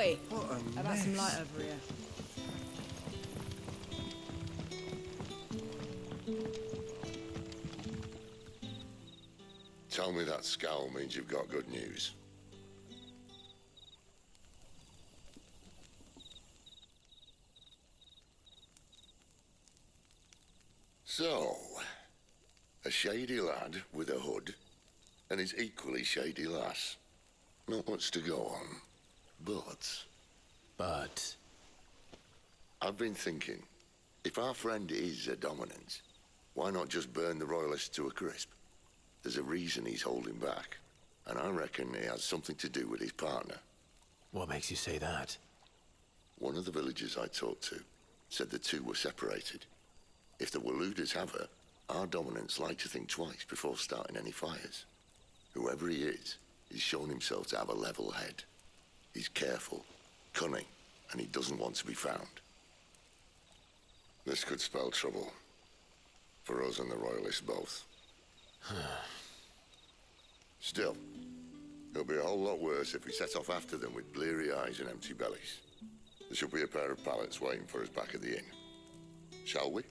Oi, What a how about mess. some light over here? Tell me that scowl means you've got good news. So, a shady lad with a hood and his equally shady lass. Not much to go on, but... I've been thinking, if our friend is a dominant, why not just burn the royalists to a crisp? There's a reason he's holding back, and I reckon he has something to do with his partner. What makes you say that? One of the villagers I talked to said the two were separated. If the Waluders have her, our dominants like to think twice before starting any fires. Whoever he is, he's shown himself to have a level head. He's careful, cunning, and he doesn't want to be found. This could spell trouble. For us and the Royalists both. Still, it'll be a whole lot worse if we set off after them with bleary eyes and empty bellies. There should be a pair of pallets waiting for us back at the inn. Shall we?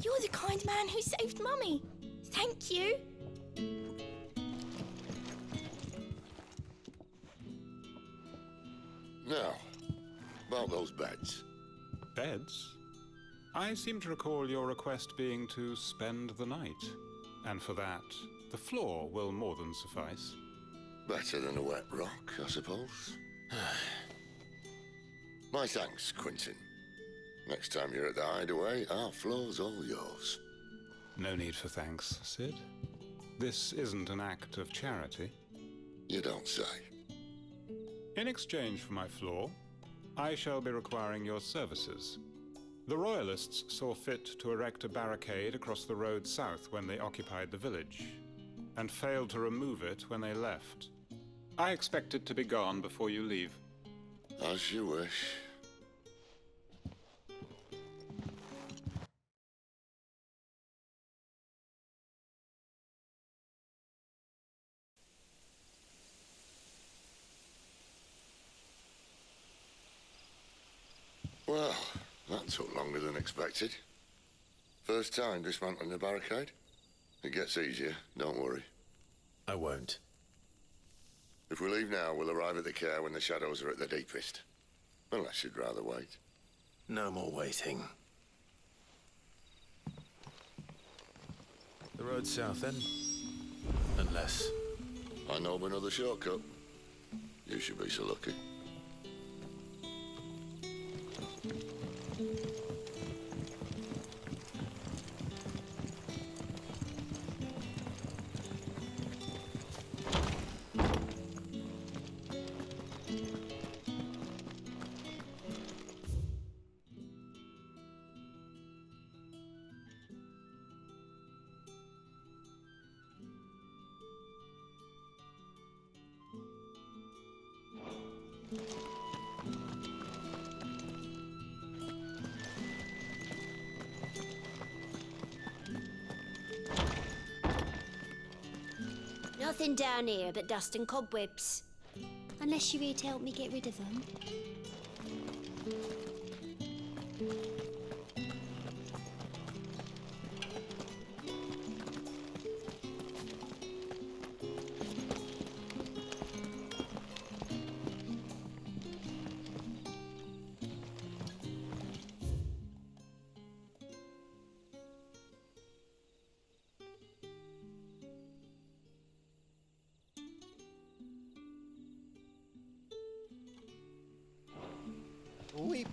You're the kind man who saved Mummy. Thank you. Now, about those beds. Beds? I seem to recall your request being to spend the night. And for that, the floor will more than suffice. Better than a wet rock, I suppose. My thanks, Quentin. Next time you're at the hideaway, our floor's all yours. No need for thanks, Sid. This isn't an act of charity. You don't say. In exchange for my floor, I shall be requiring your services. The Royalists saw fit to erect a barricade across the road south when they occupied the village, and failed to remove it when they left. I expect it to be gone before you leave. As you wish. Well, that took longer than expected. First time dismantling the barricade? It gets easier, don't worry. I won't. If we leave now, we'll arrive at the care when the shadows are at their deepest. Unless you'd rather wait. No more waiting. The road south then? Unless... I know of another shortcut. You should be so lucky. Nothing down here but dust and cobwebs. Unless you're here to help me get rid of them. Weep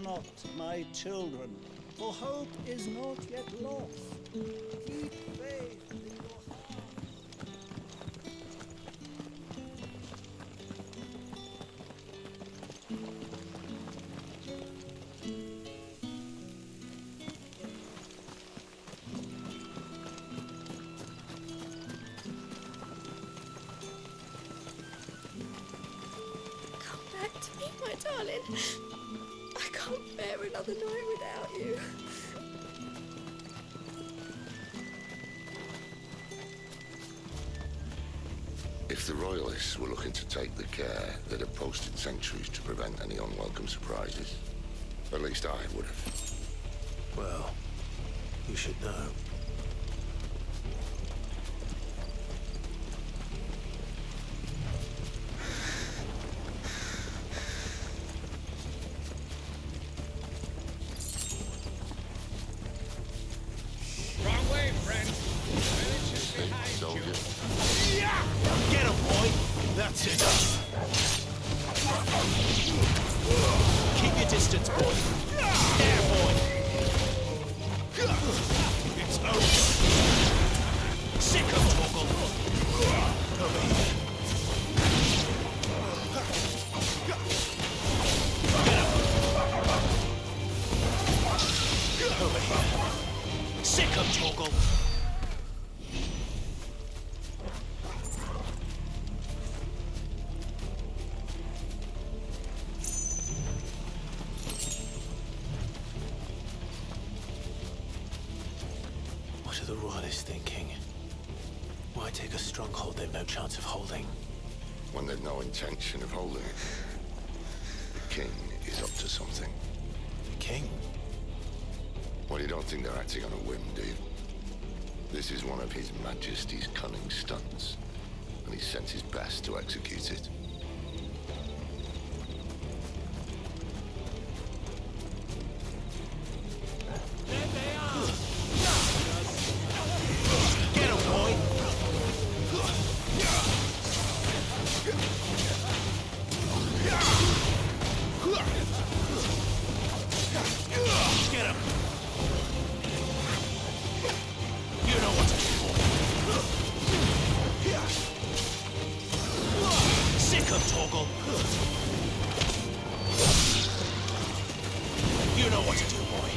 not, my children, for hope is not yet lost. Keep faith in your heart. Come back to me, my darling. I can't bear another night without you. the Royalists were looking to take the care that had posted sentries to prevent any unwelcome surprises. At least I would have. Well, you should know. Wrong way, friend. Village is behind Soldier. you. Get him, boy! That's it. Keep your distance, boy. There, boy. It's over. Sick of Torgal. Over here. Get him. Over here. Sick of Torgal. What are the Royalists thinking? Why take a stronghold they've no chance of holding? When they've no intention of holding it. The king is up to something. The king? Well, you don't think they're acting on a whim, do you? This is one of His Majesty's cunning stunts, and he's sent his best to execute it. Get him, boy! Get him! You know what to do, boy. Sick of Torgal. You know what to do, boy.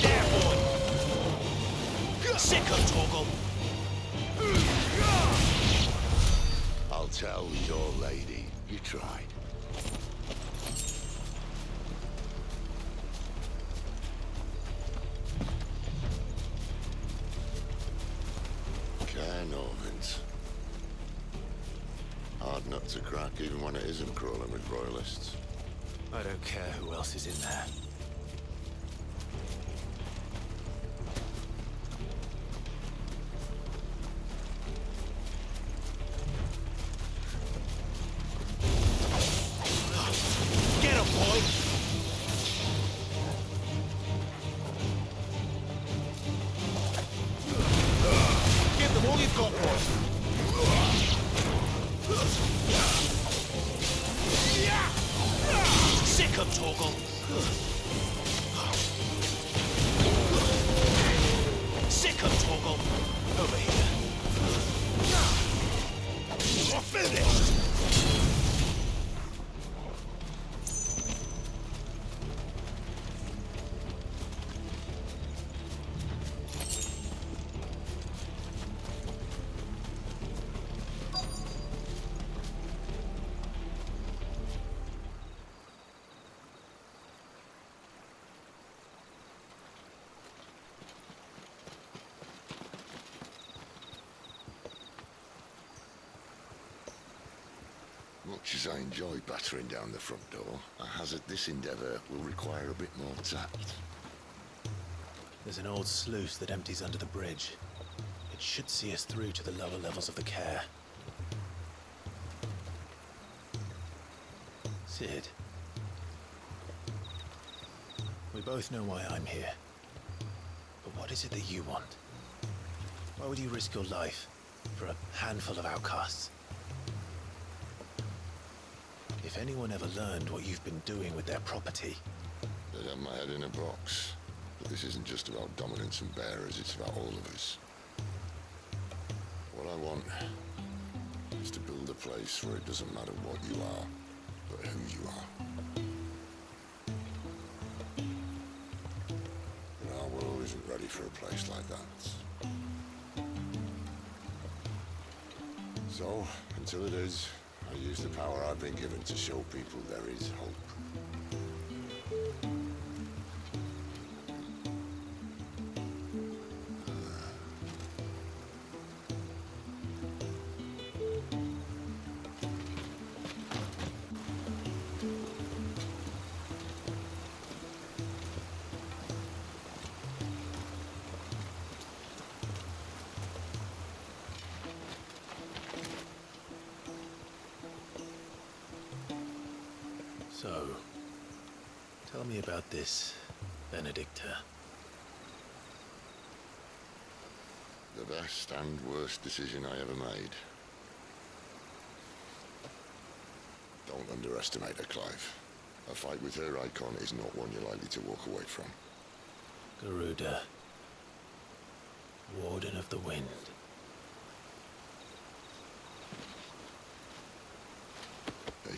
There, boy. Sick of Torgal. I'll tell your lady you tried. Cairnovans. Hard nut to crack even when it isn't crawling with Royalists. I don't care who else is in there. Get him, boy! Give them all you've got, boy! Sick of Torgal! Sick of Torgal! Over here. You're finished! Much as I enjoy battering down the front door, I hazard this endeavour will require a bit more tact. There's an old sluice that empties under the bridge. It should see us through to the lower levels of the care. Sid. We both know why I'm here. But what is it that you want? Why would you risk your life for a handful of outcasts? If anyone ever learned what you've been doing with their property... They'd have my head in a box. But this isn't just about dominance and bearers, it's about all of us. What I want is to build a place where it doesn't matter what you are, but who you are. And our world isn't ready for a place like that. So, until it is, I use the power I've been given to show people there is hope. So, tell me about this, Benedicta. The best and worst decision I ever made. Don't underestimate her, Clive. A fight with her icon is not one you're likely to walk away from. Garuda, Warden of the Wind. Hey?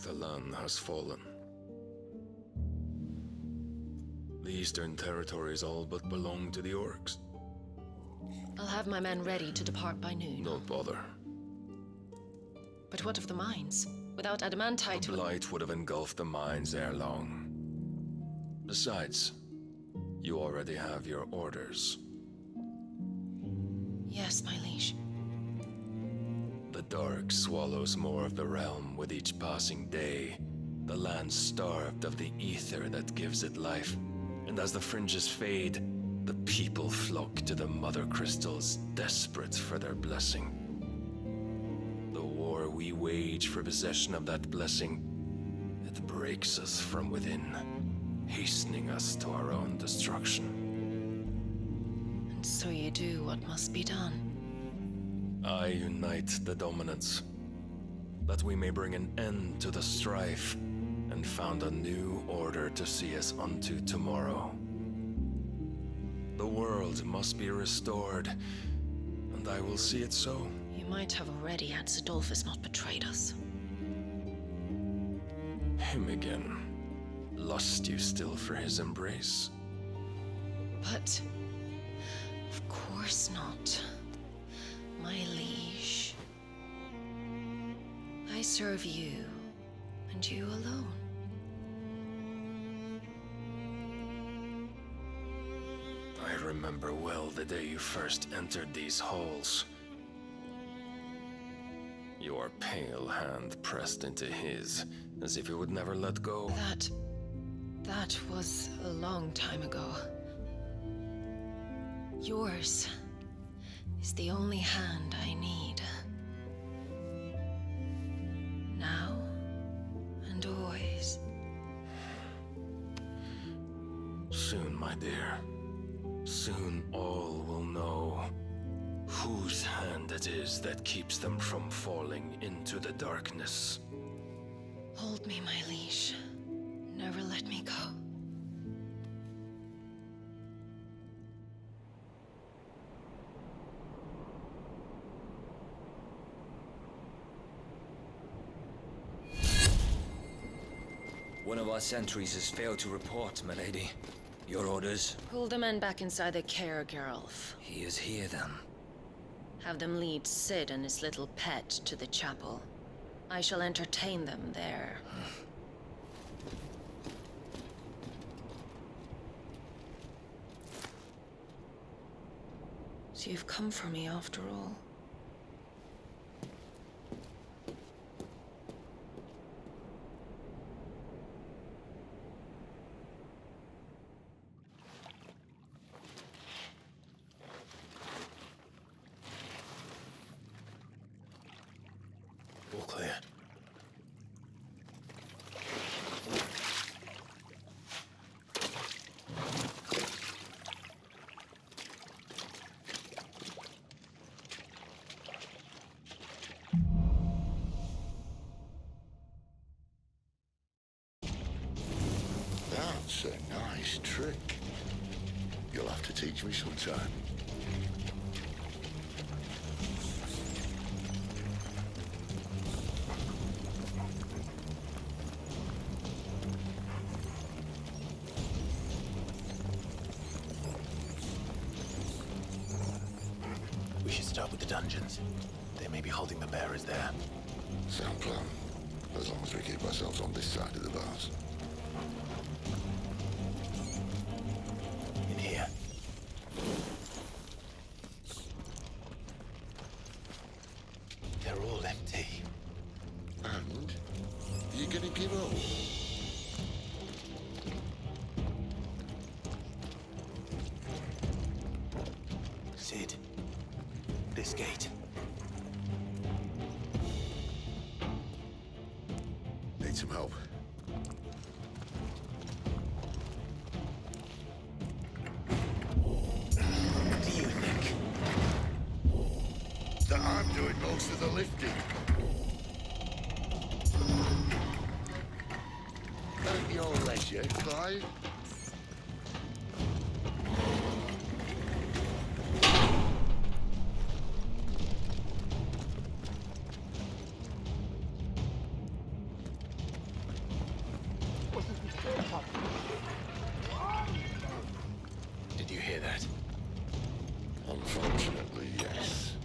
The land has fallen. The Eastern Territories all but belong to the Orcs. I'll have my men ready to depart by noon. Don't bother. But what of the mines? Without adamantite... The blight would have engulfed the mines ere long. Besides, you already have your orders. Yes, my liege. The dark swallows more of the realm with each passing day. The land starved of the ether that gives it life. And as the fringes fade, the people flock to the mother crystals, desperate for their blessing. The war we wage for possession of that blessing, it breaks us from within, hastening us to our own destruction. And so you do what must be done. I unite the dominants, that we may bring an end to the strife, and found a new order to see us unto tomorrow. The world must be restored, and I will see it so. You might have already had Zidolphus not betrayed us. Him again. Lust you still for his embrace? But... of course not. My liege. I serve you, and you alone. I remember well the day you first entered these halls. Your pale hand pressed into his, as if you would never let go. That was a long time ago. Yours is the only hand I need. Now and always. Soon, my dear. Soon all will know whose hand it is that keeps them from falling into the darkness. Hold me, my liege. Never let me go. One of our sentries has failed to report, milady. Your orders? Pull the men back inside their care, Geralf. He is here, then. Have them lead Sid and his little pet to the chapel. I shall entertain them there. So you've come for me after all. All clear. That's a nice trick. You'll have to teach me sometime. We should start with the dungeons. They may be holding the bearers there. Sound plan. As long as we keep ourselves on this side of the bars. In here. They're all empty. And? You gonna give up? Sid. This gate. Need some help. What do you think? That I'm doing most of the lifting. At your leisure, Clive. Did you hear that? Unfortunately, yes.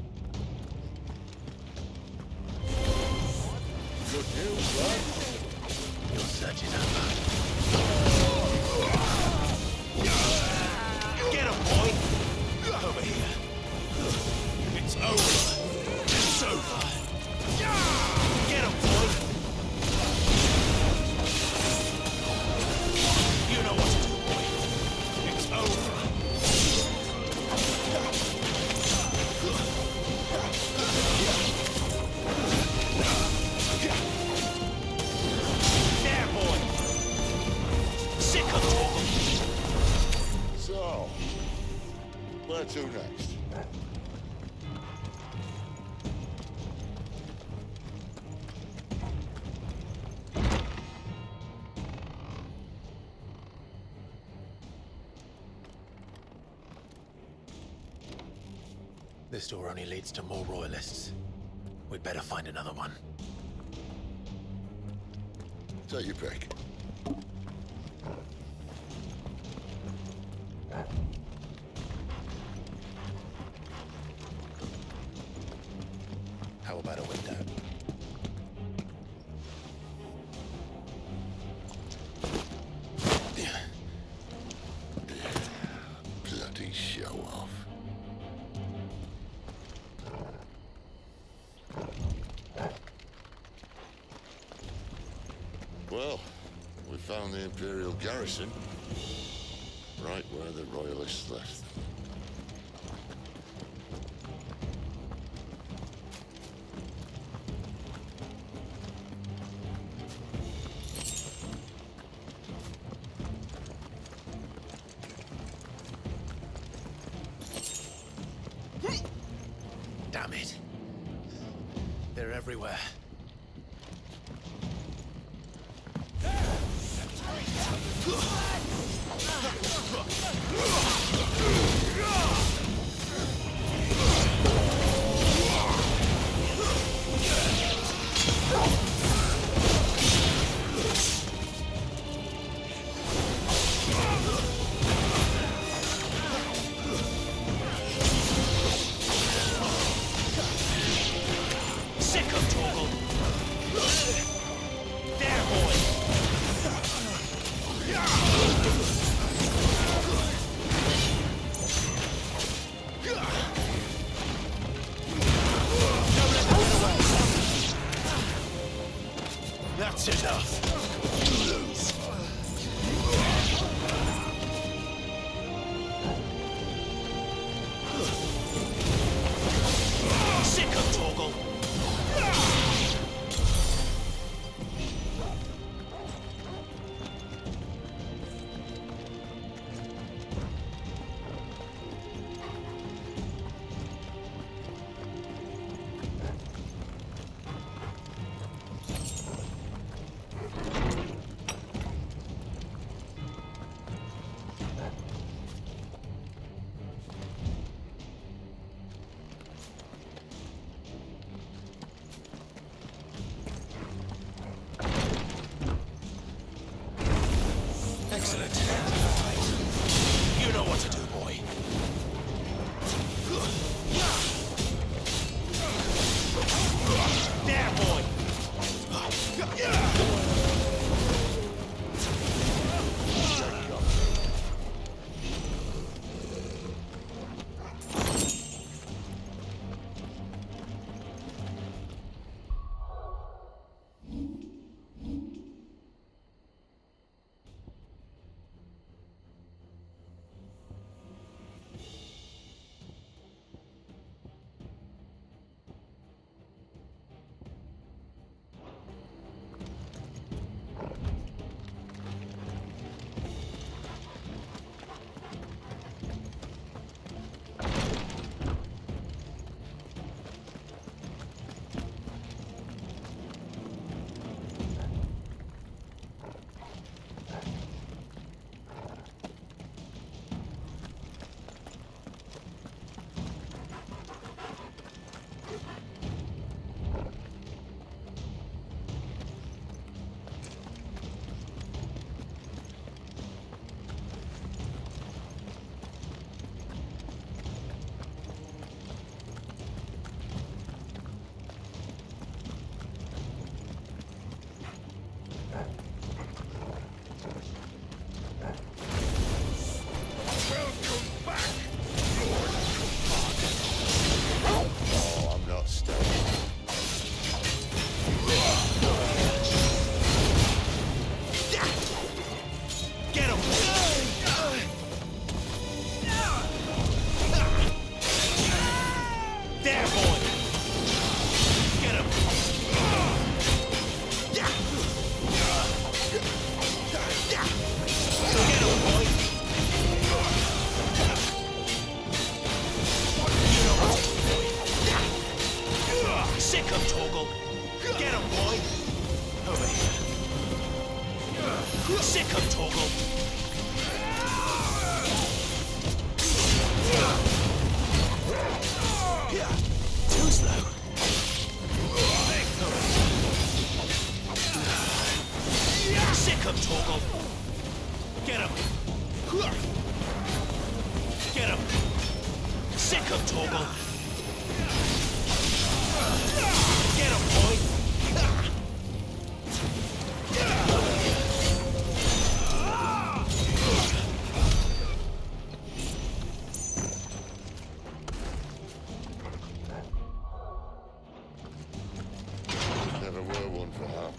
Good news, lad. Your search is over. Get him, boy! Over here. It's over. It's over. Get him, boy! You know what to do, boy. It's over. There, boy! Sick of talking! So, where to next? This door only leads to more royalists. We'd better find another one. Take your pick. How about a window? Bloody show off. Well, we found the Imperial garrison. Right where the Royalists left them. Damn it. They're everywhere. Sick of Torgal! There, boy! That's enough! Sick of Torgal! Excellent. You know what to do, boy. There, boy!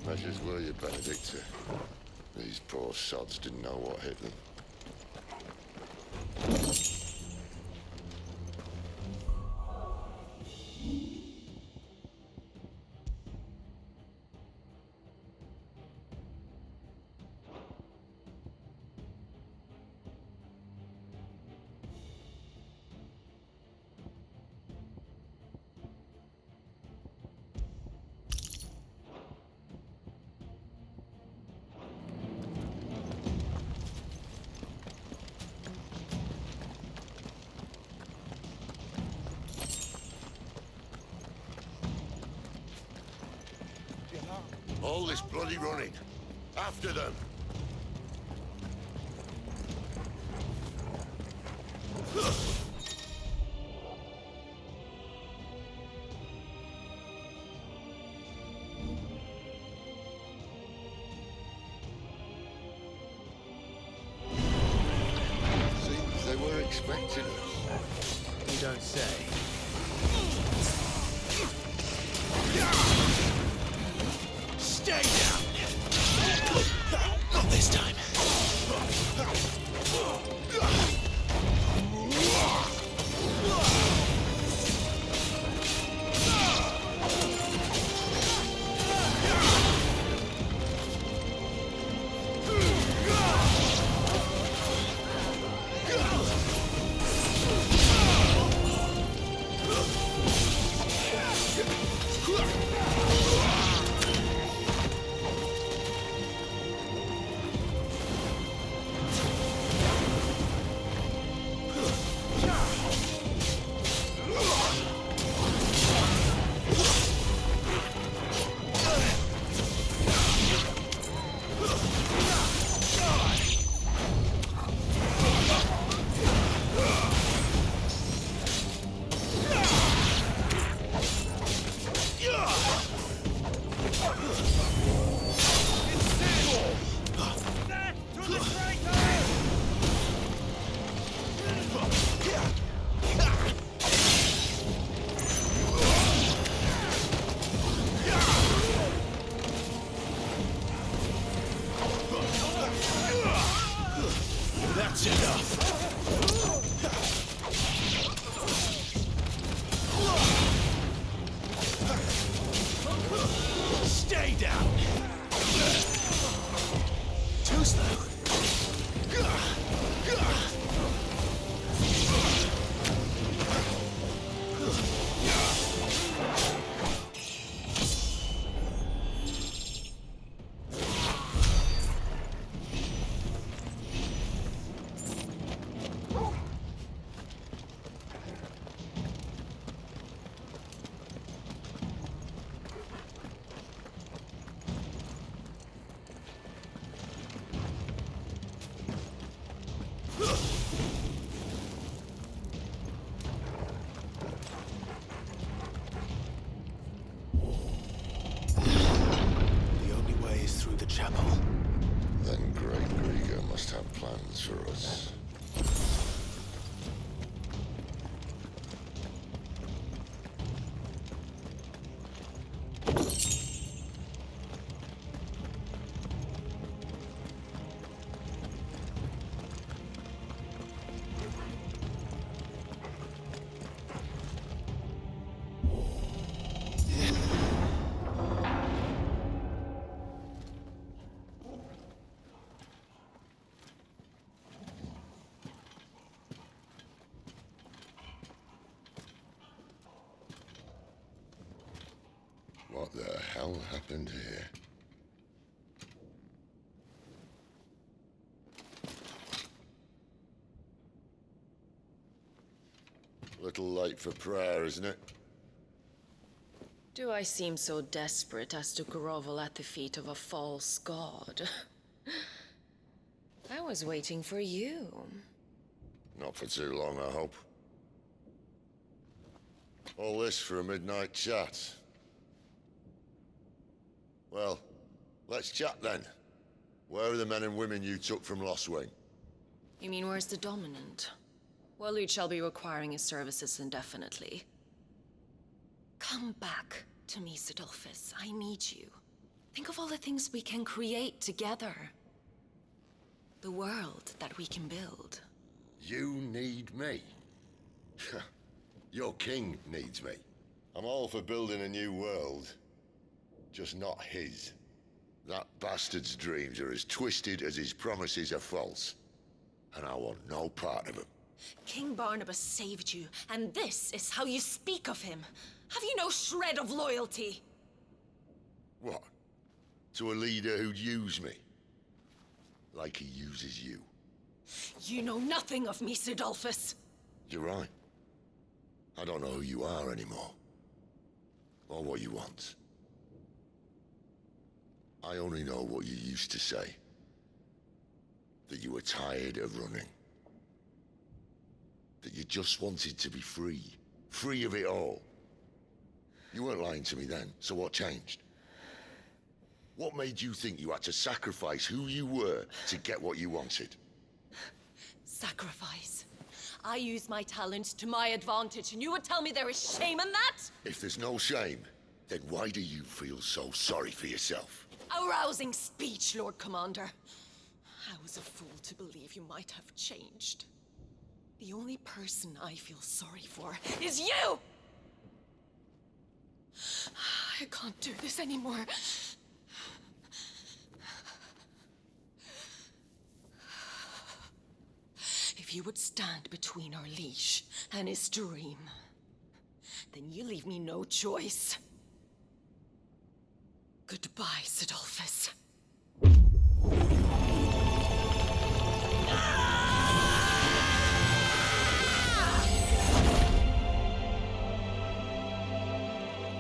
Measures were you, Benedicta? These poor sods didn't know what hit them. All this bloody running. After them. Seems they were expecting us. You don't say. Stay down! Not this time. waits for us. What the hell happened here? Little late for prayer, isn't it? Do I seem so desperate as to grovel at the feet of a false god? I was waiting for you. Not for too long, I hope. All this for a midnight chat. Well, let's chat then. Where are the men and women you took from Lost Wing? You mean where's the dominant? Waleed shall be requiring his services indefinitely. Come back to me, Sidolphus. I need you. Think of all the things we can create together. The world that we can build. You need me? Your king needs me. I'm all for building a new world. Just not his. That bastard's dreams are as twisted as his promises are false. And I want no part of them. King Barnabas saved you, and this is how you speak of him. Have you no shred of loyalty? What? To a leader who'd use me? Like he uses you? You know nothing of me, Sidolphus. You're right. I don't know who you are anymore. Or what you want. I only know what you used to say. That you were tired of running. That you just wanted to be free. Free of it all. You weren't lying to me then, so what changed? What made you think you had to sacrifice who you were to get what you wanted? Sacrifice. I use my talents to my advantage, and you would tell me there is shame in that? If there's no shame, then why do you feel so sorry for yourself? A rousing speech, Lord Commander. I was a fool to believe you might have changed. The only person I feel sorry for is you! I can't do this anymore. If you would stand between our leash and his dream, then you leave me no choice. Goodbye, Sidolphus.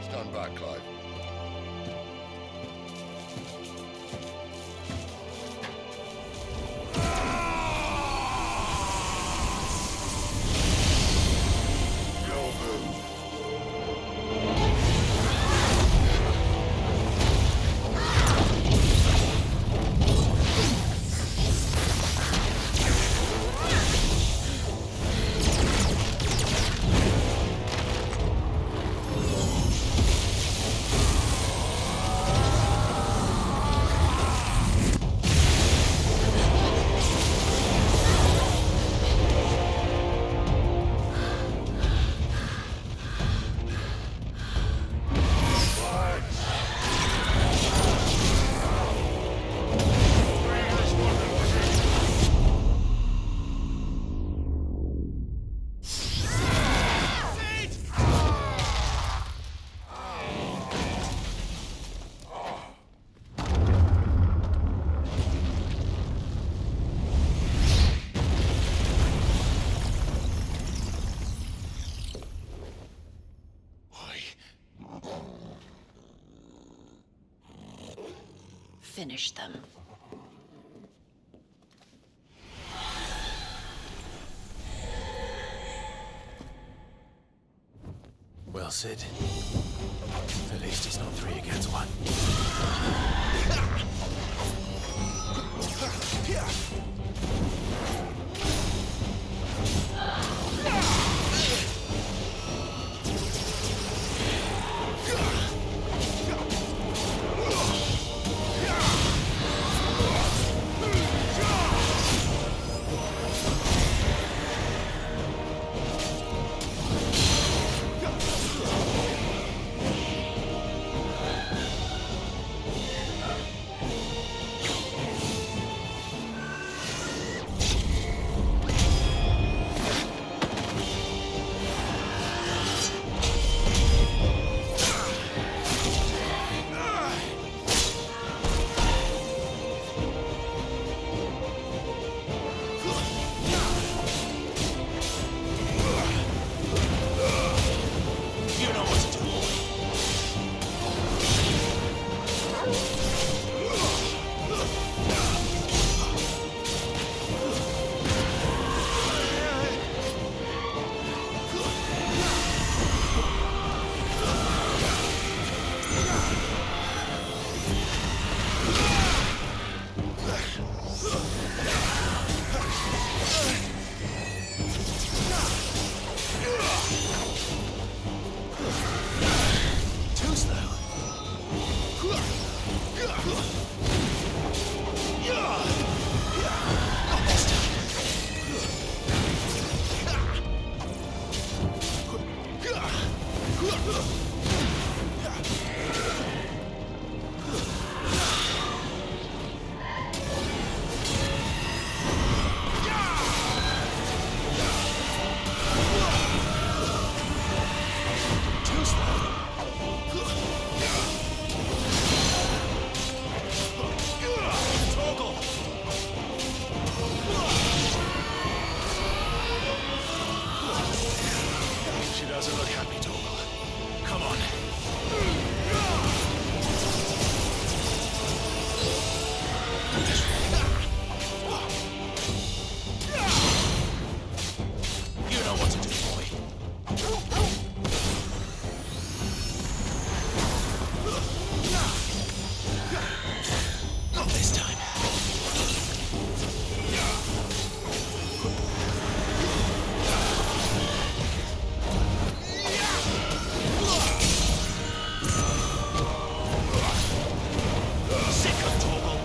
Stand back, Clive. Finish them. Well, Sid. At least it's not 3 against 1. Here! She doesn't look happy, Torgal. Come on. You know what to do, boy. Not this time. Sick of Torgal.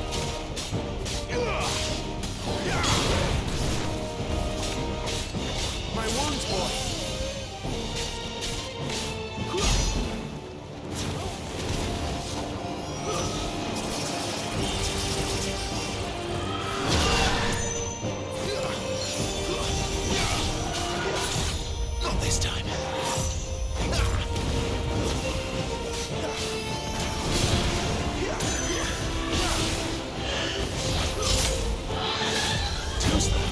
My wounds, boy. Not this time. Too slow.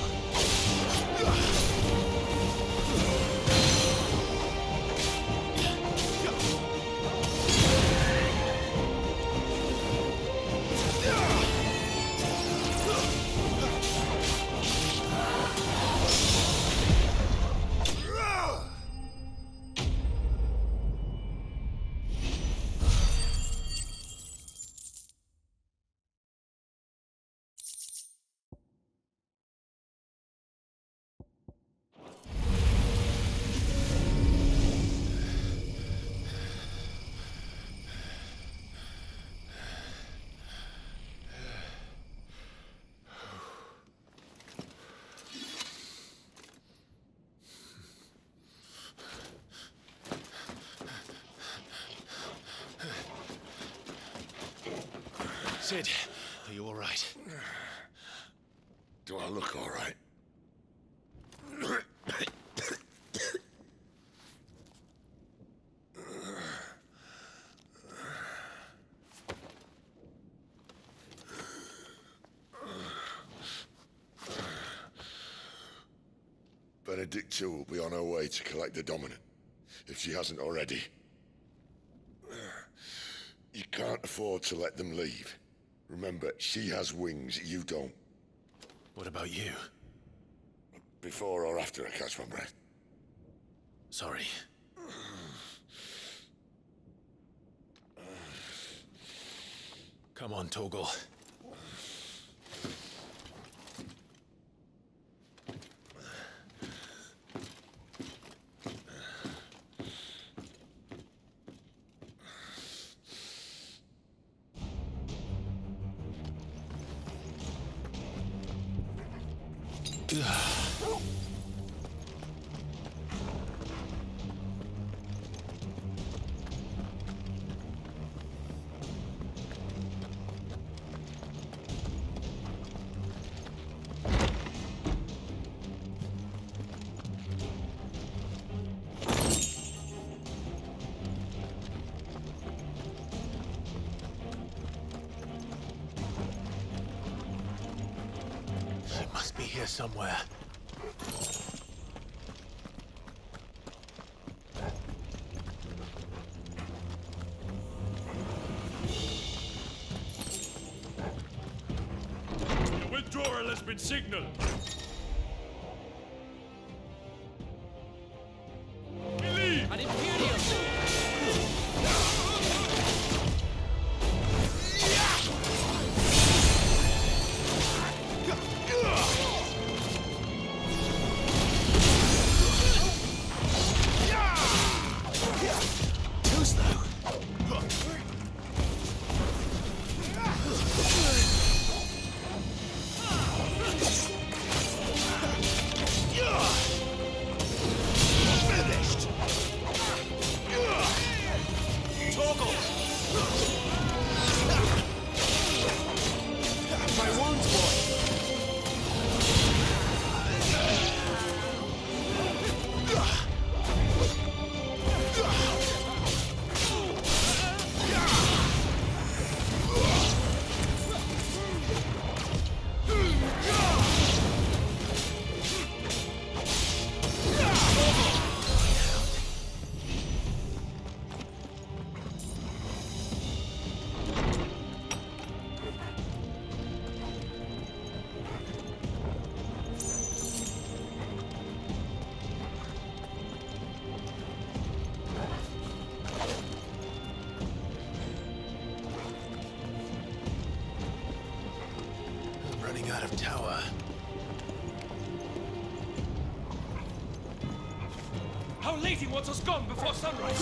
Sid, are you all right? Do I look all right? Benedicta will be on her way to collect the Dominant, if she hasn't already. You can't afford to let them leave. Remember, she has wings, you don't. What about you? Before or after I catch my breath. Sorry. Come on, Torgal. She must be here somewhere. The withdrawal has been signaled. We leave! An Imperial Too slow. out of tower. Our lady wants us gone before sunrise.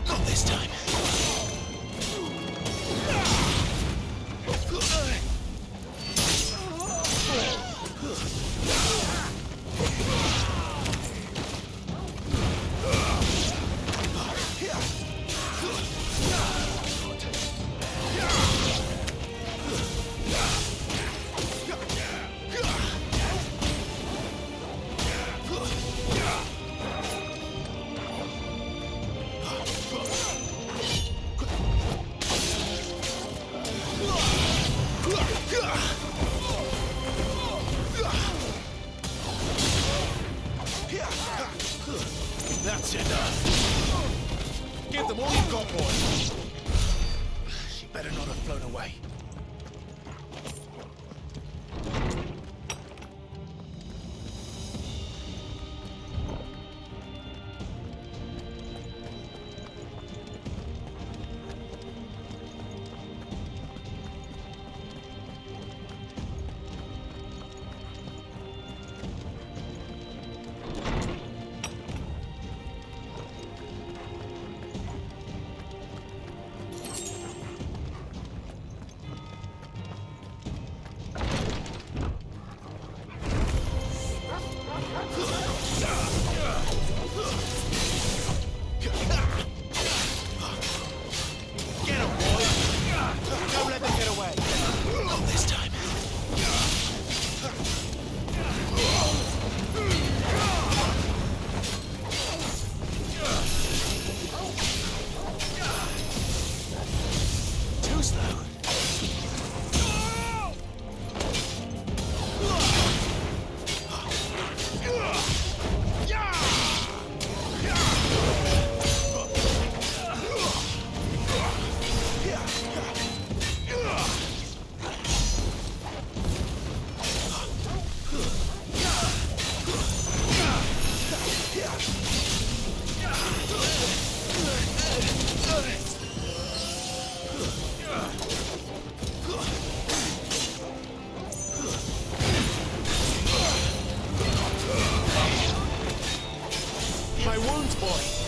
Not this time. That's enough. Give them all you've got, boy. She better not have flown away. My wounds, boy.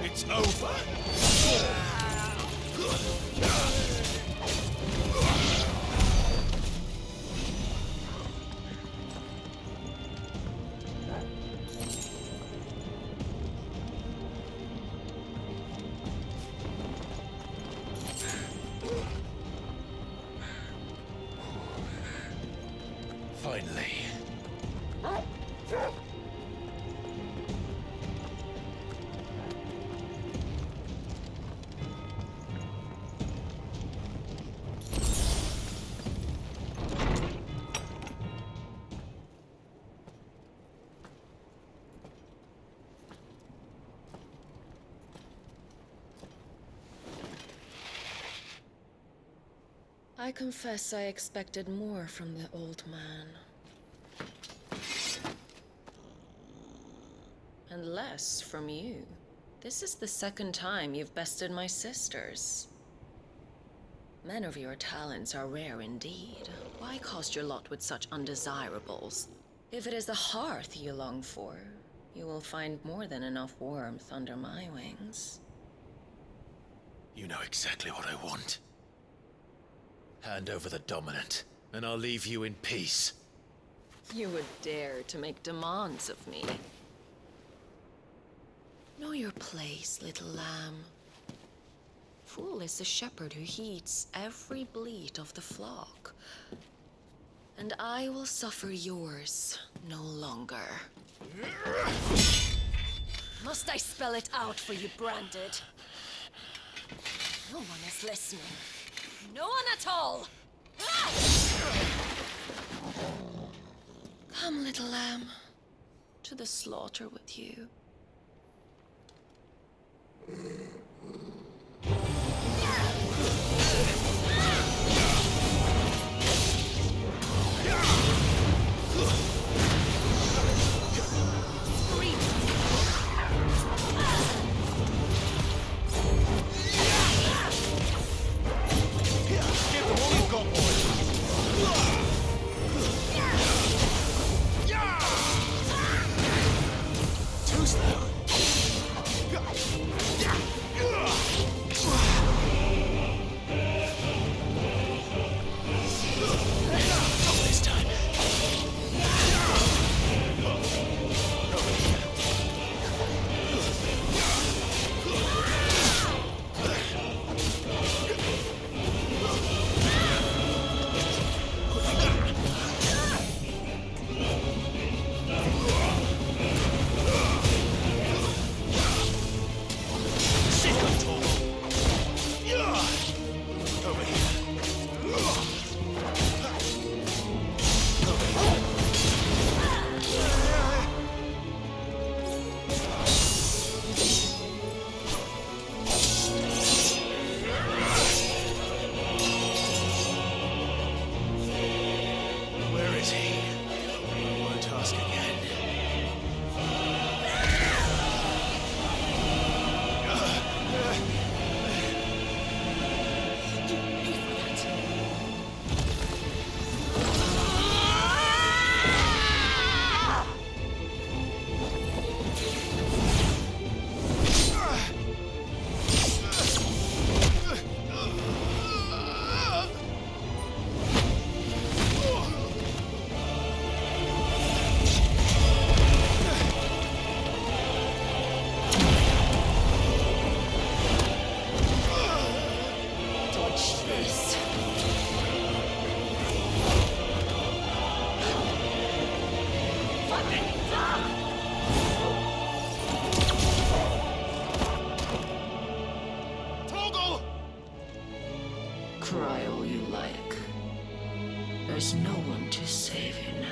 It's over. I confess I expected more from the old man. And less from you. This is the second time you've bested my sisters. Men of your talents are rare indeed. Why cast your lot with such undesirables? If it is the hearth you long for, you will find more than enough warmth under my wings. You know exactly what I want. Hand over the dominant, and I'll leave you in peace. You would dare to make demands of me. Know your place, little lamb. Fool is the shepherd who heeds every bleat of the flock. And I will suffer yours no longer. Must I spell it out for you, Branded? No one is listening. No one at all! Come, little lamb, to the slaughter with you. Cry all you like. There's no one to save you now.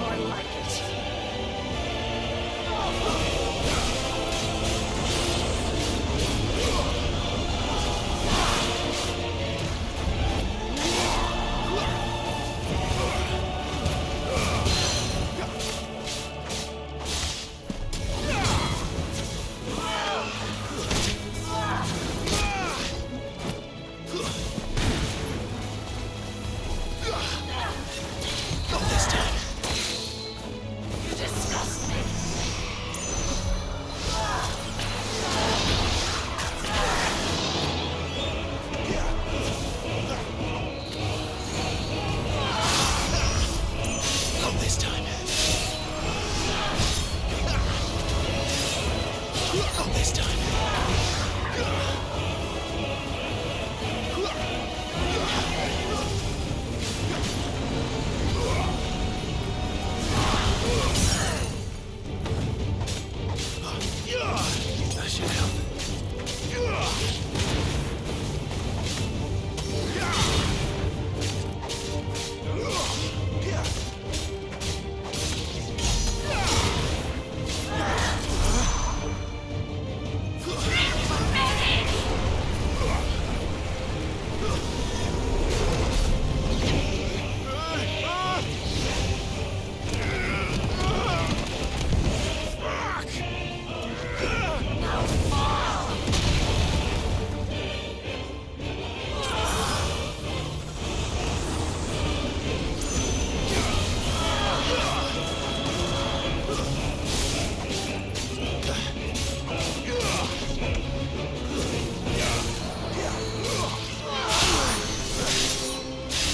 more like it. Not this time. You disgust me. Not this time. Not this time. That should help.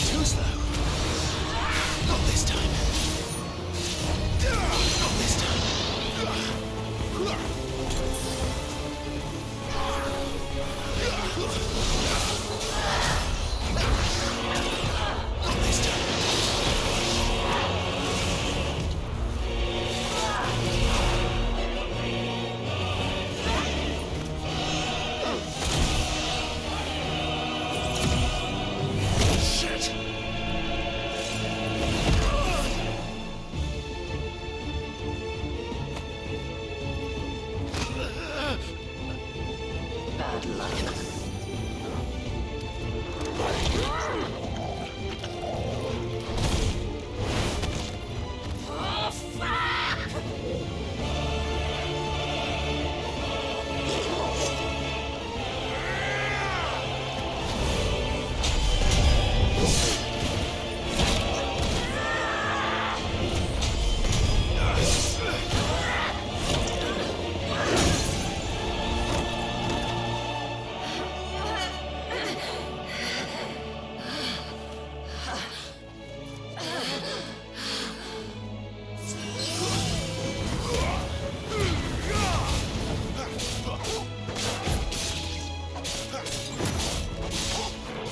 Too slow. Not this time. Not this time. Not this time. Shit. Bad luck. Oh, fuck!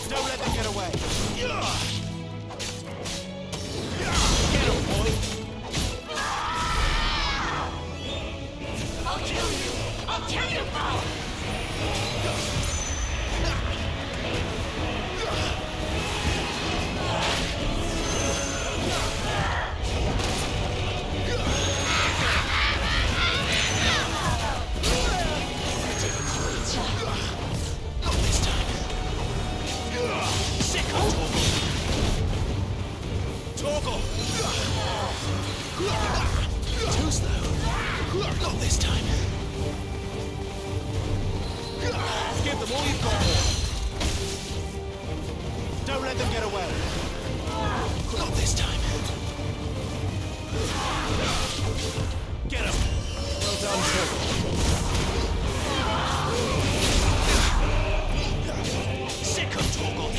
Don't let them get away. Get him, boy. I'll kill you! I'll kill you both! Not this time. Sick of Torgal. Too slow. Not this time. Give them all you've got. Don't let them get away. Not this time. Get him. Well done, Torgal. Sick of Torgal.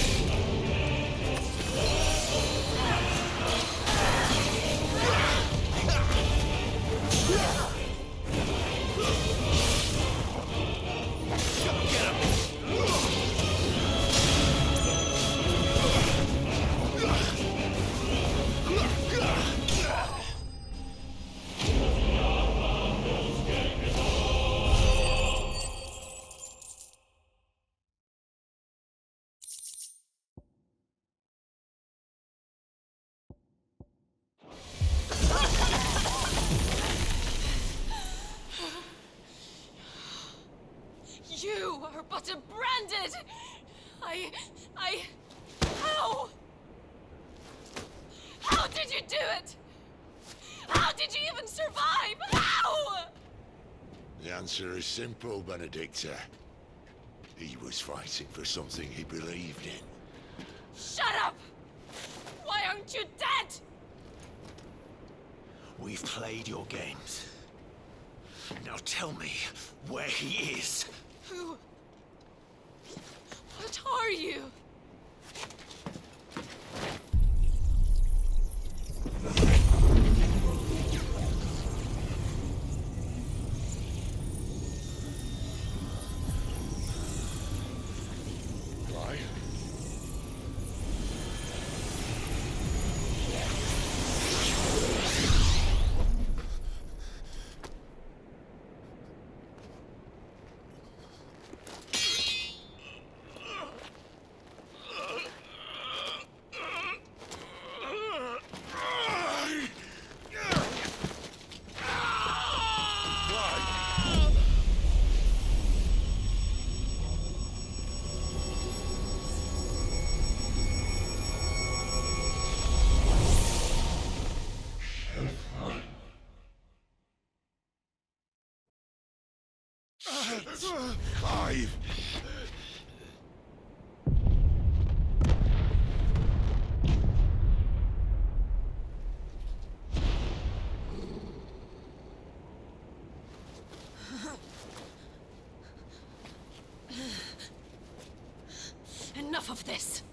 Get him. You are but a branded! How? How did you do it? How did you even survive? How? The answer is simple, Benedicta. He was fighting for something he believed in. Shut up! Why aren't you dead? We've played your games. Now tell me where he is. Who? What are you? Why? Clive! Enough of this!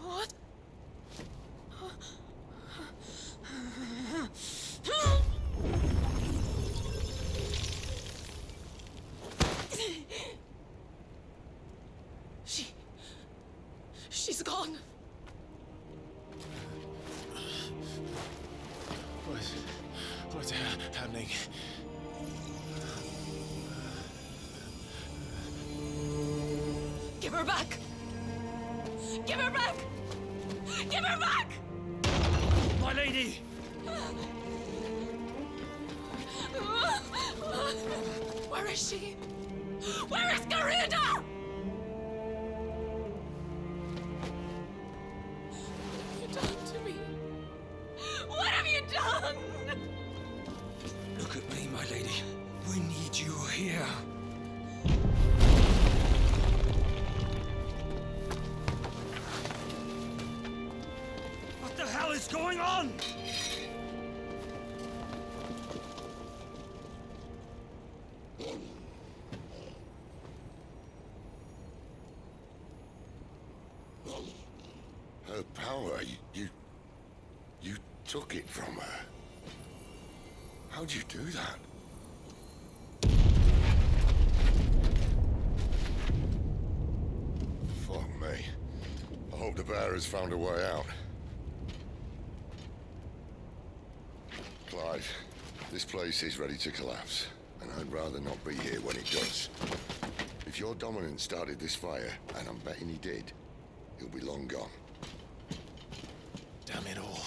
What? She's gone. What's happening? Give her back! Give her back! Give her back! My lady! Where is she? Where is Garuda? What have you done to me? What have you done? Look at me, my lady. We need you here. What the hell is going on? Her power, you took it from her. How'd you do that? Fuck me. I hope the bearer's found a way out. Clive, this place is ready to collapse, and I'd rather not be here when it does. If your dominant started this fire, and I'm betting he did, he'll be long gone. Damn it all.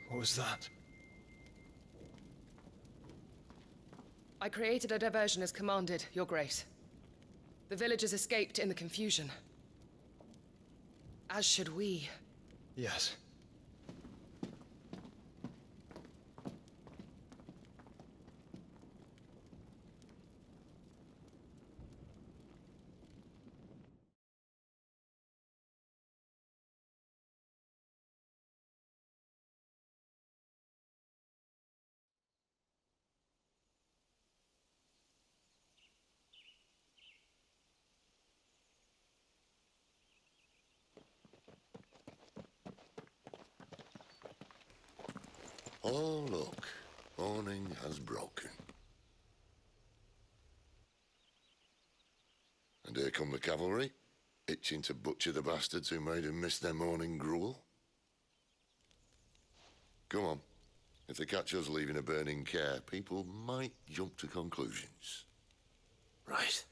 What was that? I created a diversion as commanded, Your Grace. The villagers escaped in the confusion. As should we. Yes. Oh, look. Morning has broken. And here come the cavalry, itching to butcher the bastards who made him miss their morning gruel. Come on. If they catch us leaving a burning care, people might jump to conclusions. Right.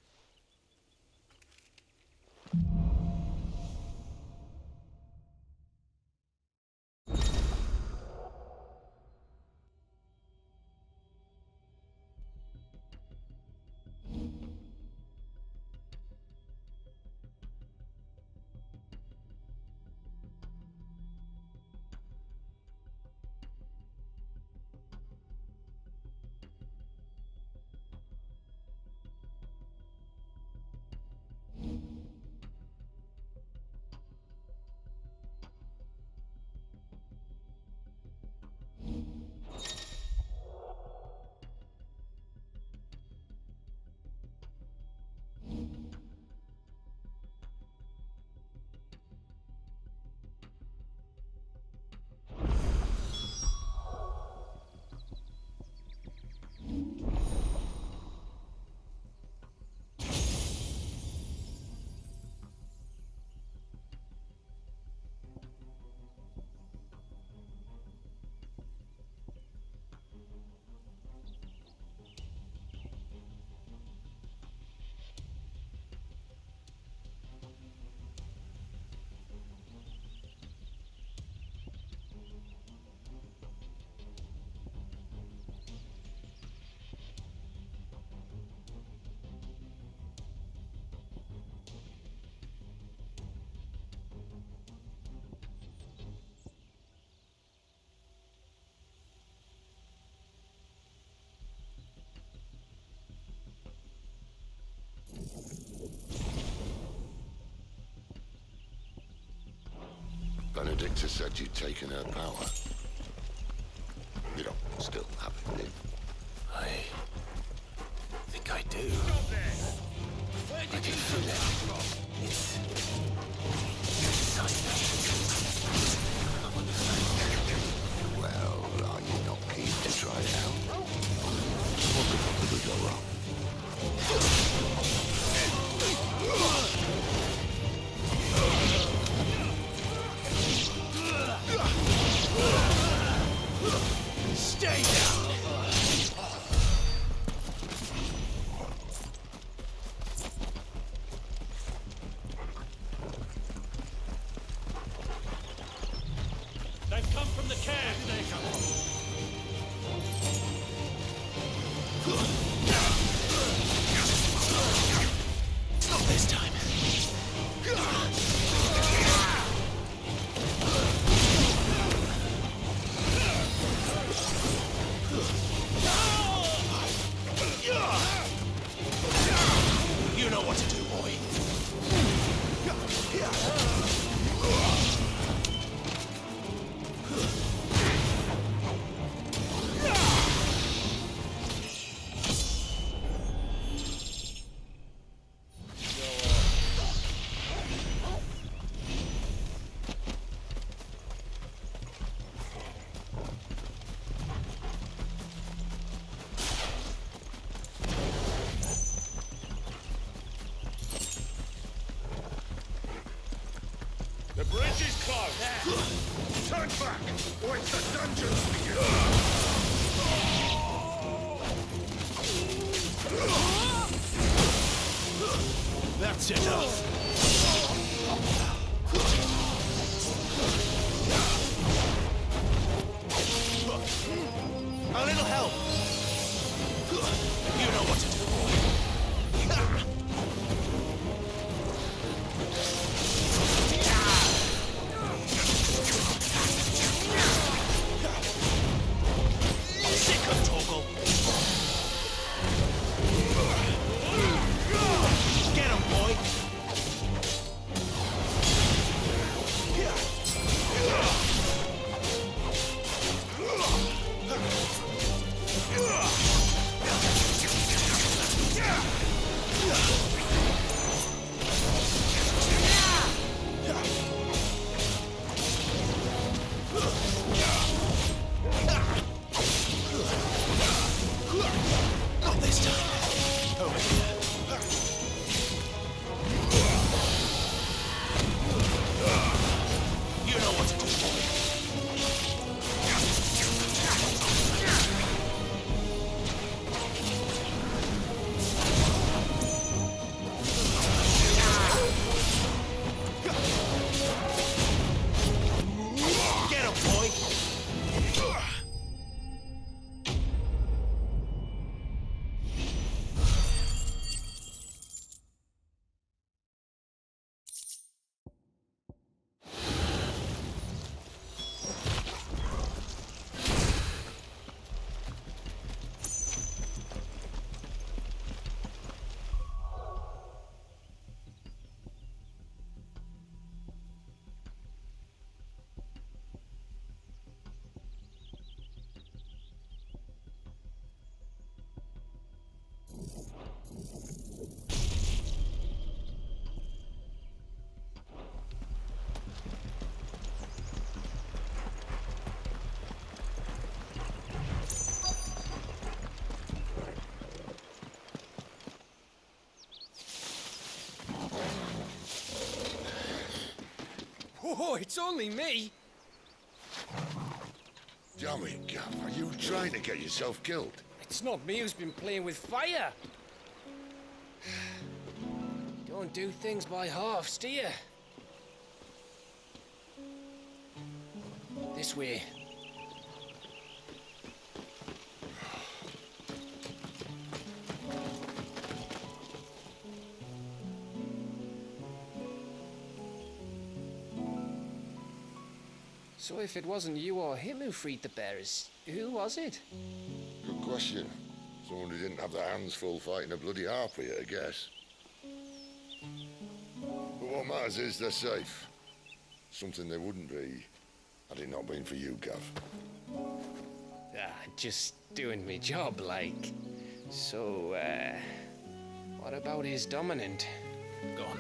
Benedicta said you'd taken her power. You don't still have it, do you? I think I do. Where I did can you feel do it. that from? It's inside me. Well, are you not keen to try it out? What could possibly go wrong? Stay down! They've come from the camp! Where did they come from? Not this time. You know what to do, boy. The bridge is closed! Turn back, or it's the dungeons for you! That's enough. A little help. You know what to do, boy. Sick of Torgal. Get him, boy. Oh, it's only me. Damn it, Gav. Are you trying to get yourself killed? It's not me who's been playing with fire. Don't do things by halves, do you? This way. So if it wasn't you or him who freed the bearers, who was it? Good question. Someone who didn't have their hands full fighting a bloody harpy, I guess. But what matters is they're safe. Something they wouldn't be had it not been for you, Gav. Just doing me job, like. So, what about his dominant? Gone.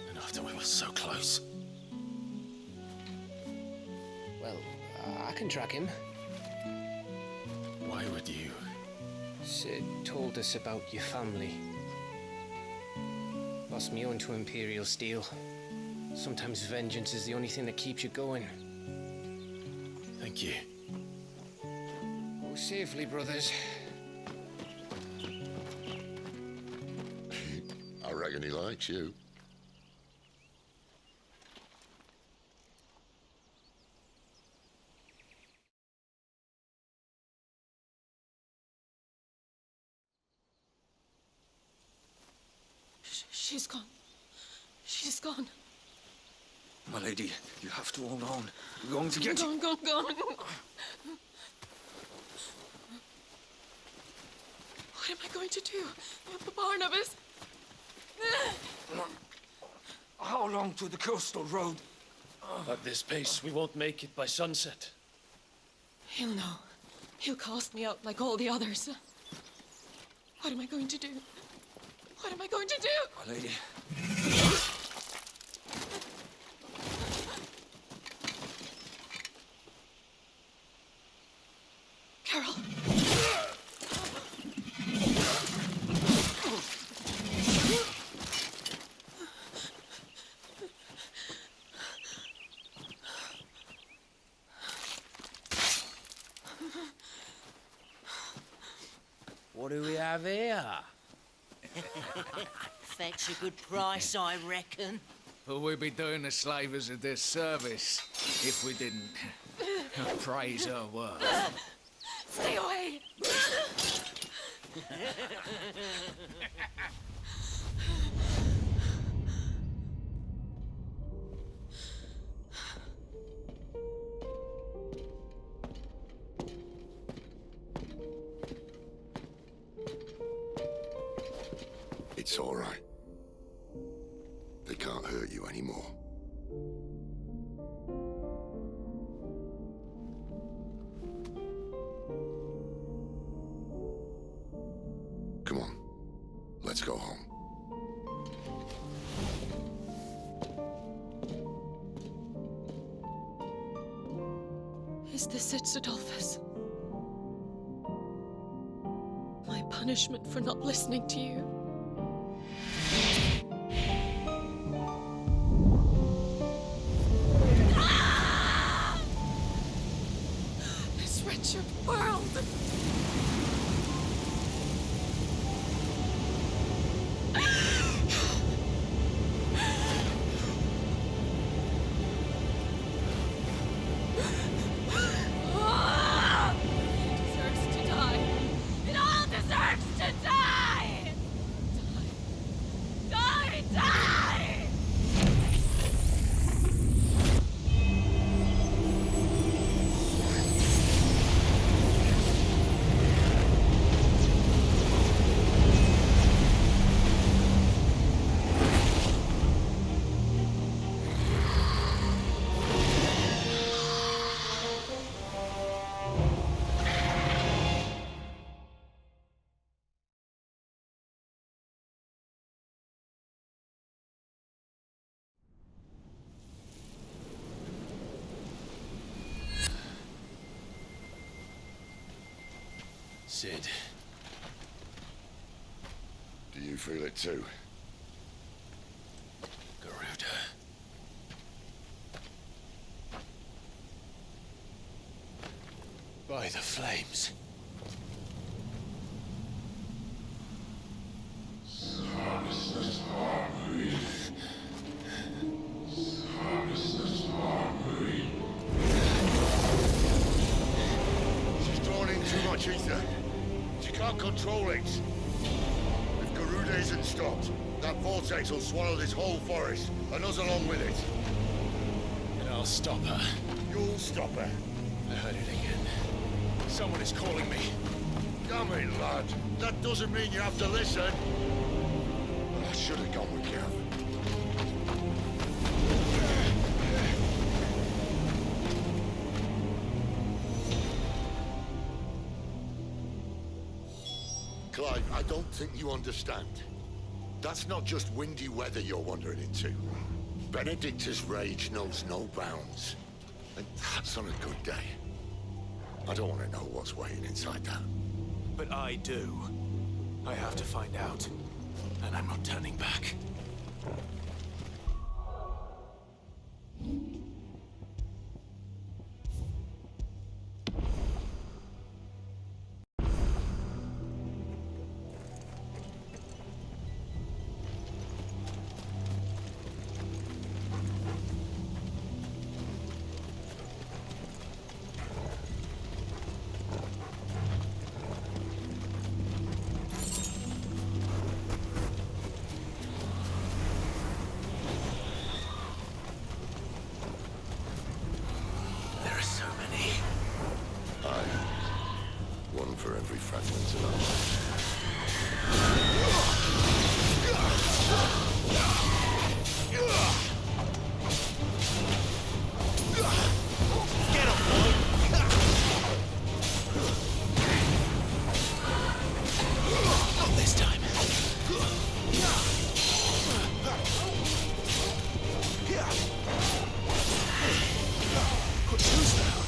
And after we were so close. Well, I can track him. Why would you? Sid told us about your family. Lost me own to Imperial Steel. Sometimes vengeance is the only thing that keeps you going. Thank you. Go safely, brothers. I reckon he likes you. She's gone. She's gone. My lady, you have to hold on. We're going to get you. Gone. What am I going to do? Barnabas? How long to the coastal road? At this pace, we won't make it by sunset. He'll know. He'll cast me out like all the others. What am I going to do? What am I going to do? My lady. Carol. What do we have here? Fetch a good price, I reckon. But we'd be doing the slavers a disservice if we didn't praise her work. Stay away! It's all right. They can't hurt you anymore. Come on, let's go home. Is this it, Adolphus? My punishment for not listening to you? This wretched world! Sid. Do you feel it too? Garuda. By the flames. She's drawn in too much ether. She can't control it. If Garuda isn't stopped, that vortex will swallow this whole forest, and us along with it. And I'll stop her. You'll stop her. I heard it again. Someone is calling me. Come in, lad. That doesn't mean you have to listen. I should have gone with you. Clive, I don't think you understand. That's not just windy weather you're wandering into. Benedicta's rage knows no bounds. And that's on a good day. I don't want to know what's waiting inside that. But I do. I have to find out. And I'm not turning back. One for every fragment of our Not this time. Who's now?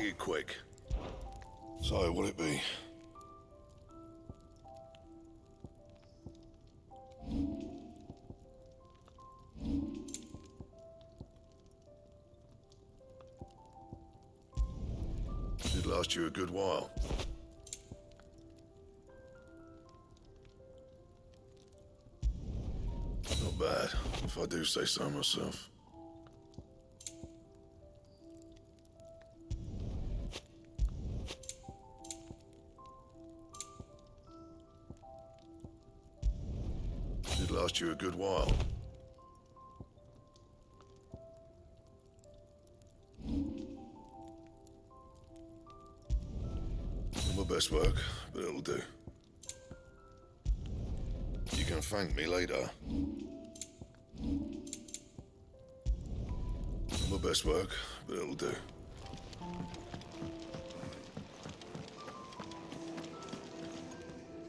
Make it quick. So, what'll it be? Should last you a good while. Not bad, if I do say so myself. Should last you a good while. Not my best work, but it'll do. You can thank me later. Not my best work, but it'll do.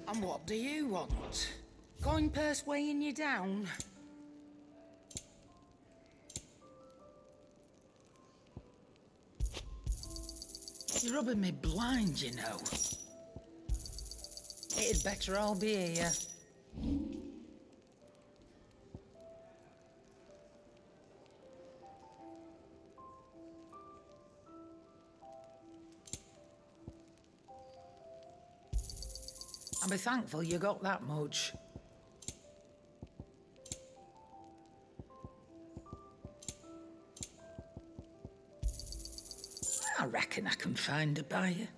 And what do you want? Coin purse weighing you down? You're rubbing me blind, you know. It'd better all be here. I'll be thankful you got that much. I reckon I can find a buyer.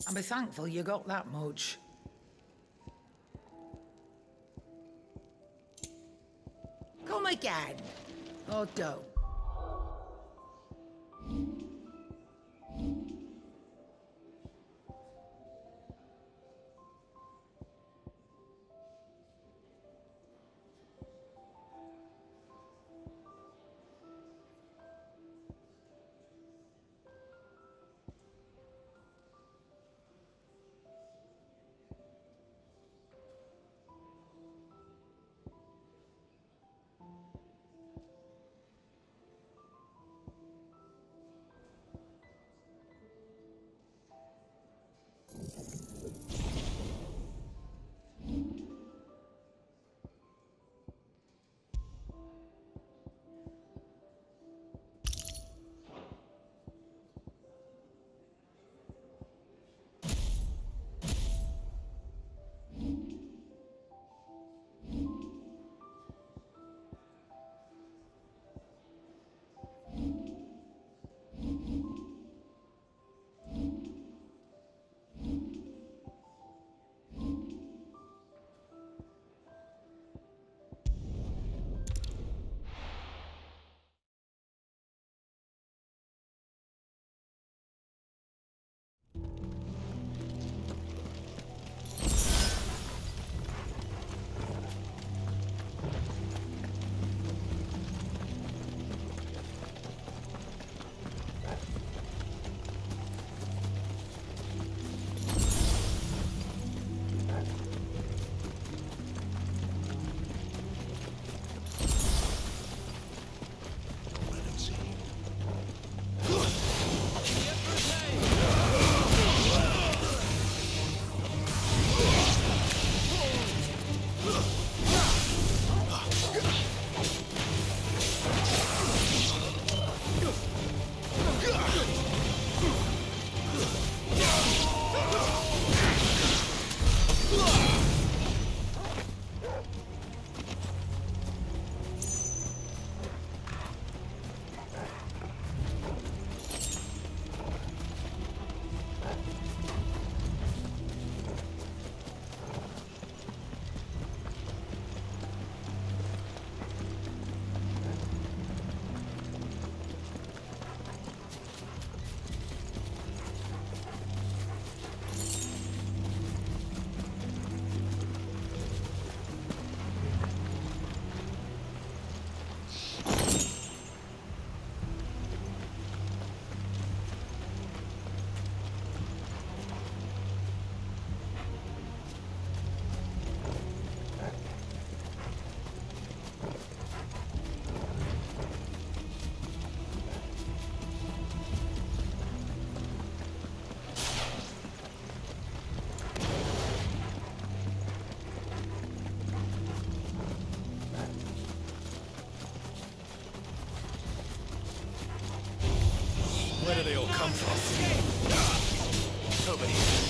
I'll be thankful you got that much. Come again. Or don't. Where do they all come from? Over here.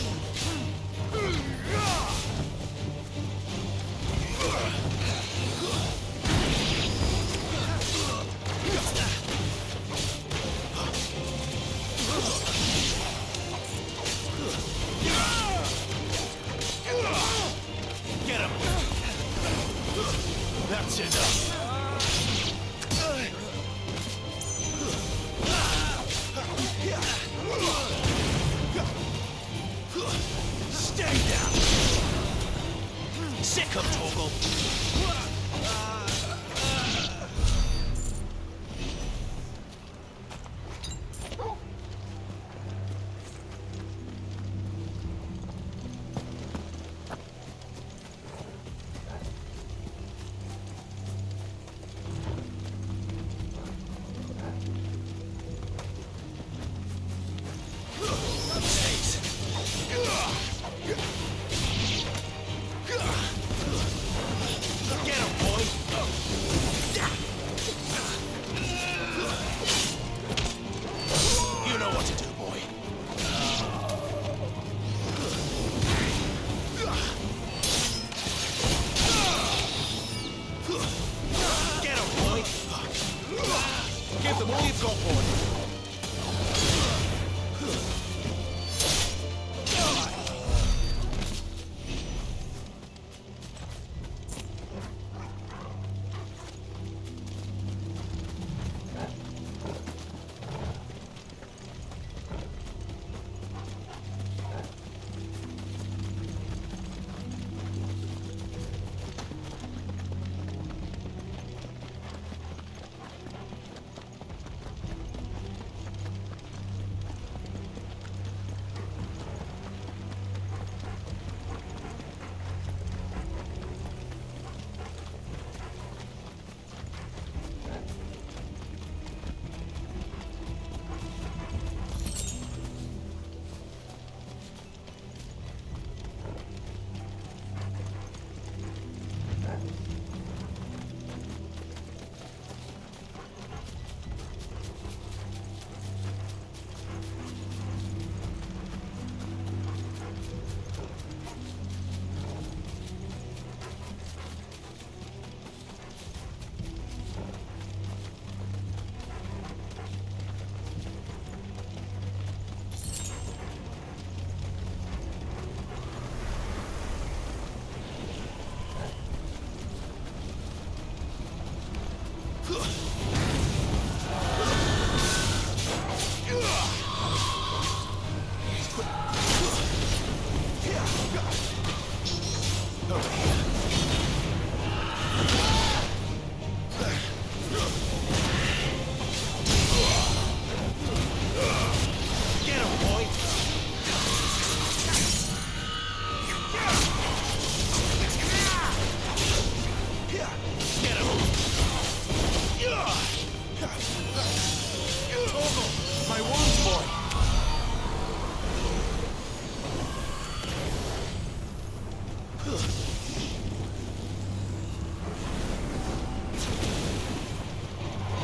Get him! That's enough! Stay down! Sick of Torgal! Give them all you've got, boy.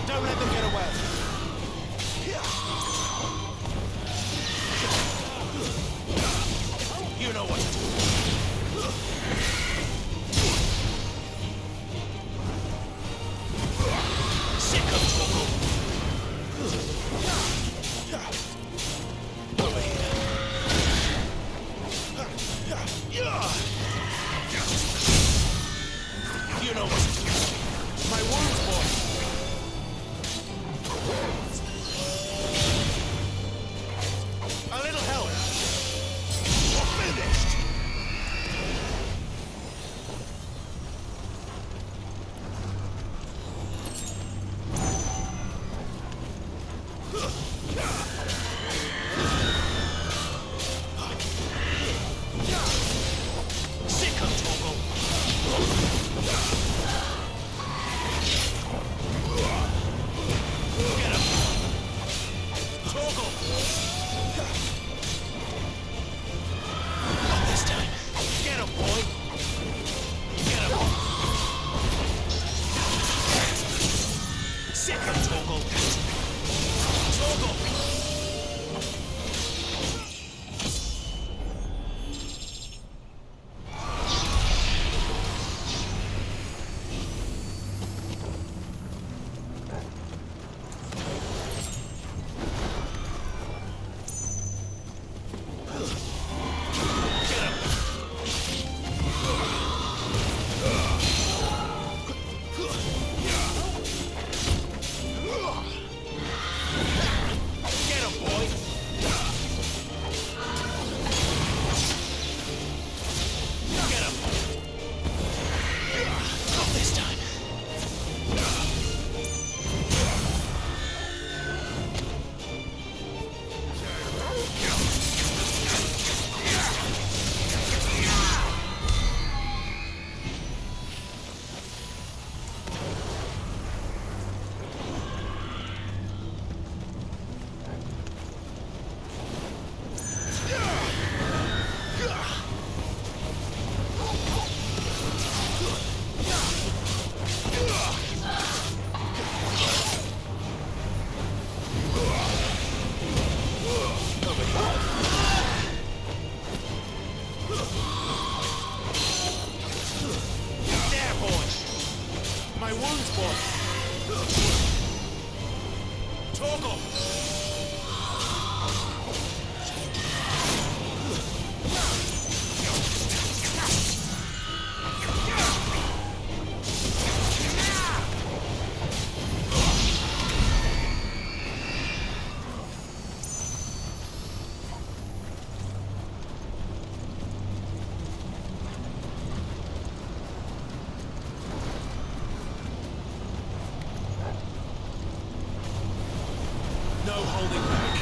Don't let them get away. You know what to do. Sick of Torgal. No holding back.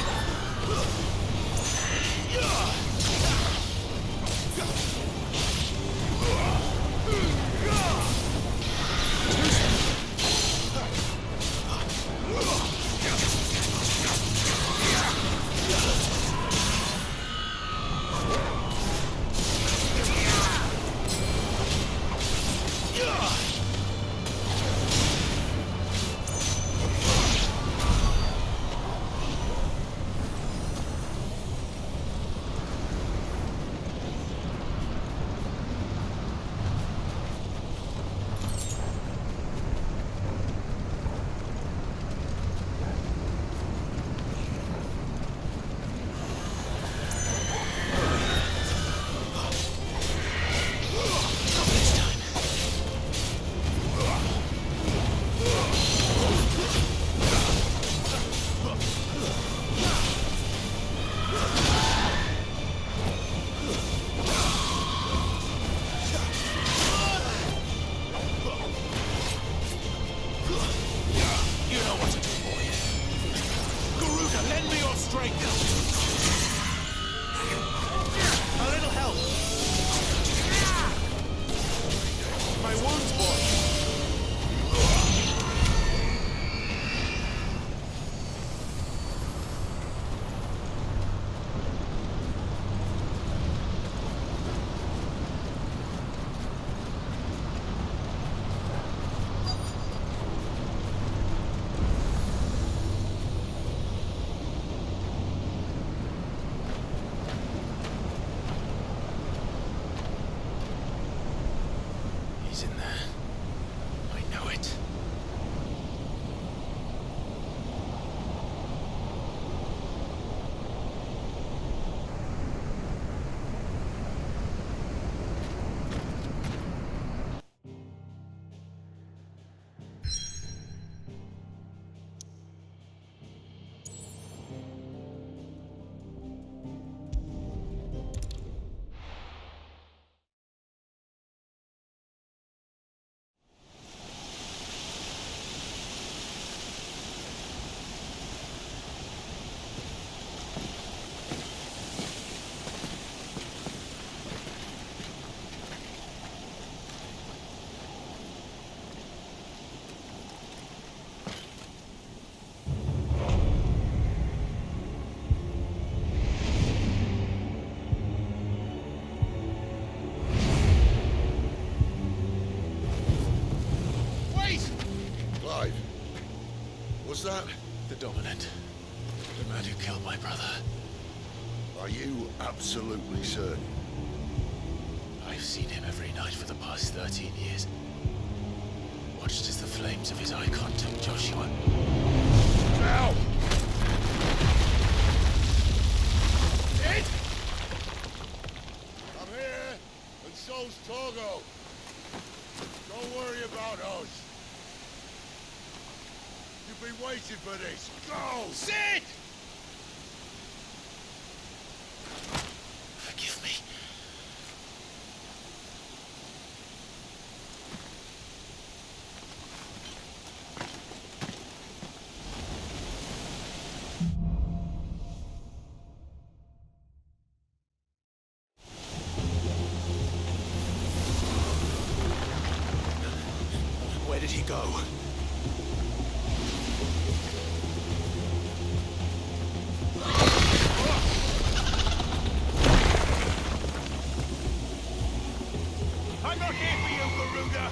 He's in there. I know it. Was that? The Dominant. The man who killed my brother. Are you absolutely certain? I've seen him every night for the past 13 years. Watched as the flames of his icon took Joshua. Now! Sid! I'm here, and so's Togo. Don't worry about us. You've been waiting for this. Go! Sid! Forgive me. Where did he go? I'm not here for you, Garuda!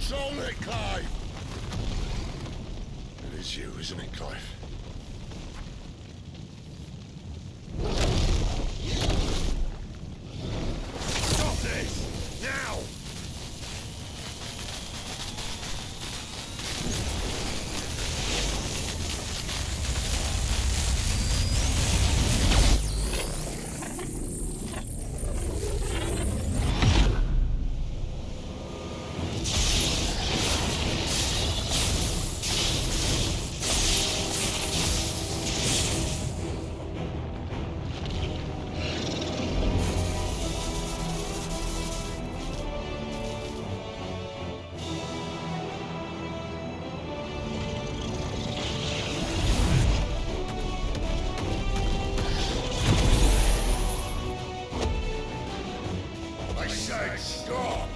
What's on it, Clive? It is you, isn't it, Clive? Stop this! Now! I said stop!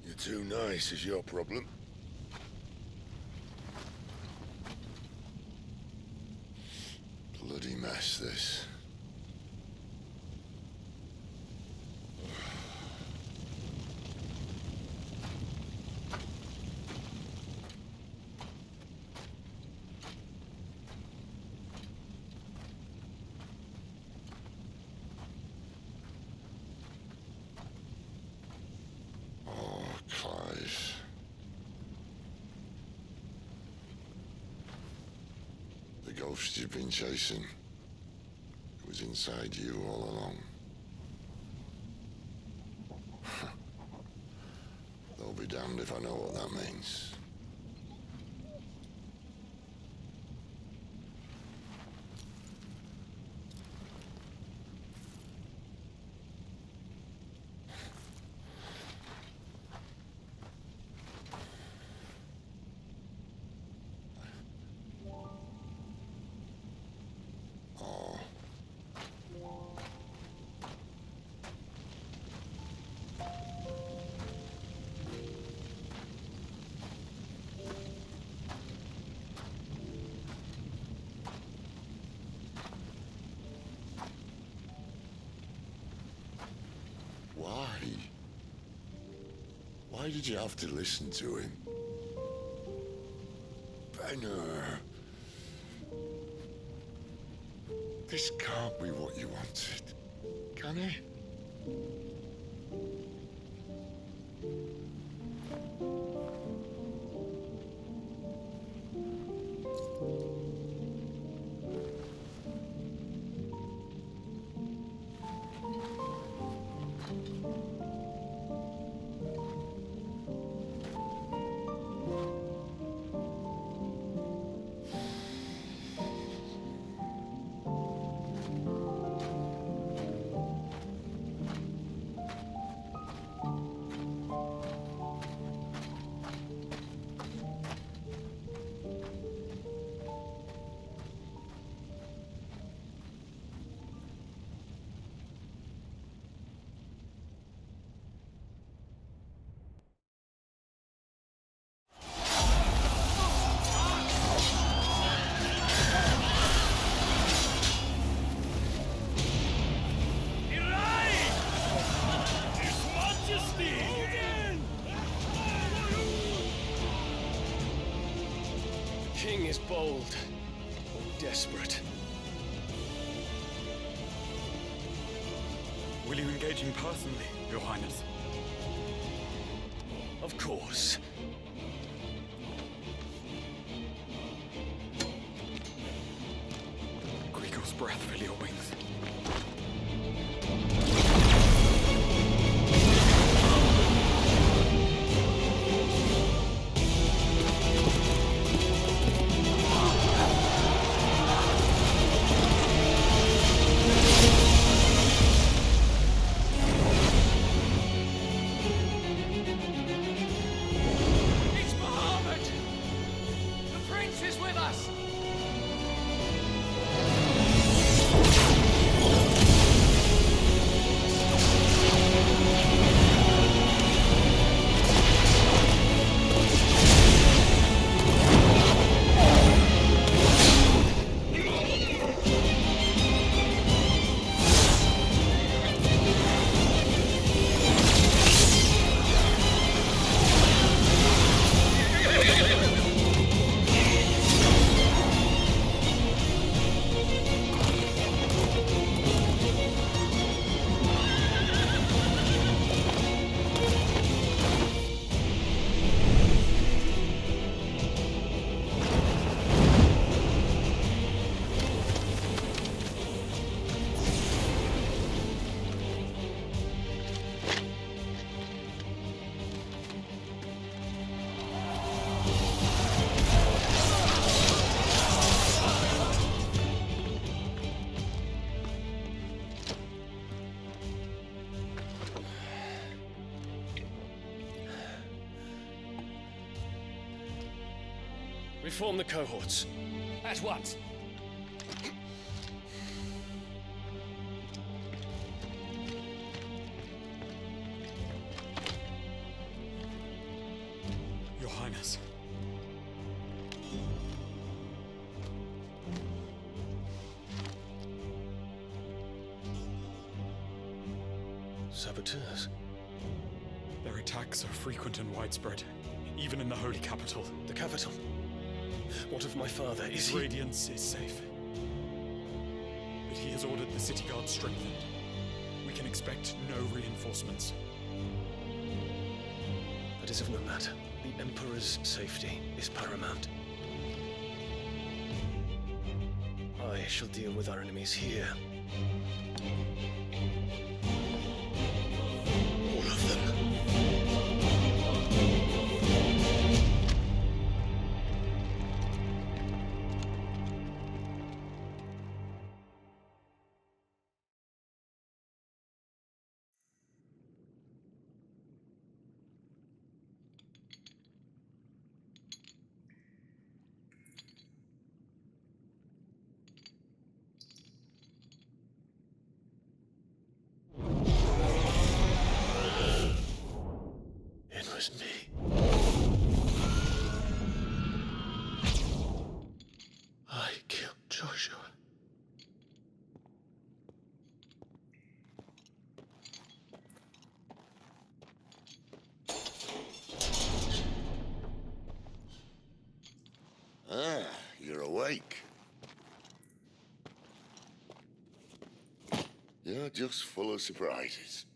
You're too nice is your problem. Bloody mess, this. Oh, Clive. The ghost you've been chasing, it was inside you all along. They'll be damned if I know what that means. Oh. Why? Why did you have to listen to him? Benner. This can't be what you wanted, can it? King is bold, or desperate. Will you engage him personally, Your Highness? Of course. Greagor's breath fill your wings. Reform the cohorts. At once. Your Highness. Saboteurs? Their attacks are frequent and widespread, even in the Holy Capital. The capital? What of my father? Is he... Radiance is safe. But he has ordered the city guard strengthened. We can expect no reinforcements. That is of no matter. The Emperor's safety is paramount. I shall deal with our enemies here. All of them. It was me. I killed Joshua. Ah, you're awake. You're just full of surprises.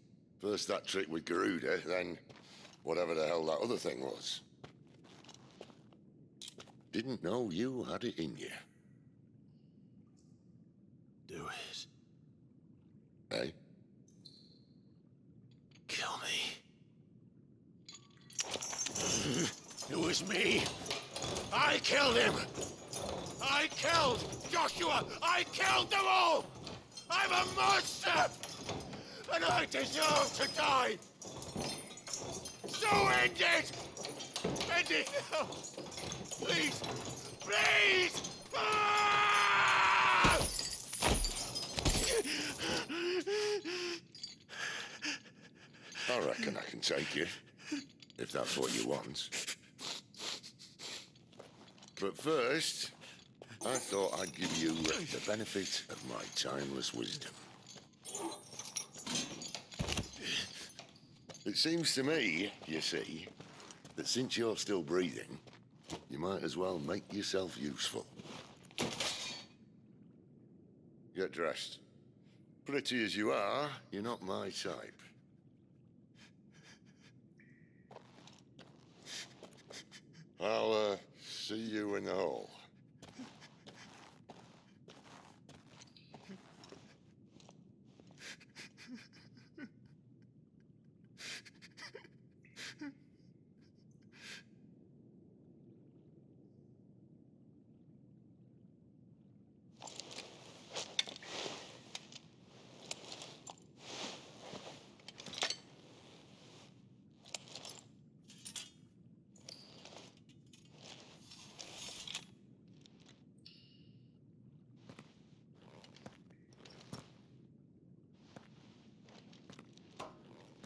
First that trick with Garuda, then whatever the hell that other thing was. Didn't know you had it in you. Do it. Eh? Kill me. It was me. I killed him. I killed Joshua. I killed them all. I'm a monster. And I deserve to die. So end it. End it now. Please. Please. Ah! I reckon I can take you, if that's what you want. But first, I thought I'd give you the benefit of my timeless wisdom. It seems to me, you see, that since you're still breathing, you might as well make yourself useful. Get dressed. Pretty as you are, you're not my type. I'll, see you in the hall.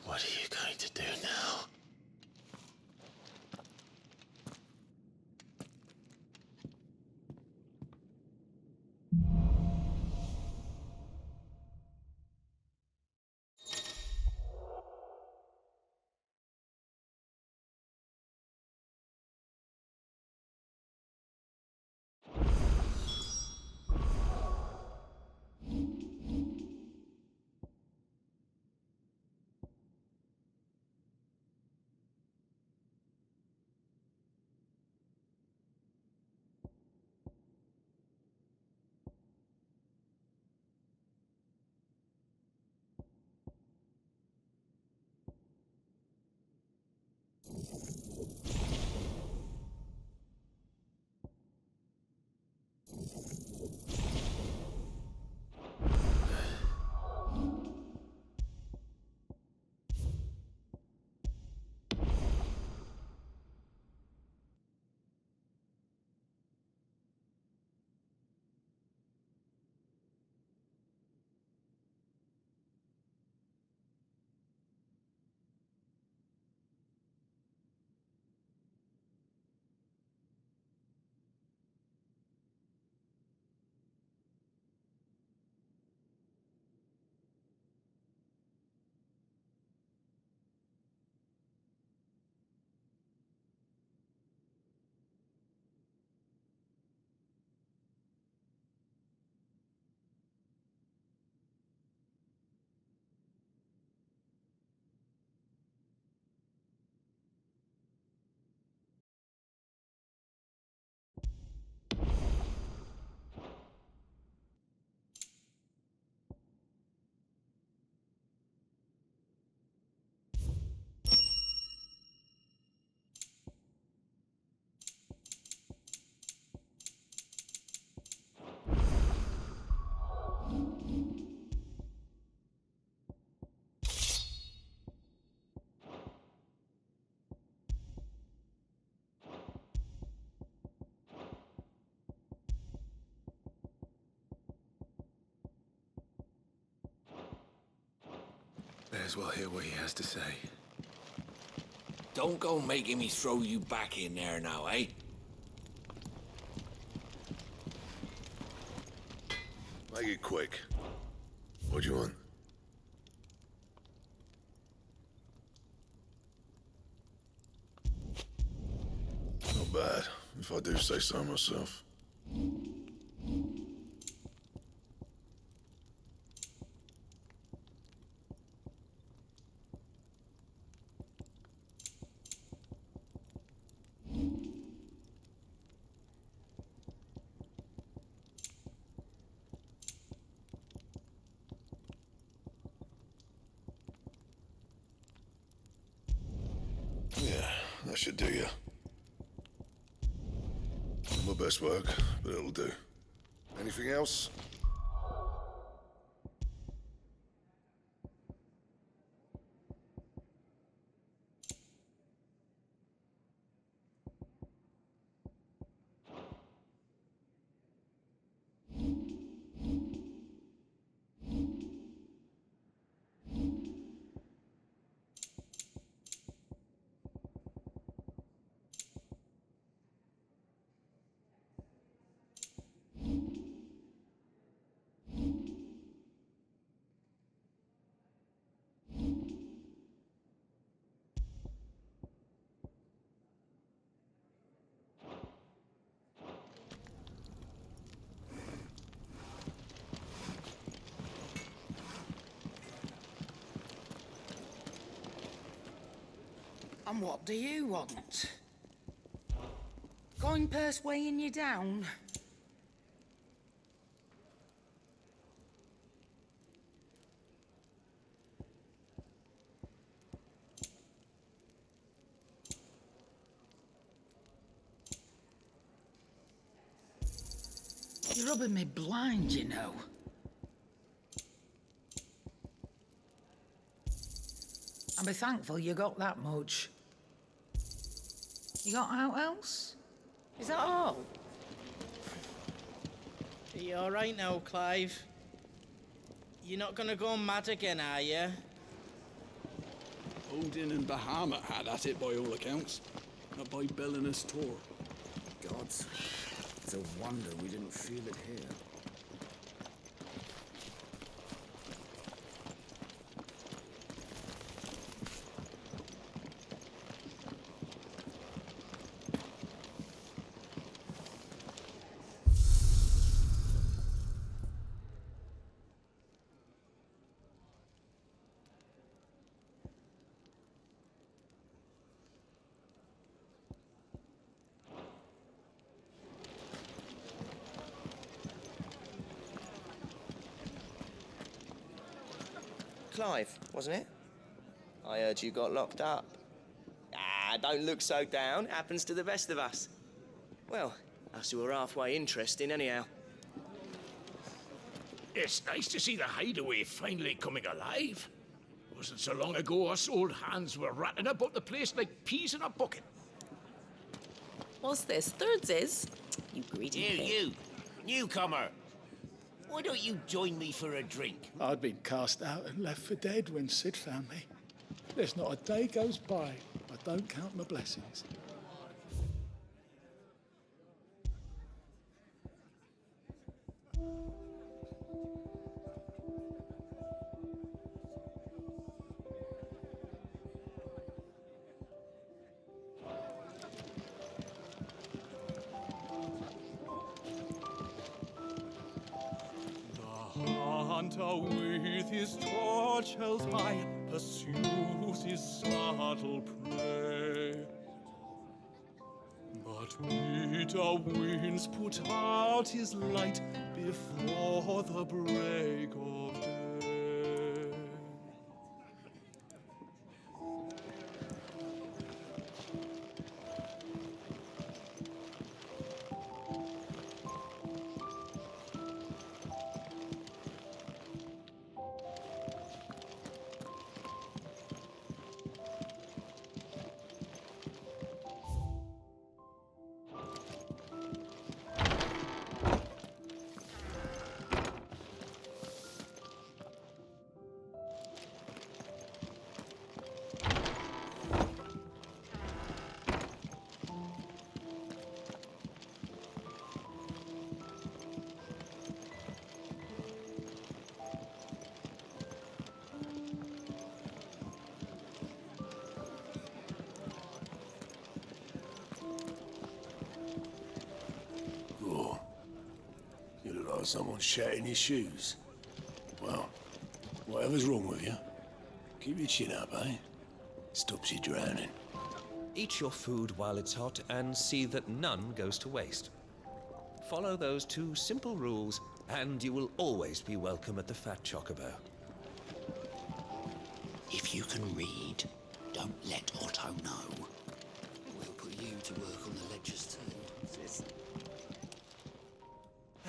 What are you going to do now? as well hear what he has to say. Don't go making me throw you back in there now, eh? Make it quick. What do you want? Not bad, if I do say so myself. Yeah, that should do you. Not my best work, but it'll do. Anything else? And what do you want? Going purse weighing you down? You're rubbing me blind, you know. I'll be thankful you got that much. You got out else? Is that all? Are you all right now, Clive? You're not gonna go mad again, are you? Odin and Bahamut had at it by all accounts. Not by Belinus Tor. Gods, it's a wonder we didn't feel it here. Clive, wasn't it? I heard you got locked up. Ah, don't look so down. Happens to the best of us. Well, us who are halfway interesting, anyhow. It's nice to see the hideaway finally coming alive. Wasn't so long ago us old hands were ratting about the place like peas in a bucket. What's this? Thirdsies? You greedy Here, thing. you, newcomer. Why don't you join me for a drink? I'd been cast out and left for dead when Sid found me. There's not a day goes by I don't count my blessings. Hunter with his torch held high pursues his subtle prey. But bitter winds put out his light before the break of day. Oh, someone shat in his shoes. Well, whatever's wrong with you, keep your chin up, eh? Stops you drowning. Eat your food while it's hot and see that none goes to waste. Follow those 2 simple rules, and you will always be welcome at the Fat Chocobo. If you can read, don't let Otto know. We'll put you to work on the ledgers too.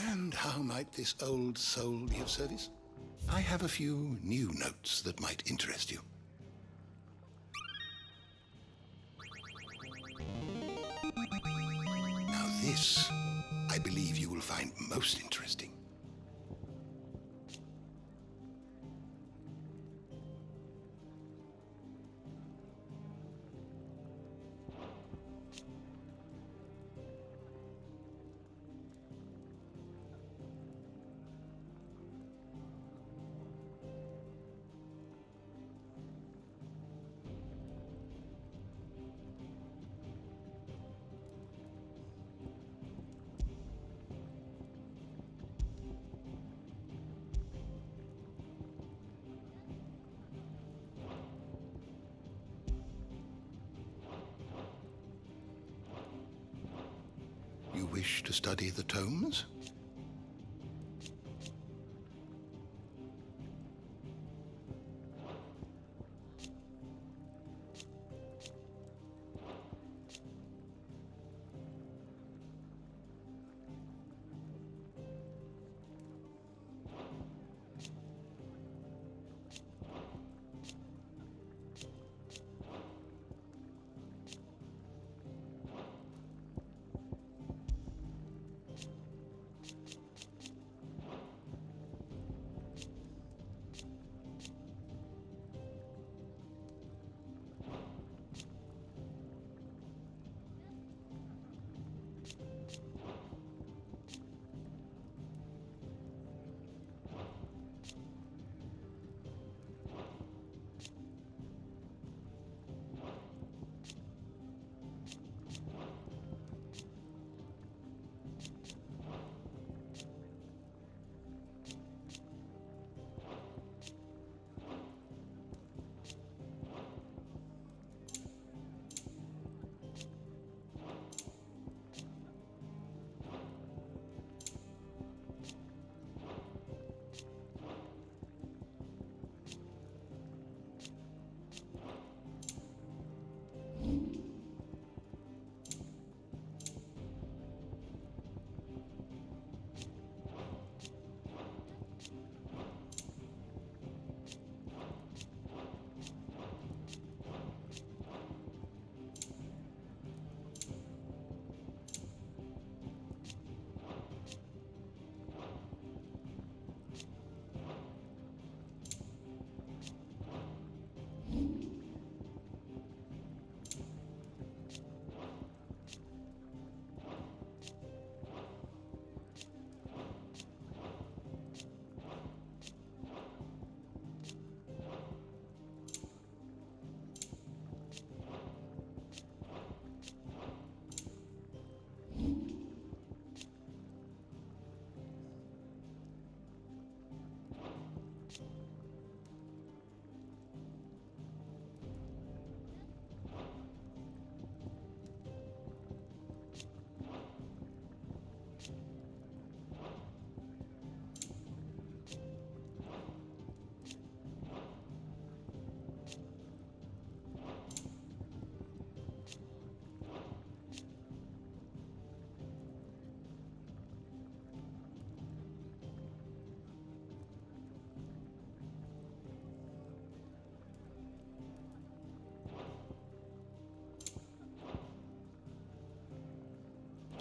And how might this old soul be of service? I have a few new notes that might interest you. Now this, I believe you will find most interesting. You wish to study the tomes?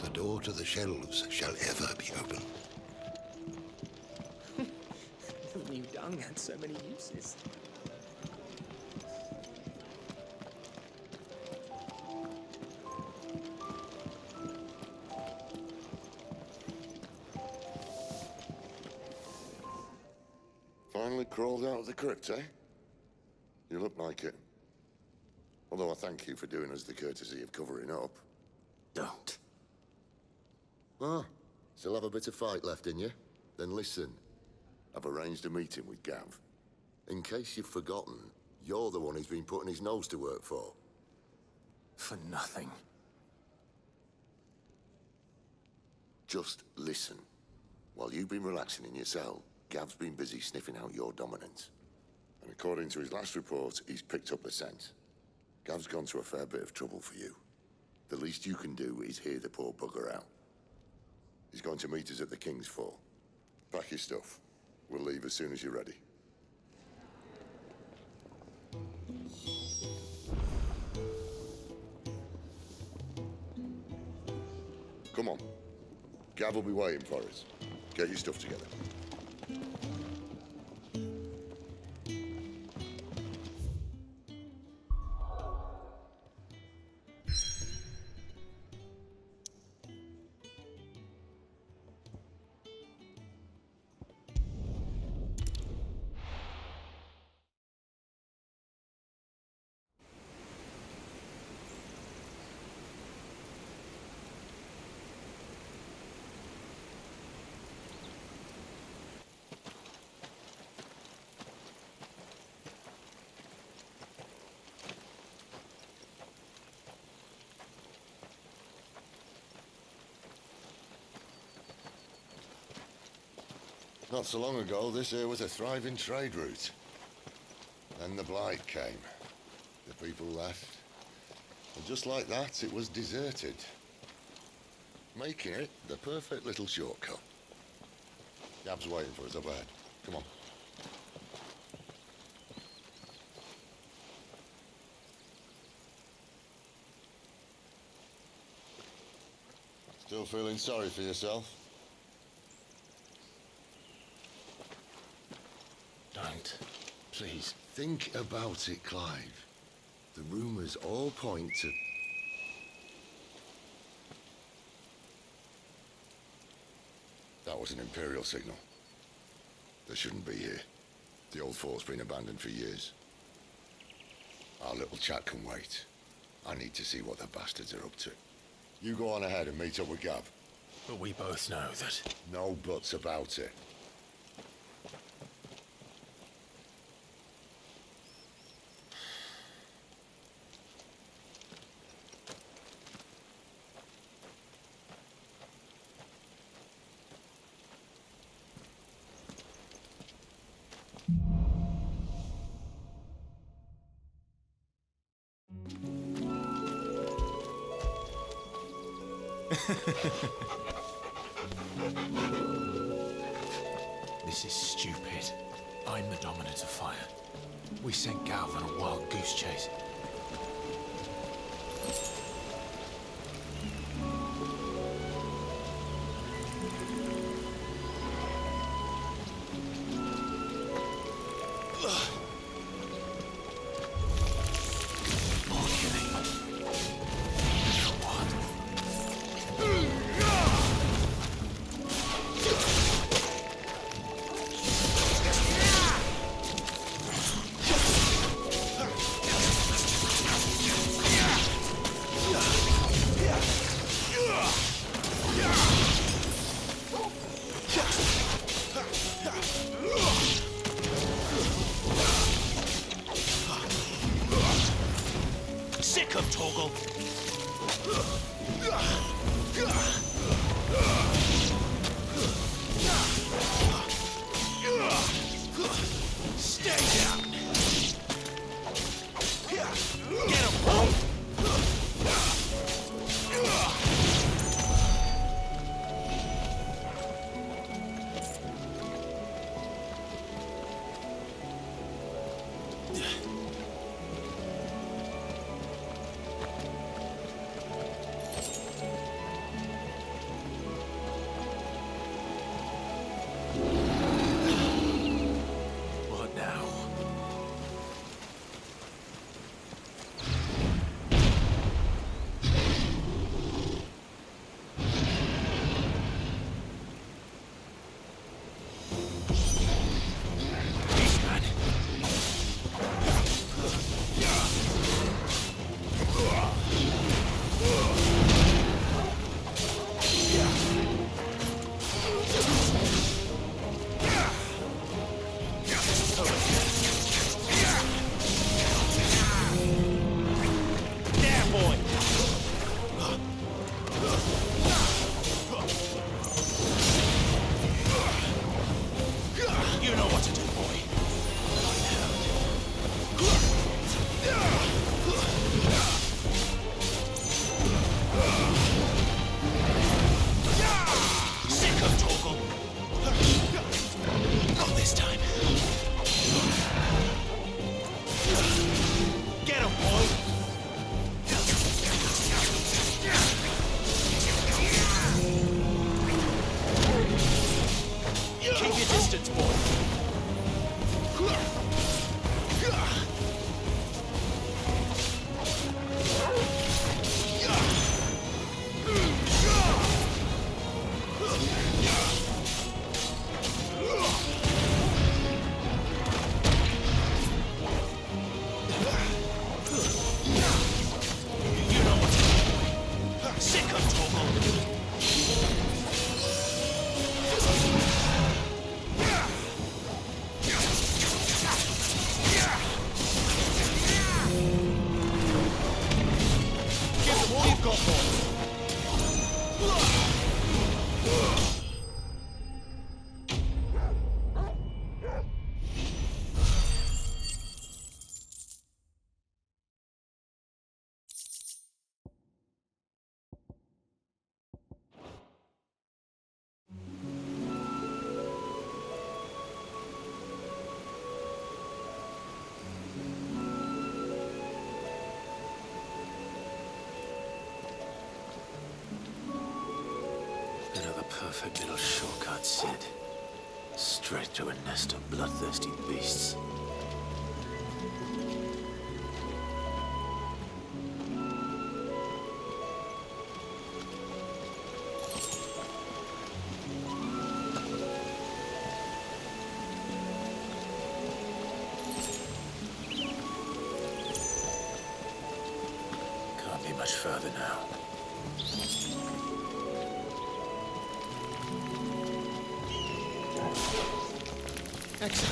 The door to the shelves shall ever be open. Who knew dung had so many uses? Finally crawled out of the crypt, eh? You look like it. Although I thank you for doing us the courtesy of covering up. Don't. Ah, still have a bit of fight left in you? Then listen. I've arranged a meeting with Gav. In case you've forgotten, you're the one he's been putting his nose to work for. For nothing. Just listen. While you've been relaxing in your cell, Gav's been busy sniffing out your dominance. And according to his last report, he's picked up the scent. Gav's gone to a fair bit of trouble for you. The least you can do is hear the poor bugger out. He's going to meet us at the King's Fall. Pack your stuff. We'll leave as soon as you're ready. Come on. Gav will be waiting for us. Get your stuff together. Not so long ago, this here was a thriving trade route. Then the Blight came. The people left. And just like that, it was deserted. Making it the perfect little shortcut. Gav's waiting for us up ahead. Come on. Still feeling sorry for yourself? Don't. Please. Think about it, Clive. The rumours all point to... That was an Imperial signal. They shouldn't be here. The old fort's been abandoned for years. Our little chat can wait. I need to see what the bastards are up to. You go on ahead and meet up with Gav. But we both know that... No buts about it. This is stupid. I'm the dominant of fire. We sent Gav on a wild goose chase. Sick of Toggle! Stay down! Get him, bro! Go for it. Another perfect little shortcut, Sid. Straight to a nest of bloodthirsty beasts. Can't be much further now. That's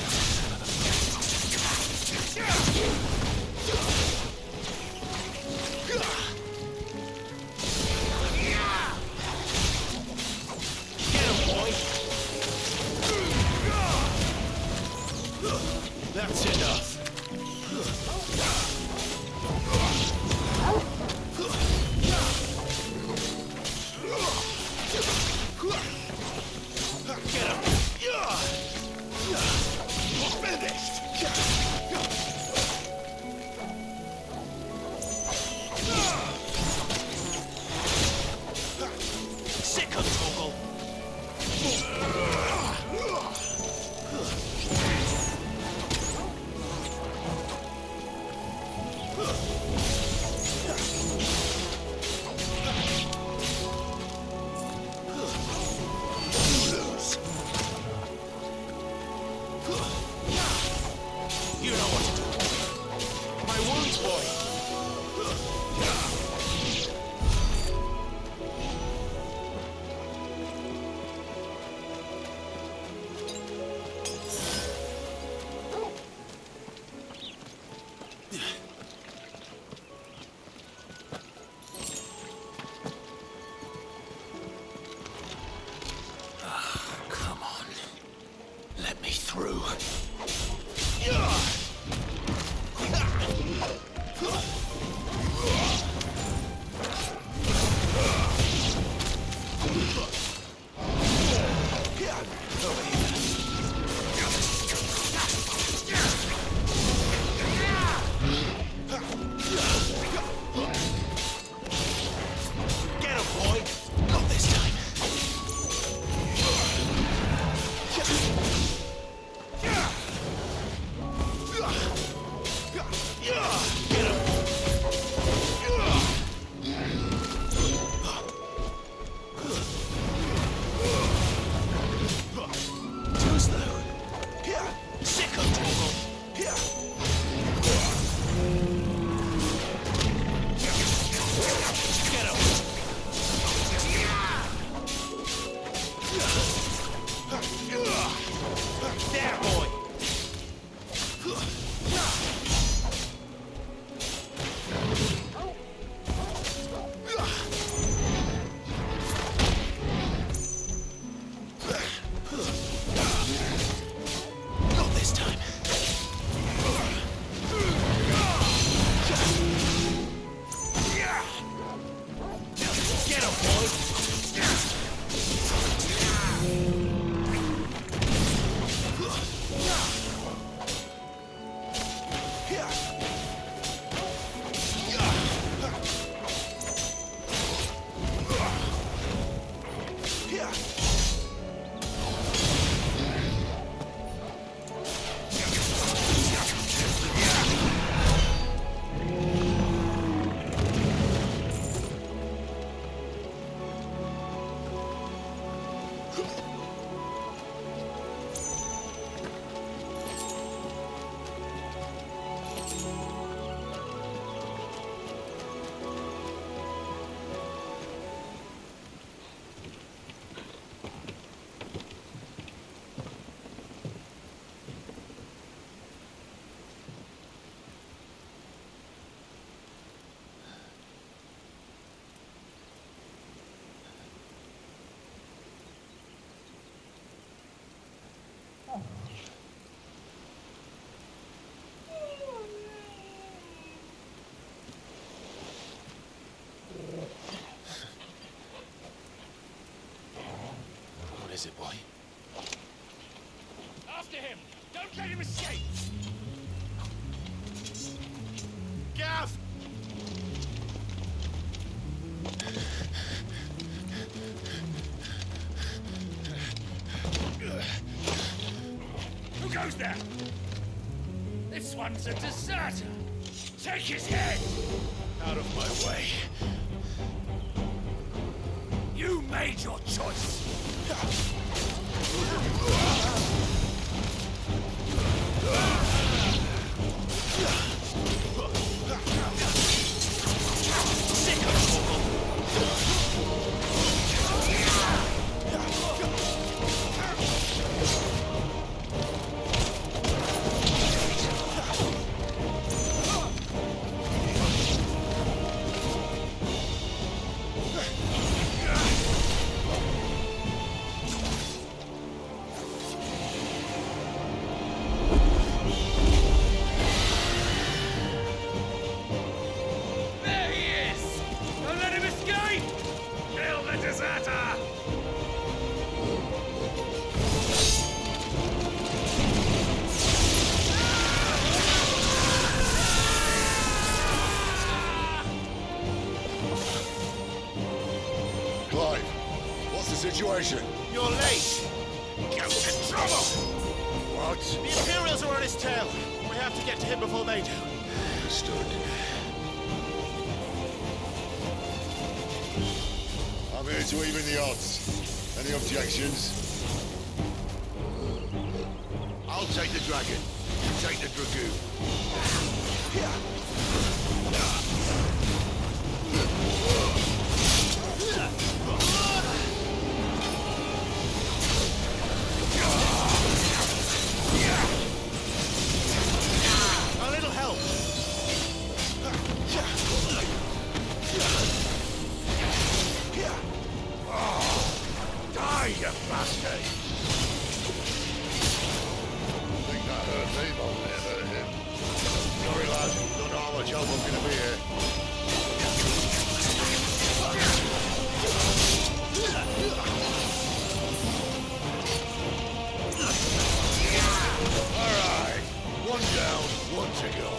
enough. Get him. Finished. Sick of Torgal. You know what to do. My wounds, boy. Come on. Let me through. Get him, boy. Not this time. Get him. Too slow. Sick of Torgal. Get him. There, boy. Not this time. Get him, boy. is it, boy? After him! Don't let him escape! Gav! Who goes there? This one's a deserter! Take his head! Out of my way. You made your choice! There he is! Don't let him escape! Kill the deserter! Clive, what's the situation? You're late! Get in trouble! What? The Imperials are on his tail! We have to get to him before they do. Understood. I'm here to even the odds. Any objections? I'll take the dragon. You take the dragoon. A little help! Die, you bastard! Think that hurt me, but it hurt him. Sorry, lad. Don't know how much help I'm gonna be here. Alright. One down, one to go.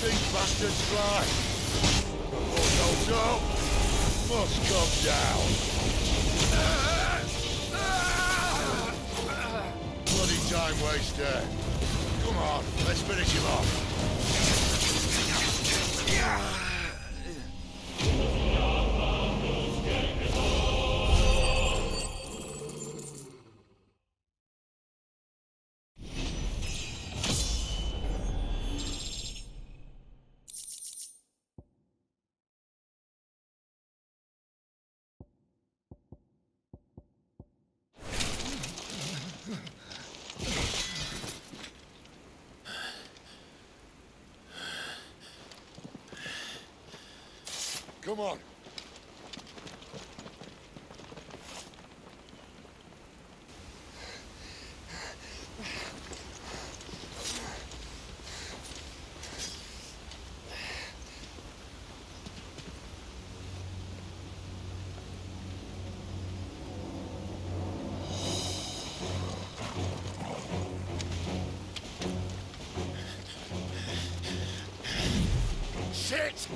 These bastards fly. Oh, no, must come down. Bloody time waster. Come on, let's finish him off. Come on. Shit!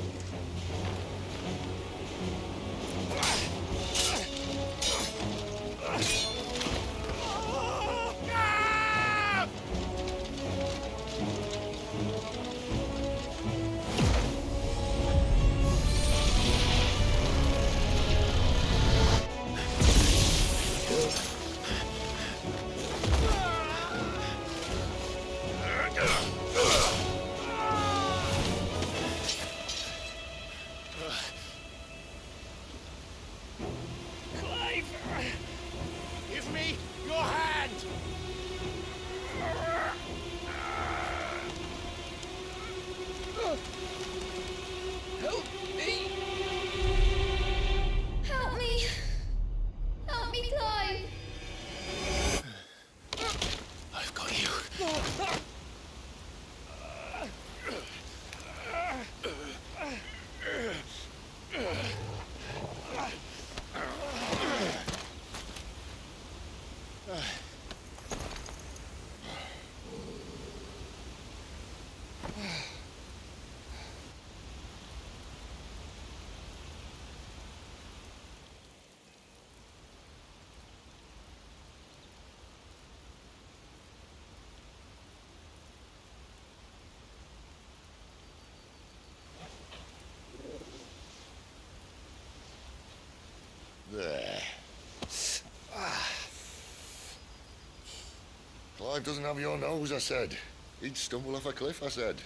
Give me your hand! Help me! Help me! Help me, Clive! I've got you. There. Clive doesn't have your nose, I said. He'd stumble off a cliff, I said.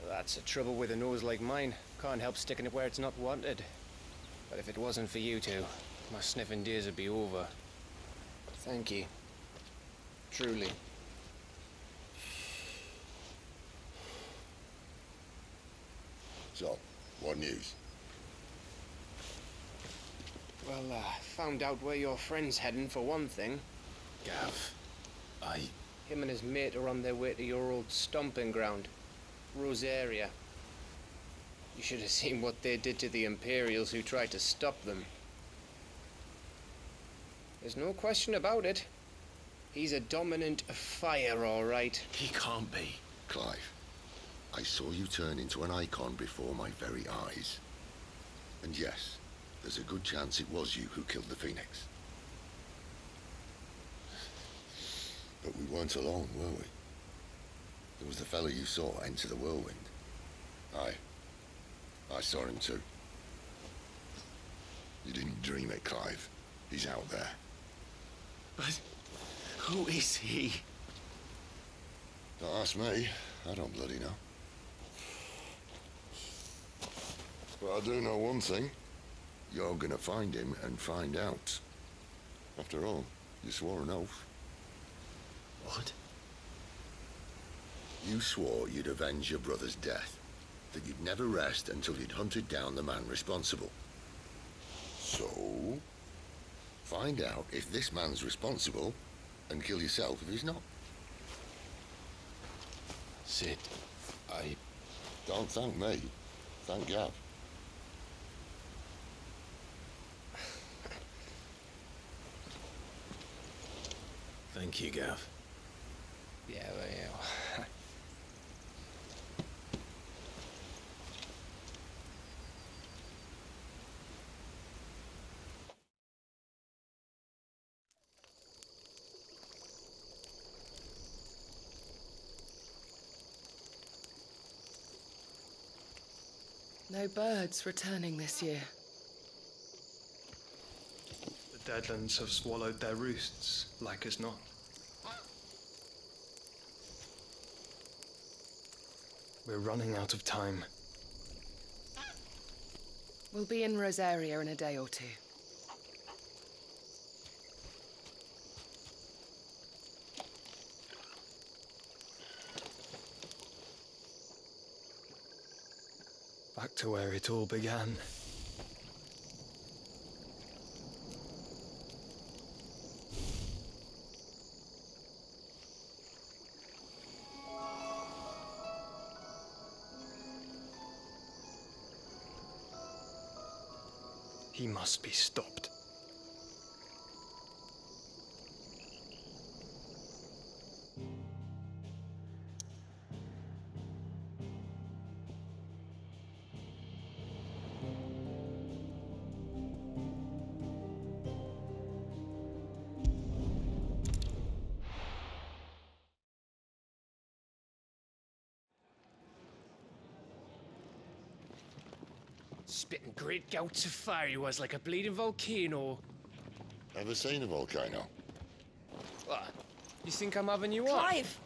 That's the trouble with a nose like mine. Can't help sticking it where it's not wanted. But if it wasn't for you two, my sniffing days would be over. Thank you. Truly. So, what news? Well, found out where your friend's heading for one thing. Gav, Him and his mate are on their way to your old stomping ground, Rosaria. You should have seen what they did to the Imperials who tried to stop them. There's no question about it. He's a dominant fire, all right. He can't be. Clive, I saw you turn into an icon before my very eyes. And yes, there's a good chance it was you who killed the Phoenix. But we weren't alone, were we? There was the fella you saw enter the whirlwind. I saw him too. You didn't dream it, Clive. He's out there. But who is he? Don't ask me. I don't bloody know. But I do know one thing. You're gonna find him and find out. After all, you swore an oath. What? You swore you'd avenge your brother's death. That you'd never rest until you'd hunted down the man responsible. So, find out if this man's responsible and kill yourself if he's not. Sid, Don't thank me. Thank Gav. Thank you, Gav. Yeah, well. No birds returning this year. The Deadlands have swallowed their roosts, like as not. We're running out of time. We'll be in Rosaria in a day or two. Back to where it all began. He must be stopped. Spitting great gouts of fire he was, like a bleeding volcano. Ever seen a volcano? What? You think I'm having you on? Clive!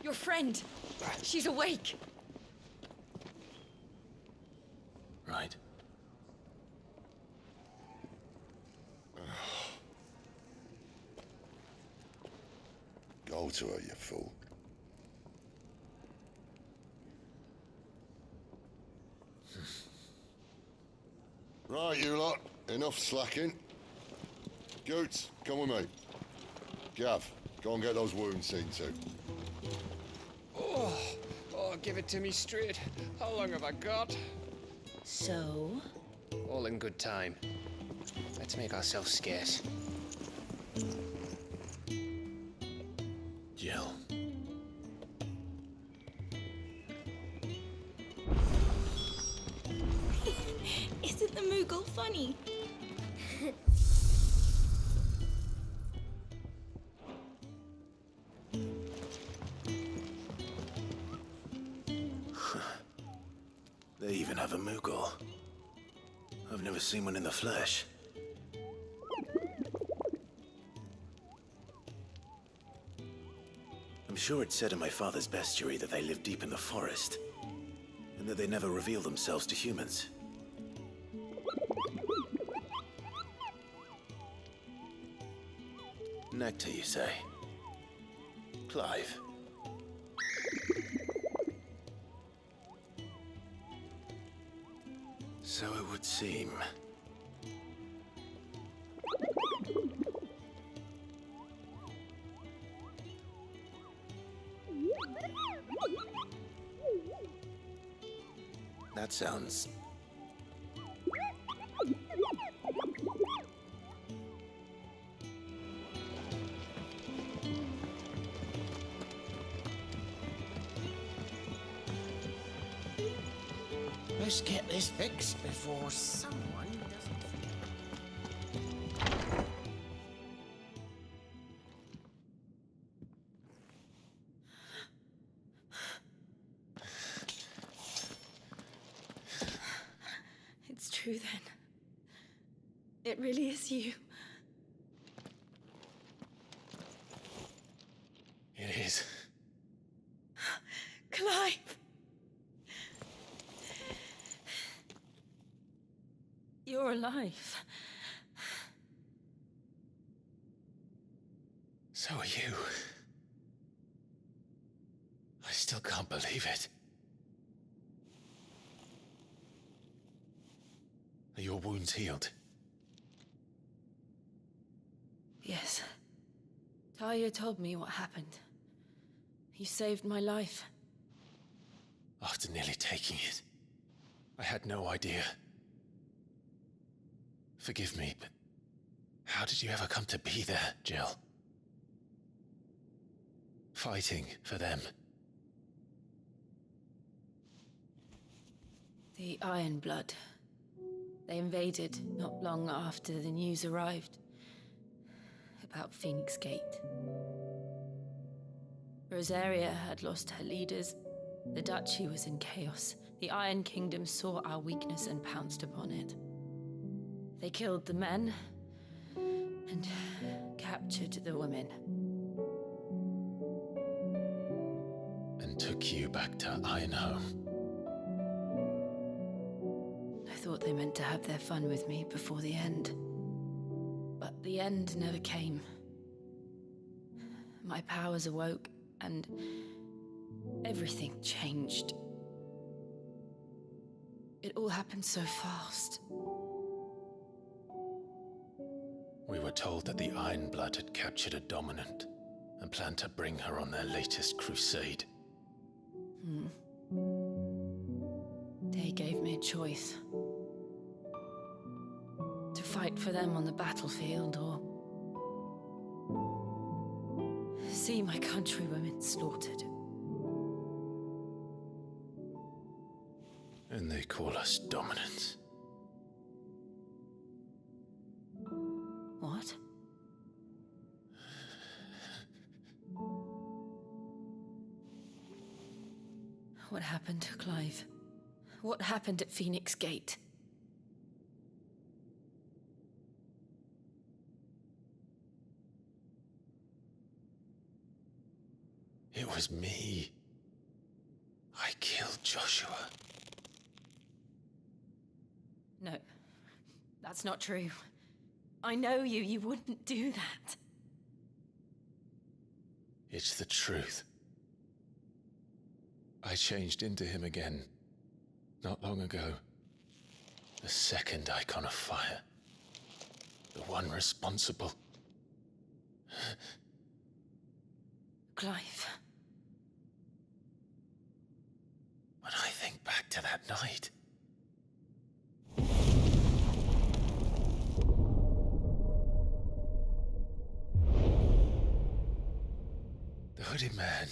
Your friend. She's awake. Right. Go to her, you fool. Right, you lot. Enough slacking. Goots, come with me. Gav, go and get those wounds seen to. Oh, give it to me straight. How long have I got? So? All in good time. Let's make ourselves scarce. Jill. Isn't the Moogle funny? They even have a Moogle. I've never seen one in the flesh. I'm sure it said in my father's bestiary that they live deep in the forest, and that they never reveal themselves to humans. Nectar, you say? Clive. So it would seem. That sounds... Let's get this fixed before someone doesn't. It's true then. It really is you. It is. Clive! You're alive. So are you. I still can't believe it. Are your wounds healed? Yes. Talia told me what happened. You saved my life. After nearly taking it, I had no idea. Forgive me, but how did you ever come to be there, Jill? Fighting for them. The Iron Blood. They invaded not long after the news arrived about Phoenix Gate. Rosaria had lost her leaders. The Duchy was in chaos. The Iron Kingdom saw our weakness and pounced upon it. They killed the men and captured the women. And took you back to Ironhome. I thought they meant to have their fun with me before the end. But the end never came. My powers awoke, and everything changed. It all happened so fast. We were told that the Iron Blood had captured a dominant and planned to bring her on their latest crusade. They gave me a choice. fight for them on the battlefield or see my countrywomen slaughtered. And they call us dominants. What? What happened to Clive? What happened at Phoenix Gate? It was me. I killed Joshua. No, that's not true. I know you. You wouldn't do that. It's the truth. I changed into him again, not long ago. The second icon of fire. The one responsible. Clive. When I think back to that night... The hooded man,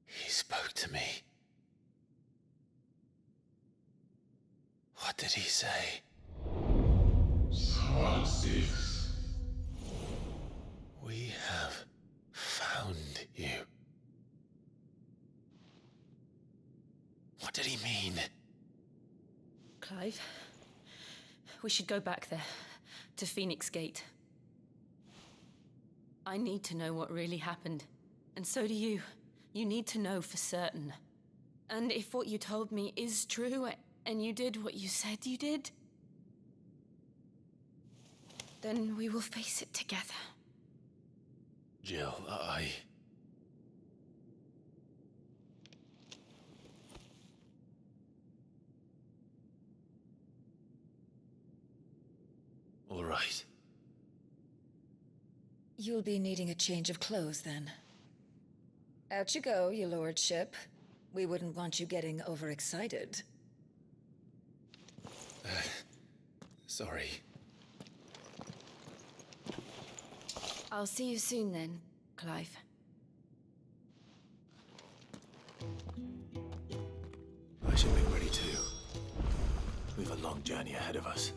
he spoke to me. What did he say? FF16. We have found you. What did he mean? Clive, we should go back there, to Phoenix Gate. I need to know what really happened. And so do you. You need to know for certain. And if what you told me is true, and you did what you said you did, then we will face it together. Jill, All right. You'll be needing a change of clothes, then. Out you go, your lordship. We wouldn't want you getting overexcited. Sorry. I'll see you soon then, Clive. I should make ready too. We've a long journey ahead of us.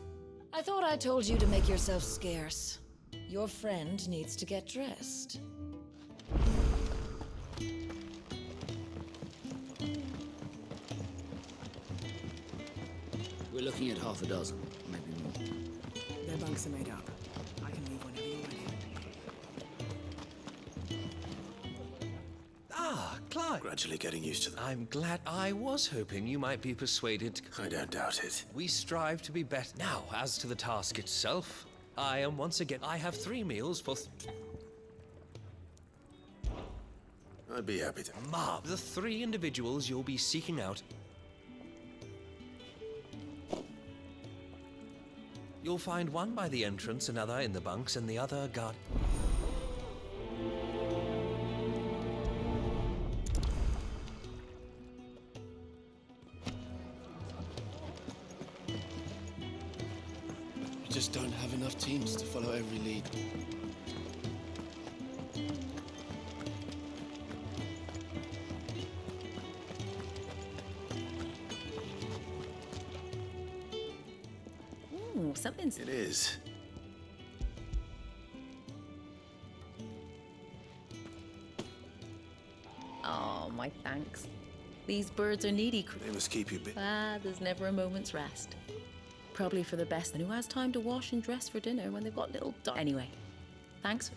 I thought I told you to make yourself scarce. Your friend needs to get dressed. We're looking at half a dozen, maybe more. Their bunks are made up. I can leave whenever you're ready. Ah, Clive. Gradually getting used to them. I'm glad. I was hoping you might be persuaded. I don't doubt it. We strive to be better. Now, as to the task itself, I am once again. I have 3 meals for. I'd be happy to. Mark, the 3 individuals you'll be seeking out. You'll find one by the entrance, another in the bunks, and the other guard. We just don't have enough teams to follow every lead. Ooh, something's... It is. Oh, my thanks. These birds are needy. They must keep you busy. There's never a moment's rest. Probably for the best, then who has time to wash and dress for dinner when they've got little Anyway, thanks.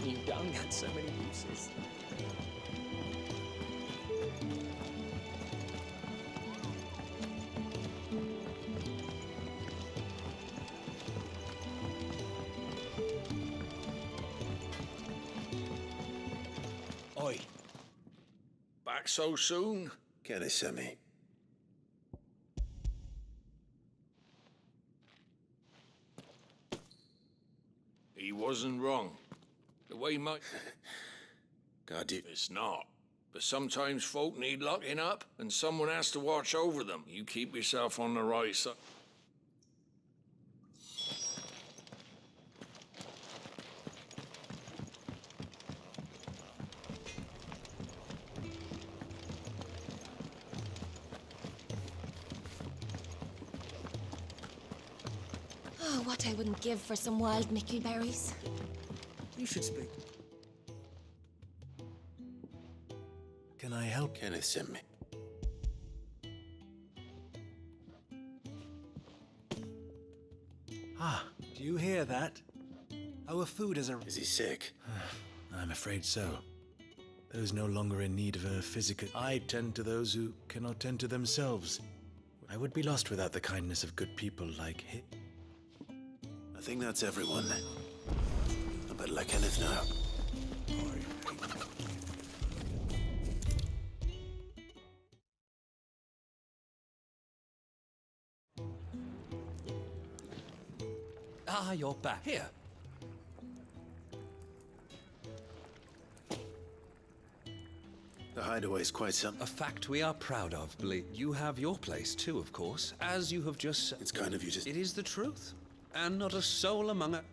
New dung had so many uses. Oi. Back so soon? Can they send me? He wasn't wrong. The way my... God, It's not. But sometimes folk need locking up, and someone has to watch over them. You keep yourself on the right side. Oh, what I wouldn't give for some wild Mickey berries. You should speak. Can I help? Kenneth sent me. Ah, do you hear that? Our food is a... Is he sick? I'm afraid so. Those no longer in need of a physical... I tend to those who cannot tend to themselves. I would be lost without the kindness of good people like him. I think that's everyone. I better let Kenneth know. Ah, you're back. Here. The hideaway's quite some... A fact we are proud of, believe. You have your place too, of course, as you have just said. It's kind of you to... It is the truth, and not a soul among us.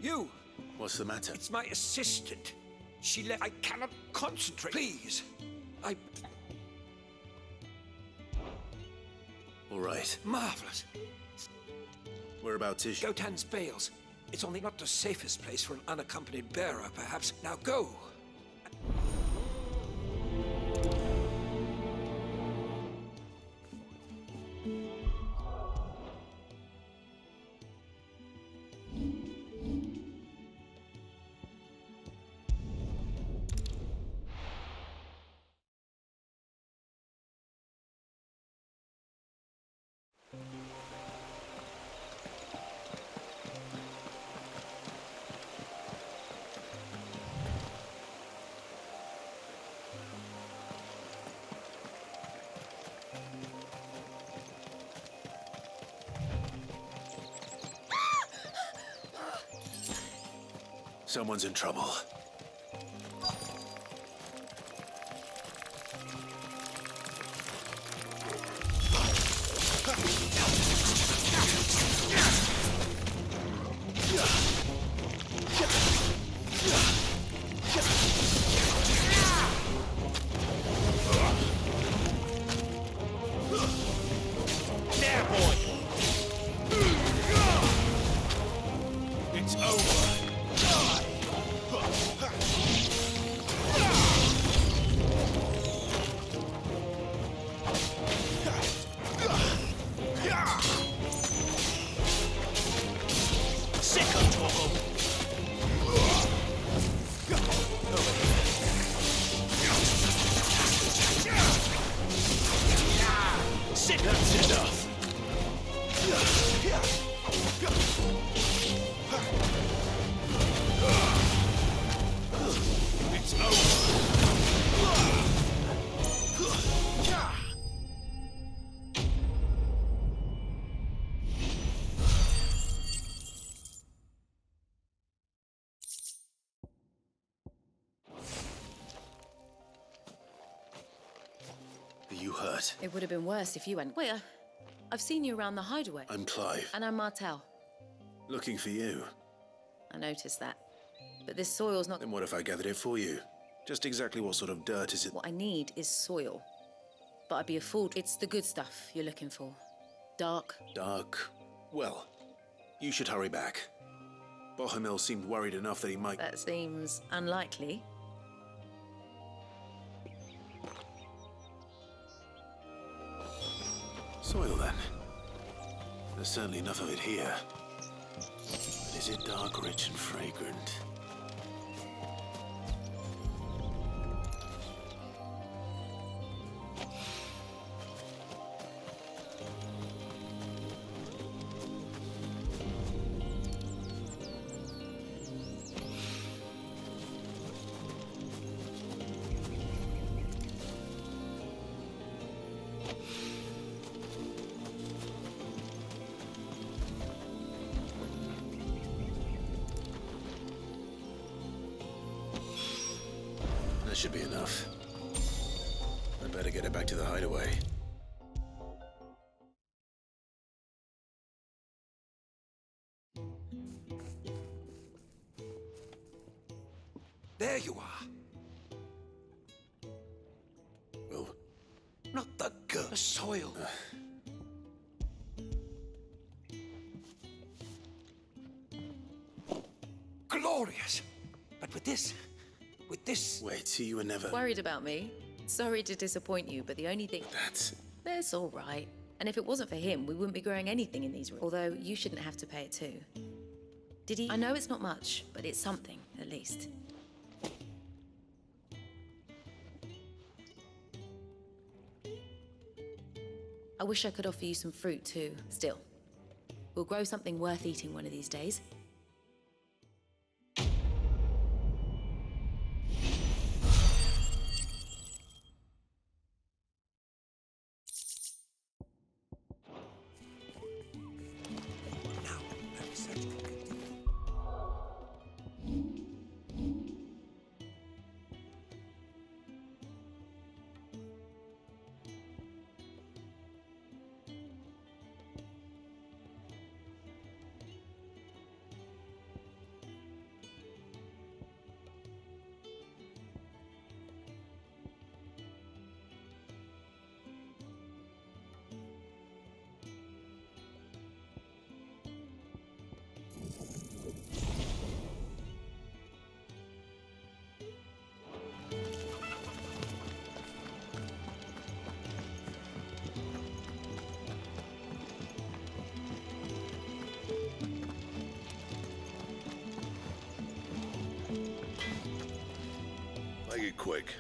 You! What's the matter? It's my assistant. I cannot concentrate. Please. All right. Marvelous. Whereabouts is she? Gotan's Bales. It's only not the safest place for an unaccompanied bearer, perhaps. Now go. Someone's in trouble. There, boy! It's over. That's enough. It's over. Are you hurt? It would have been worse if you went. Wait, I've seen you around the hideaway. I'm Clive. And I'm Martel. Looking for you. I noticed that. But this soil's not... Then what if I gathered it for you? Just exactly what sort of dirt is it? What I need is soil. But I'd be a fool. It's the good stuff you're looking for. Dark. Dark. Well, you should hurry back. Bohemil seemed worried enough that he might... That seems unlikely. Soil, then. There's certainly enough of it here. But is it dark, rich, and fragrant? That should be enough. I better get it back to the hideaway. There you are. Well, not the good. The soil. Glorious. But with this... Wait, see, you were never... Worried about me? Sorry to disappoint you, but the only thing... That's all right. And if it wasn't for him, we wouldn't be growing anything in these rooms. Although, you shouldn't have to pay it too. Did he? I know it's not much, but it's something, at least. I wish I could offer you some fruit too. Still, we'll grow something worth eating one of these days. Make it quick.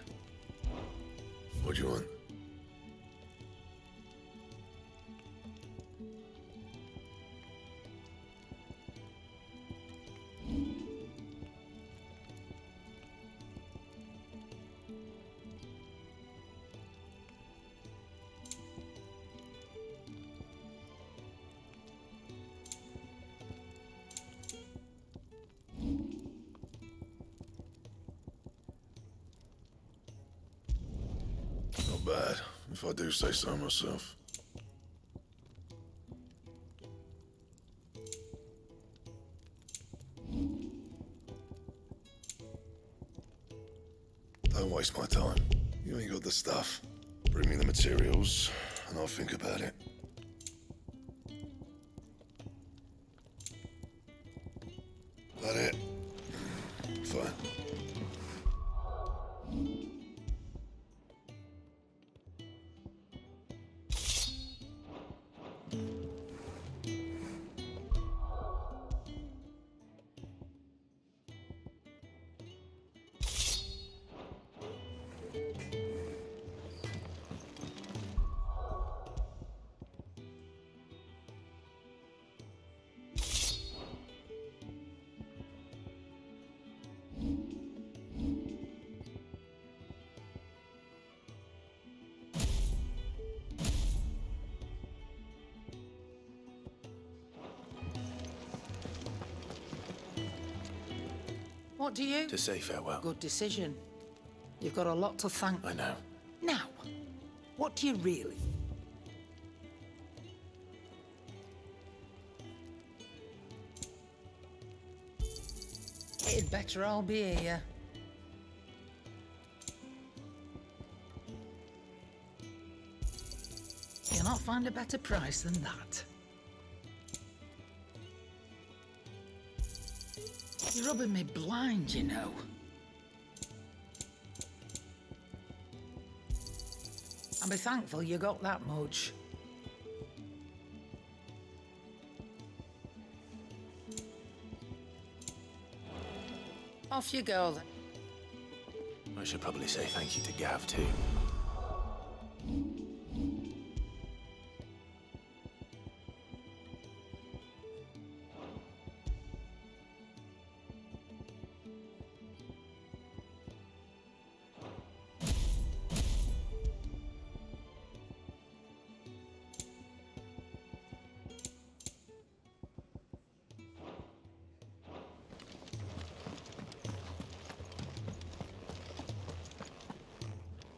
What do you want? Not bad, if I do say so myself. Don't waste my time. You ain't got the stuff. Bring me the materials, and I'll think about it. That it? Fine. What do you? To say farewell. Good decision. You've got a lot to thank. I know. Now, what do you really? You'd better all be here. You'll not find a better price than that. You're rubbing me blind, you know. And be thankful you got that much. Off you go, then. I should probably say thank you to Gav, too.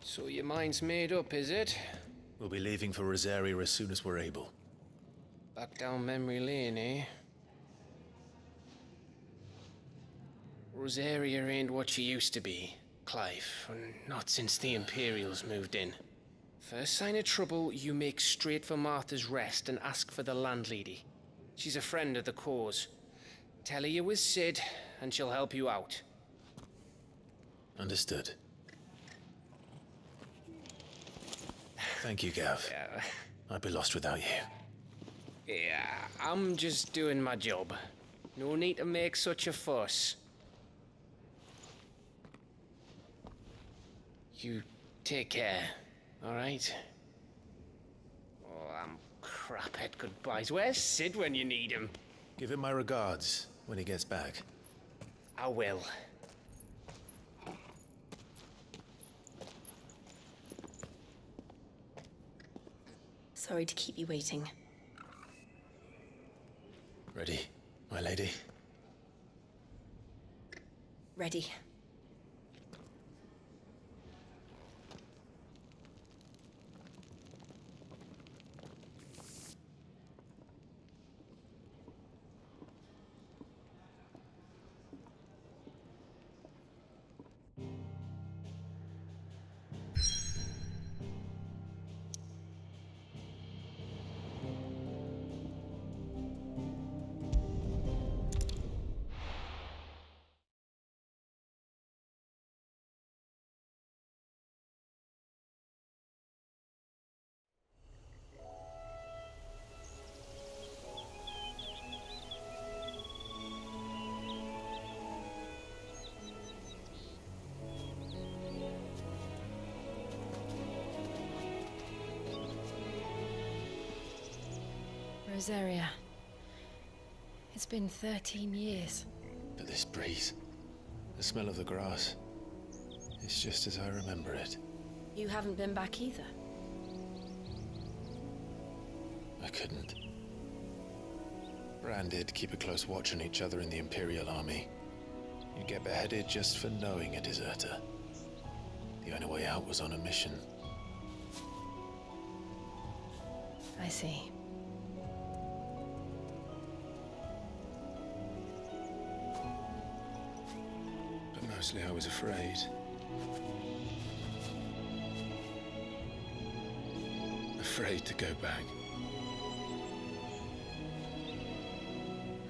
So your mind's made up, is it? We'll be leaving for Rosaria as soon as we're able. Back down memory lane, eh? Rosaria ain't what she used to be, Clive. Not since the Imperials moved in. First sign of trouble, you make straight for Martha's Rest and ask for the landlady. She's a friend of the cause. Tell her you was Sid, and she'll help you out. Understood. Thank you, Gav. Yeah. I'd be lost without you. Yeah, I'm just doing my job. No need to make such a fuss. You take care, all right? Oh, I'm crap at goodbyes. Where's Sid when you need him? Give him my regards when he gets back. I will. Sorry to keep you waiting. Ready, my lady? Ready. Rosaria. It's been 13 years. But this breeze, the smell of the grass, it's just as I remember it. You haven't been back either. I couldn't. Bran did keep a close watch on each other in the Imperial Army. You'd get beheaded just for knowing a deserter. The only way out was on a mission. I see. But mostly I was afraid. Afraid to go back.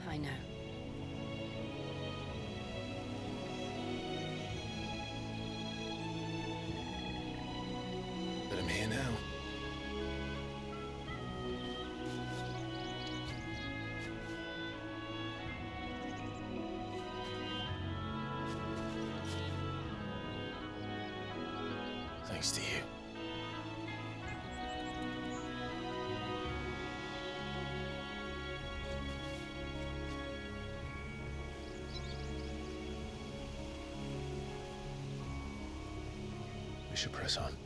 I know. But I'm here now. Thanks to you. We should press on.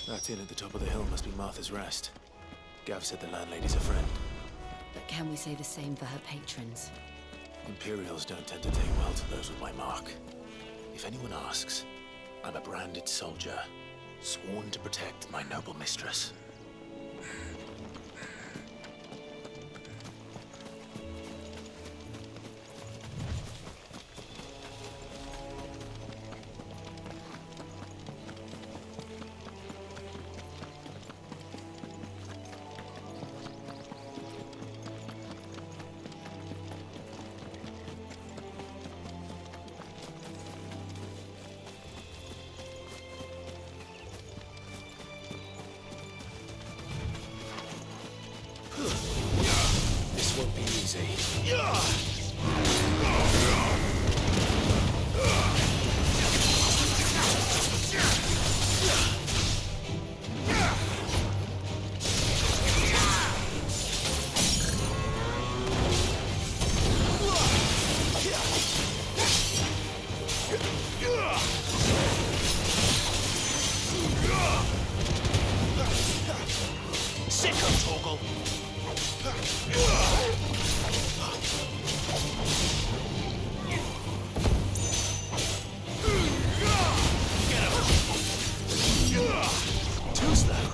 That inn at the top of the hill must be Martha's Rest. Gav said the landlady's a friend. But can we say the same for her patrons? Imperials don't tend to take well to those with my mark. If anyone asks, I'm a branded soldier, sworn to protect my noble mistress. This won't be easy. Sick of Torgal! Too slow.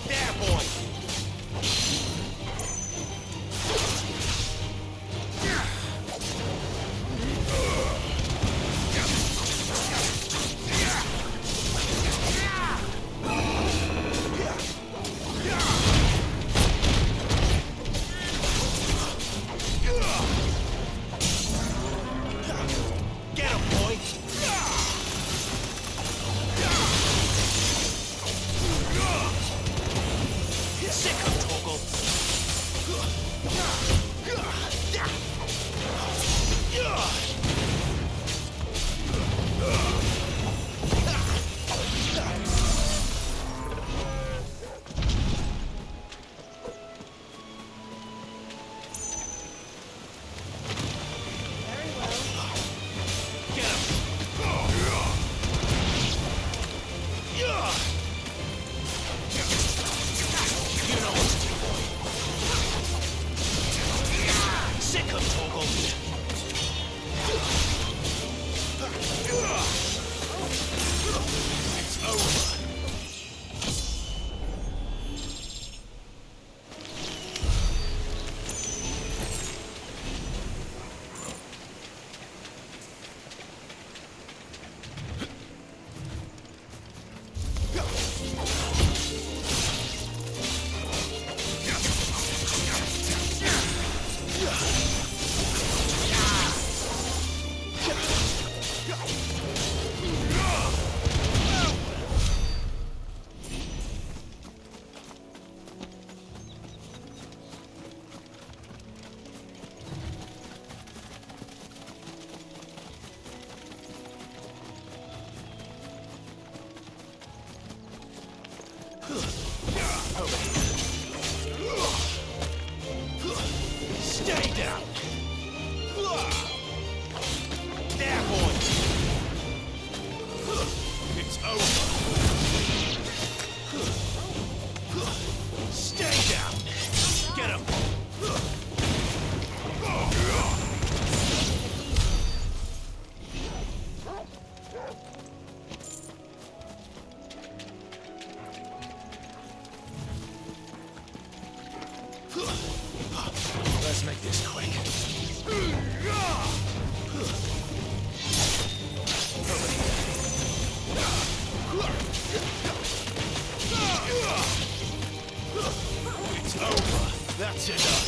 There, boy! Get him, boy! Sick of Torgal! Get him! You know what to do, boy. Sick of Torgal! It's over. Stay down! There, boy! It's over! Stay down! Get him! Let's make this quick. It's over. That's enough.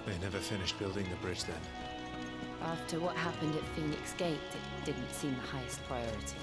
They never finished building the bridge then. After what happened at Phoenix Gate, it didn't seem the highest priority.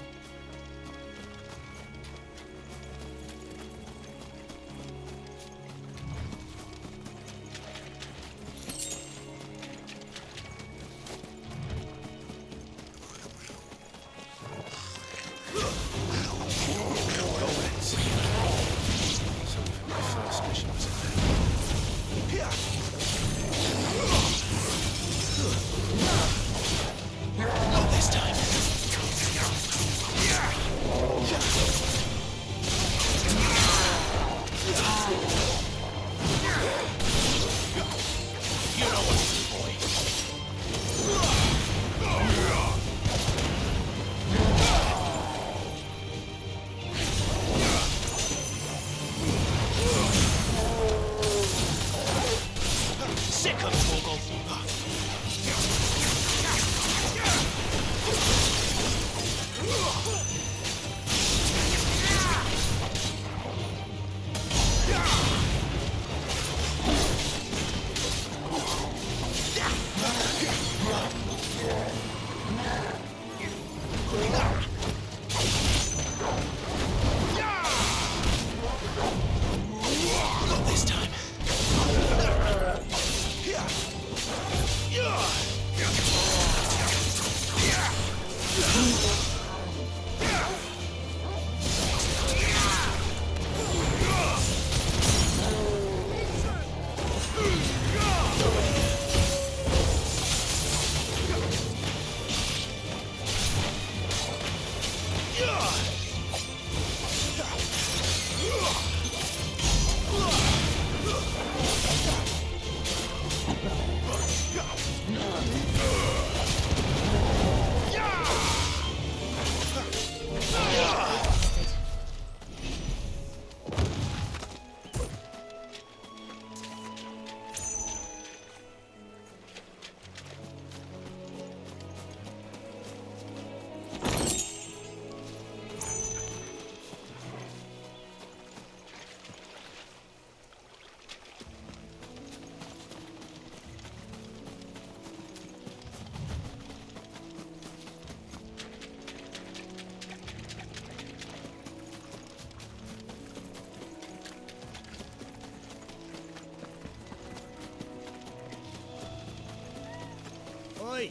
Oi!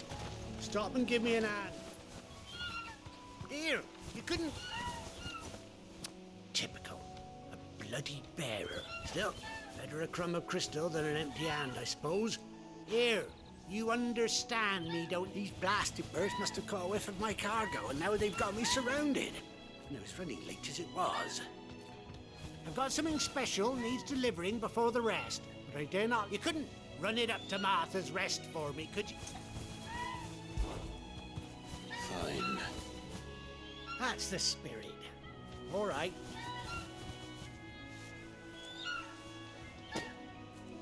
Stop and give me an hand. Here, you couldn't... Typical. A bloody bearer. Still, better a crumb of crystal than an empty hand, I suppose. Here, you understand me, don't? These blasted birds must have caught a whiff of my cargo, and now they've got me surrounded. And it was running late as it was. I've got something special needs delivering before the rest, but I dare not... You couldn't run it up to Martha's Rest for me, could you? Fine. That's the spirit. All right.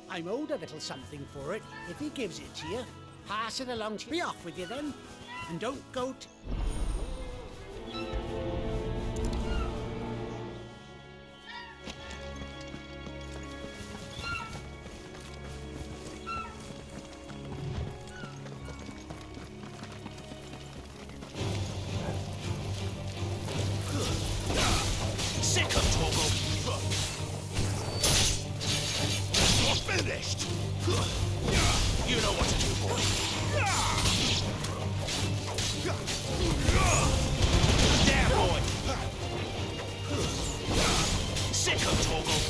I'm owed a little something for it. If he gives it to you, pass it along to... Be off with you then. And don't go to... Finished! You know what to do, boy. There, boy! Sick of Toggle!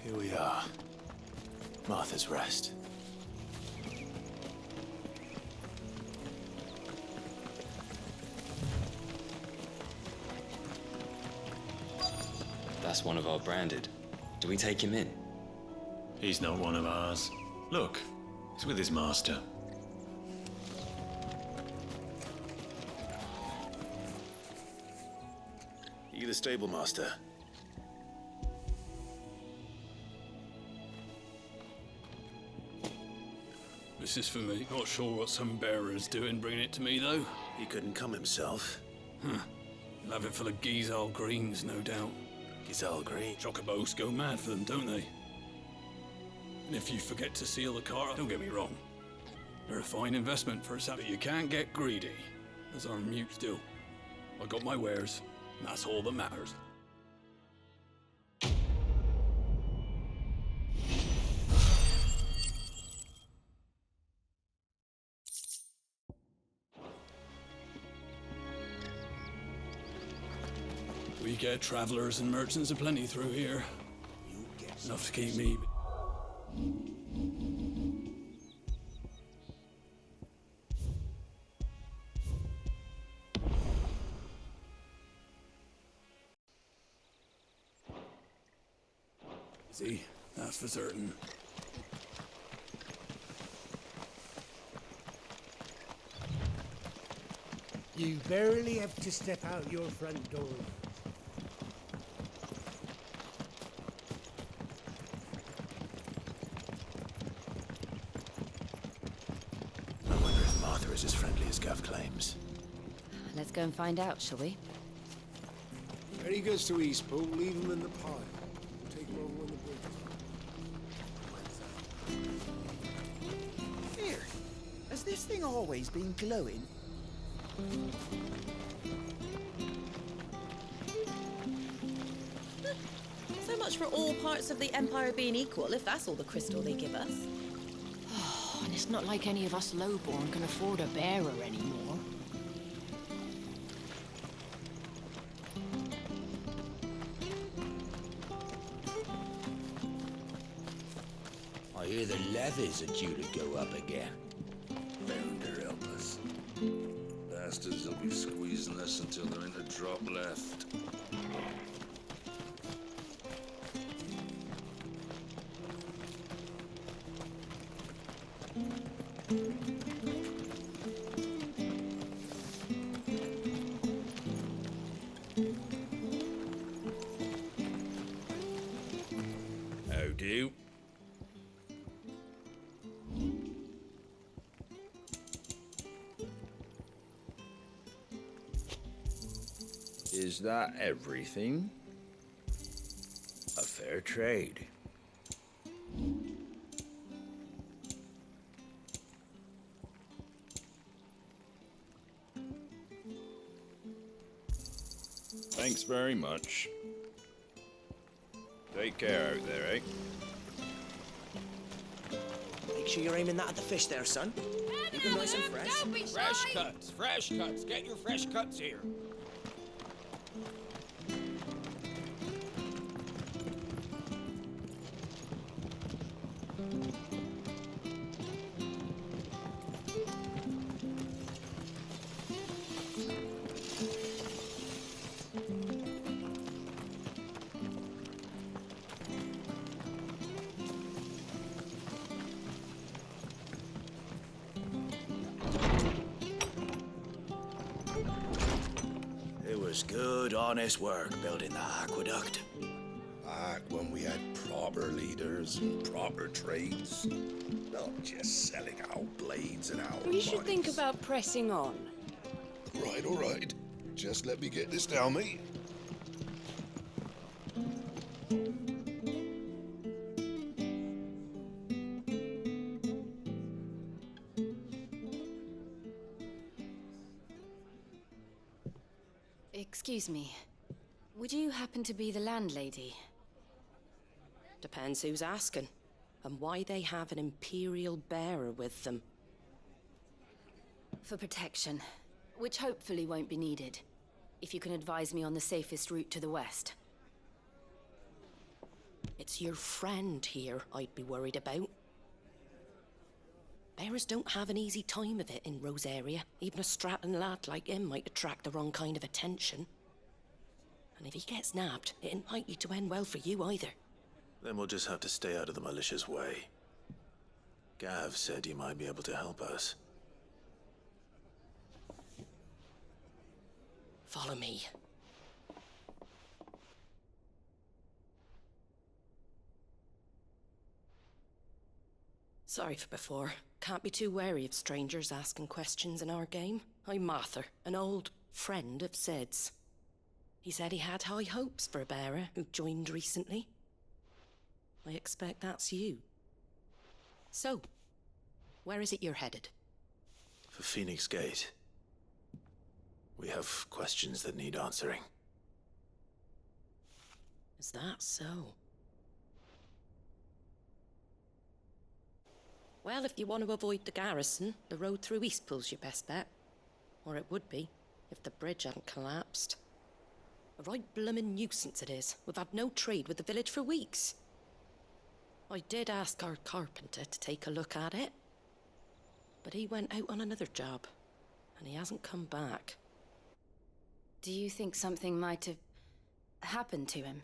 Here we are. Martha's Rest. That's one of our branded. Do we take him in? He's not one of ours. Look, he's with his master. You the stable master? This is for me. Not sure what some bearer's doing bringing it to me, though. He couldn't come himself. He'll have it full of Gizal greens, no doubt. Gizal green? Chocobos go mad for them, don't they? And if you forget to seal the car, don't get me wrong. They're a fine investment for a but you can't get greedy, as our mutes do. I got my wares, and that's all that matters. We get travelers and merchants aplenty through here. Enough to keep me. See, that's for certain. You barely have to step out your front door. I wonder if Martha is as friendly as Gav claims. Let's go and find out, shall we? When he goes to Eastpool, leave him in the pile. Take him over when the bridge. Here, has this thing always been glowing? So much for all parts of the Empire being equal, if that's all the crystal they give us. Oh, and it's not like any of us lowborn can afford a bearer anymore. I hear the levies are due to go up again. Bender help us. Bastards will be squeezing us until there ain't a drop left. How do? Is that everything? A fair trade. Thanks very much. Take care out there, eh? Make sure you're aiming that at the fish there, son. Keep them nice and fresh. Fresh cuts, fresh cuts. Get your fresh cuts here. It was good, honest work building that aqueduct. Back when we had proper leaders and proper trades. Not just selling our blades and our We should money. think about pressing on. Right, all right. Just let me get this down, mate. Excuse me. Would you happen to be the landlady? Depends who's asking, and why they have an Imperial bearer with them. For protection, which hopefully won't be needed. If you can advise me on the safest route to the west. It's your friend here I'd be worried about. Bearers don't have an easy time of it in Rosaria. Even a Stratton lad like him might attract the wrong kind of attention. And if he gets nabbed, it ain't likely to end well for you either. Then we'll just have to stay out of the malicious way. Gav said you might be able to help us. Follow me. Sorry for before. Can't be too wary of strangers asking questions in our game. I'm Martha, an old friend of Sid's. He said he had high hopes for a bearer who joined recently. I expect that's you. So, where is it you're headed? For Phoenix Gate. We have questions that need answering. Is that so? Well, if you want to avoid the garrison, the road through Eastpool's your best bet. Or it would be, if the bridge hadn't collapsed. A right bloomin' nuisance it is. We've had no trade with the village for weeks. I did ask our carpenter to take a look at it. But he went out on another job, and he hasn't come back. Do you think something might have happened to him?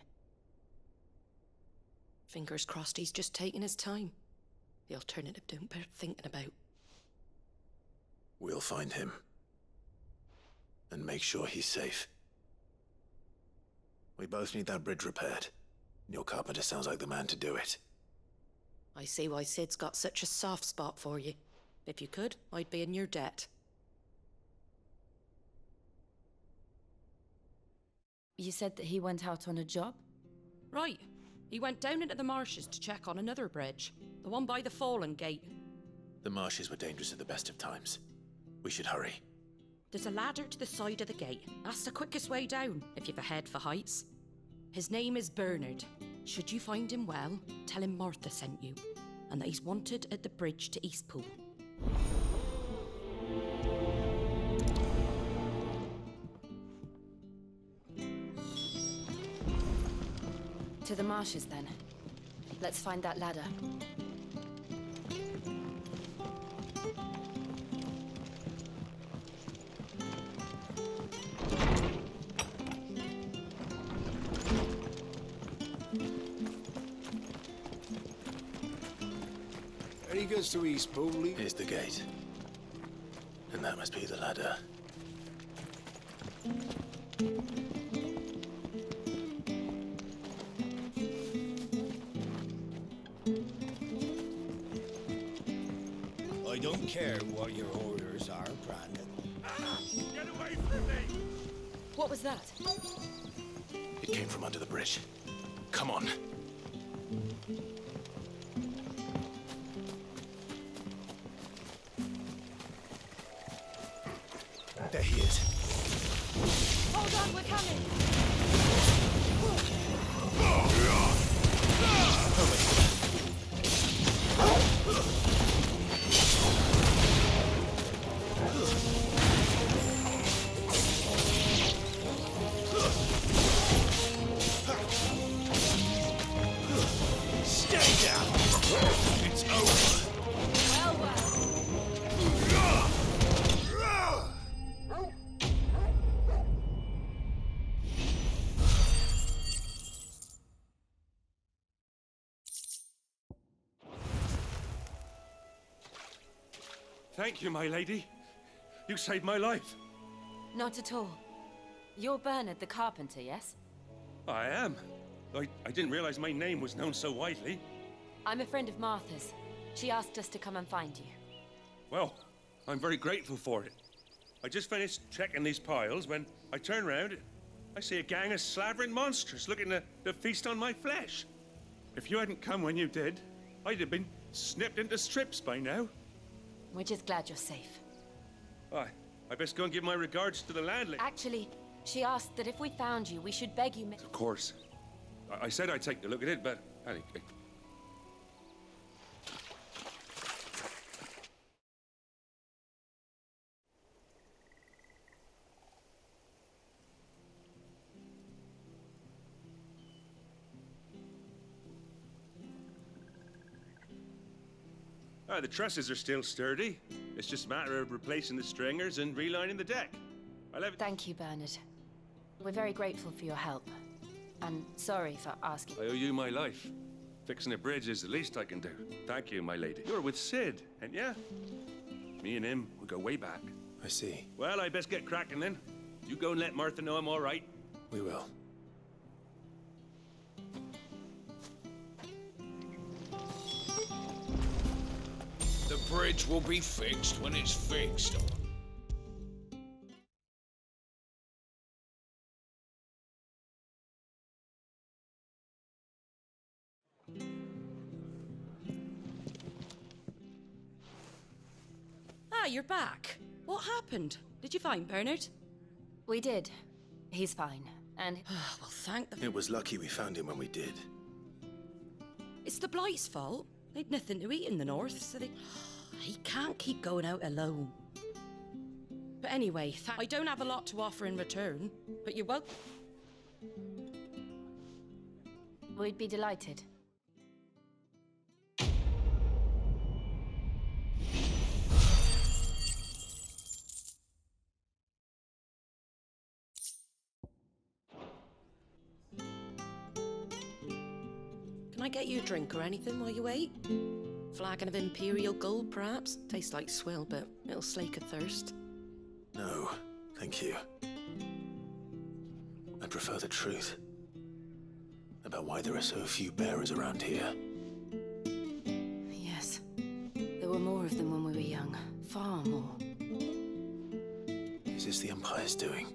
Fingers crossed he's just taking his time. The alternative don't bear thinking about. We'll find him. And make sure he's safe. We both need that bridge repaired. Your carpenter sounds like the man to do it. I see why Sid's got such a soft spot for you. If you could, I'd be in your debt. You said that he went out on a job? Right. He went down into the marshes to check on another bridge. The one by the Fallen Gate. The marshes were dangerous at the best of times. We should hurry. There's a ladder to the side of the gate. That's the quickest way down, if you've a head for heights. His name is Bernard. Should you find him well, tell him Martha sent you, and that he's wanted at the bridge to Eastpool. To the marshes, then. Let's find that ladder. There he goes to Eastpool. Here's the gate. And that must be the ladder. I don't care what your orders are, Brandon. Get away from me! What was that? It came from under the bridge. Come on. There he is. Hold on, we're coming! Stay down! It's over! Well, well. Thank you, my lady. You saved my life. Not at all. You're Bernard the carpenter, yes? I am. I didn't realize my name was known so widely. I'm a friend of Martha's. She asked us to come and find you. Well, I'm very grateful for it. I just finished checking these piles when I turn around. I see a gang of slavering monsters looking to feast on my flesh. If you hadn't come when you did, I'd have been snipped into strips by now. We're just glad you're safe. I best go and give my regards to the landlady. Actually, she asked that if we found you, we should beg you... Of course. I said I'd take a look at it, but... Anyway. The trusses are still sturdy. It's just a matter of replacing the stringers and relining the deck. Thank you, Bernard. We're very grateful for your help. And sorry for asking. I owe you my life. Fixing a bridge is the least I can do. Thank you, my lady. You're with Sid, ain't ya? Me and him, we go way back. I see. Well, I best get cracking then. You go and let Martha know I'm all right. We will. The bridge will be fixed when it's fixed. Ah, you're back. What happened? Did you find Bernard? We did. He's fine. And... well, thank the... It was lucky we found him when we did. It's the Blight's fault. They'd nothing to eat in the north, so they... He can't keep going out alone. But anyway, I don't have a lot to offer in return, but you're welcome. We'd be delighted. Can I get you a drink or anything while you wait? Flagon of Imperial Gold, perhaps? Tastes like swill, but it'll slake a thirst. No, thank you. I prefer the truth. About why there are so few bearers around here. Yes. There were more of them when we were young. Far more. Is this the Empire's doing?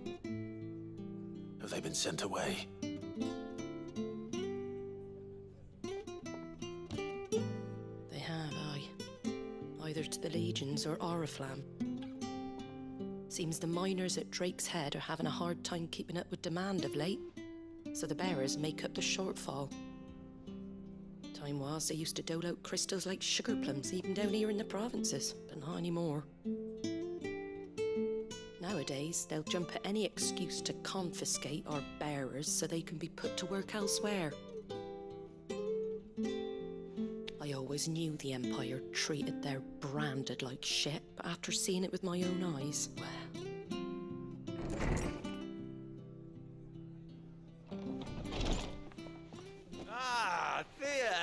Have they been sent away? They have, aye. Either to the Legions or Oriflamme. Seems the miners at Drake's Head are having a hard time keeping up with demand of late, so the bearers make up the shortfall. Time was they used to dole out crystals like sugar plums even down here in the provinces, but not anymore. Nowadays, they'll jump at any excuse to confiscate our bearers so they can be put to work elsewhere. I always knew the Empire treated their branded like shit, but after seeing it with my own eyes, well... Ah, Thea!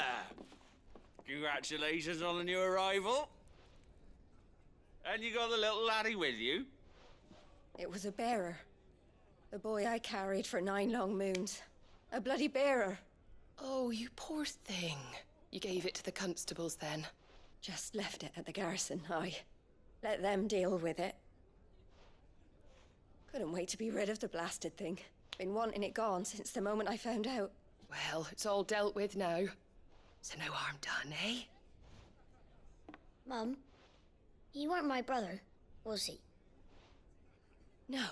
Congratulations on the new arrival. And you got the little laddie with you? It was a bearer. The boy I carried for 9 long moons. A bloody bearer. Oh, you poor thing. You gave it to the constables then? Just left it at the garrison, aye. Let them deal with it. Couldn't wait to be rid of the blasted thing. Been wanting it gone since the moment I found out. Well, it's all dealt with now. So no harm done, eh? Mum, you weren't my brother, was he? No.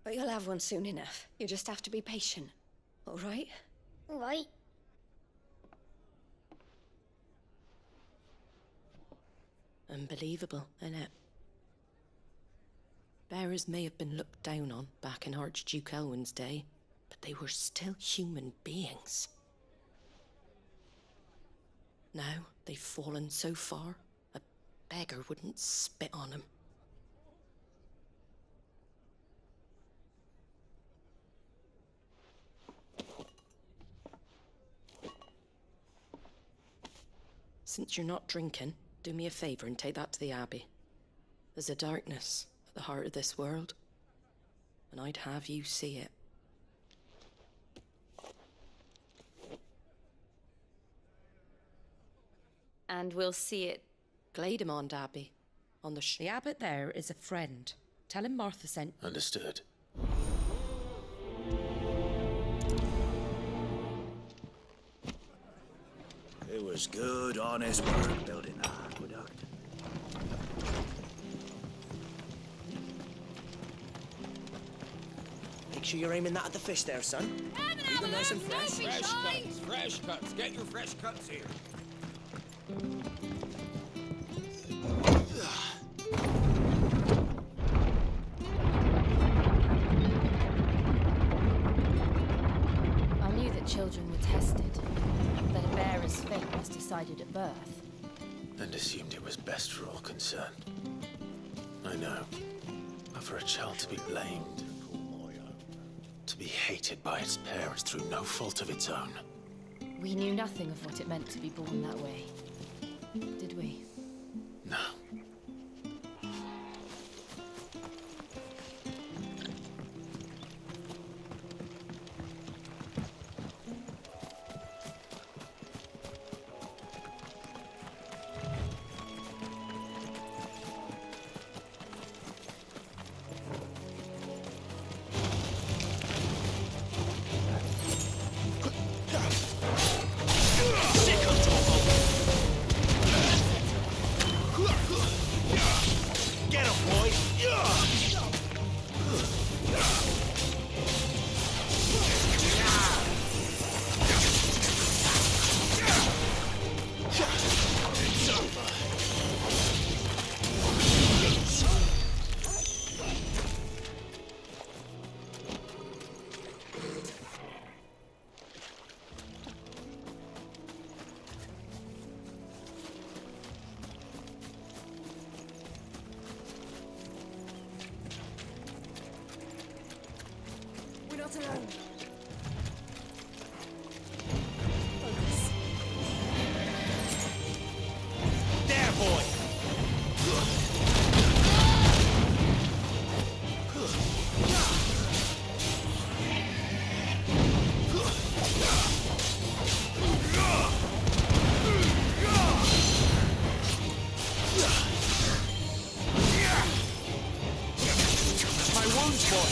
But you'll have one soon enough. You just have to be patient. All right? All right. Unbelievable, innit? Bearers may have been looked down on back in Archduke Elwin's day, but they were still human beings. Now they've fallen so far, a beggar wouldn't spit on them. Since you're not drinking, do me a favor and take that to the Abbey. There's a darkness at the heart of this world, and I'd have you see it. And we'll see it... Glademond Abbey. On the abbot there is a friend. Tell him Martha sent... Understood. It was good, honest work building that aqueduct. Make sure you're aiming that at the fish there, son. Keep them nice and fresh. Fresh cuts. Get your fresh cuts here. I knew that children were tested, that a bearer's fate was decided at birth. and assumed it was best for all concerned. I know. But for a child to be blamed, to be hated by its parents through no fault of its own. We knew nothing of what it meant to be born that way, did we? No. Get him, boy! It's over. We're not alone. There, boy! My wounds, boy!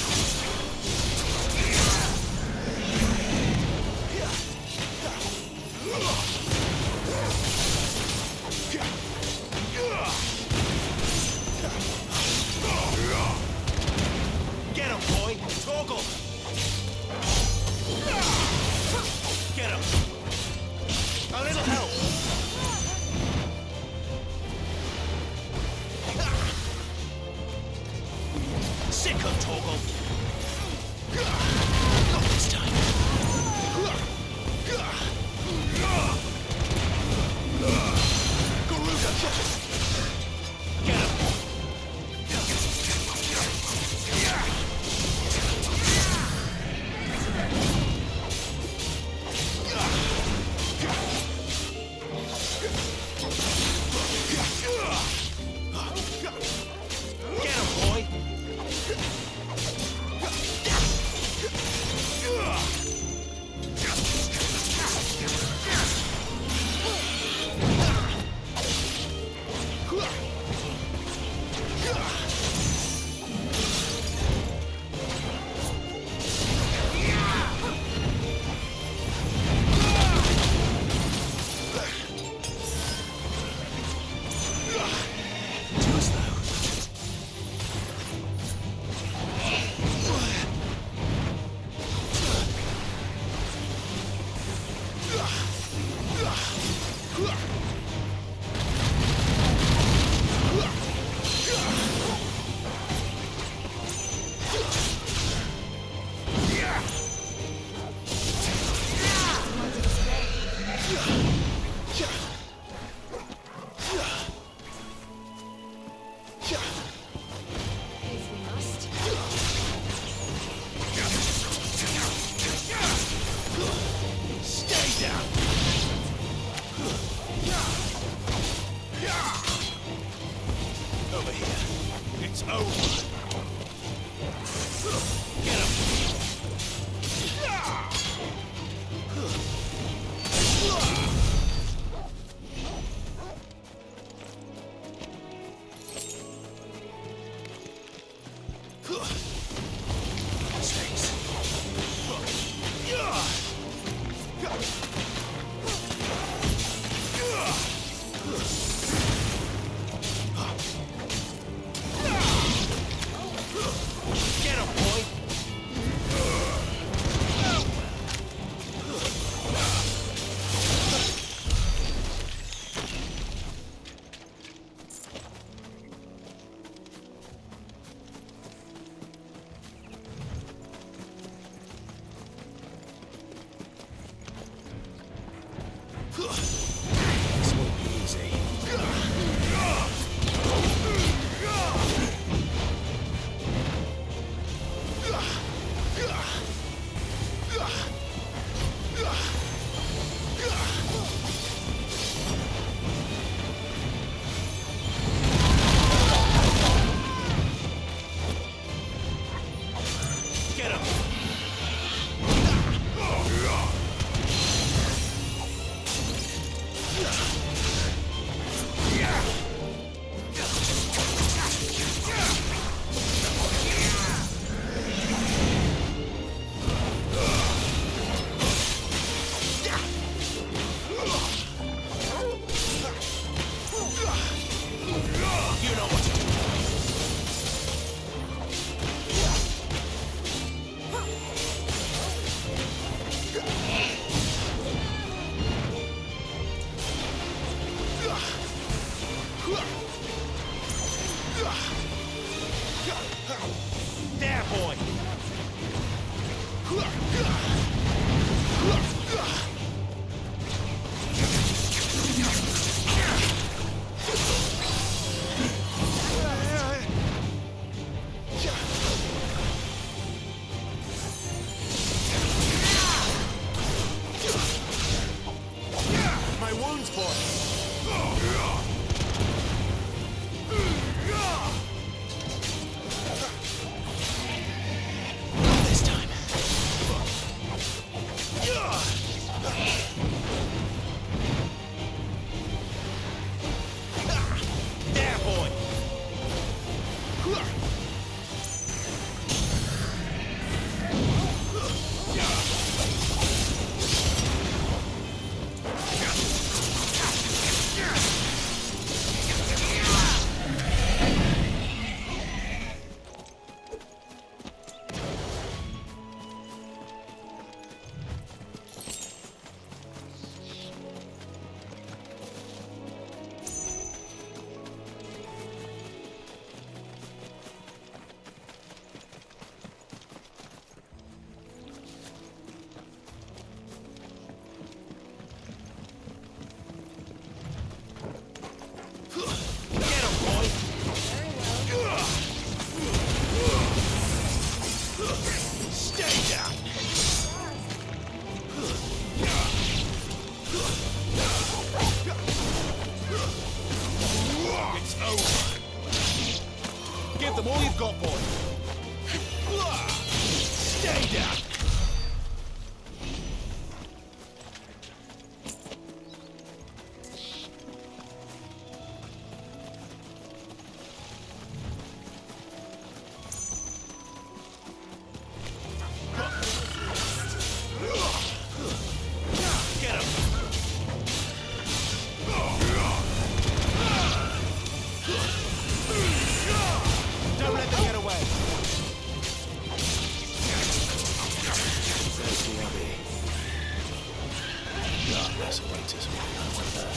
There's a way to over there.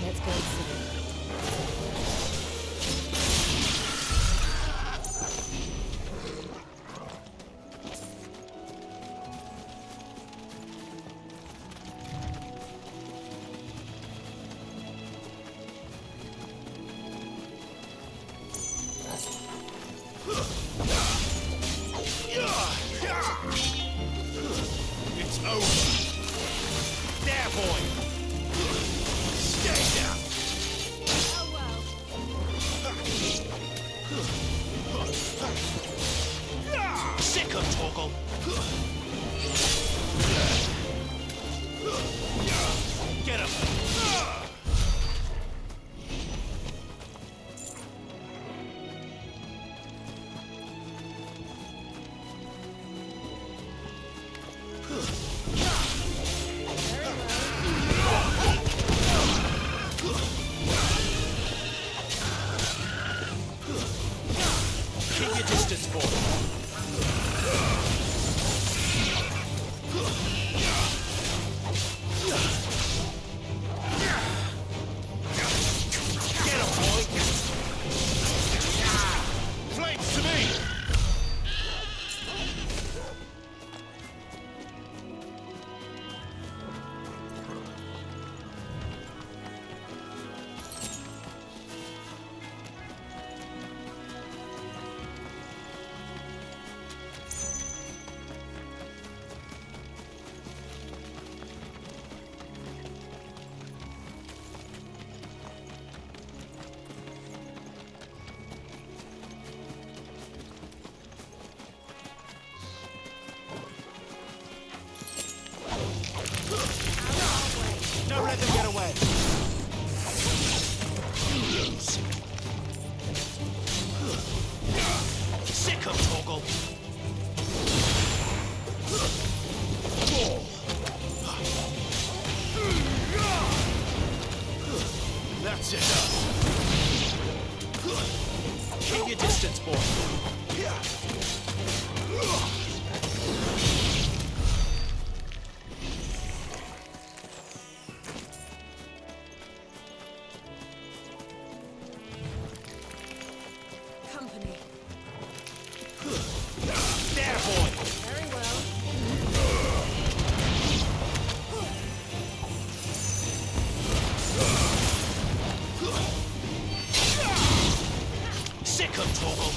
Let's go and see. It's over. There, boy. Stay down. Sick of Torgal. Get him. Keep your distance, boy. Get him, boy. Flames to me. Don't let them get away. Sick of Torgal. That's it. Keep your distance, boy. Company. There, boy. Very well. Sick of Torgal.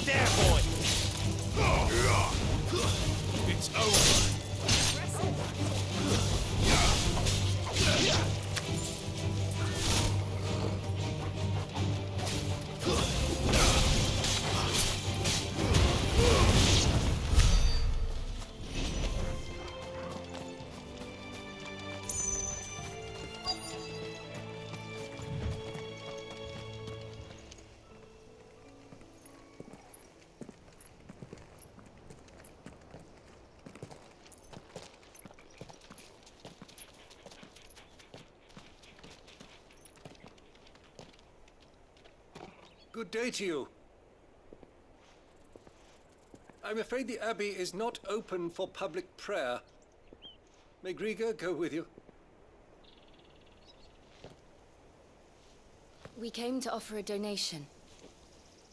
There, boy. It's over. Good day to you. I'm afraid the Abbey is not open for public prayer. May Griga go with you? We came to offer a donation.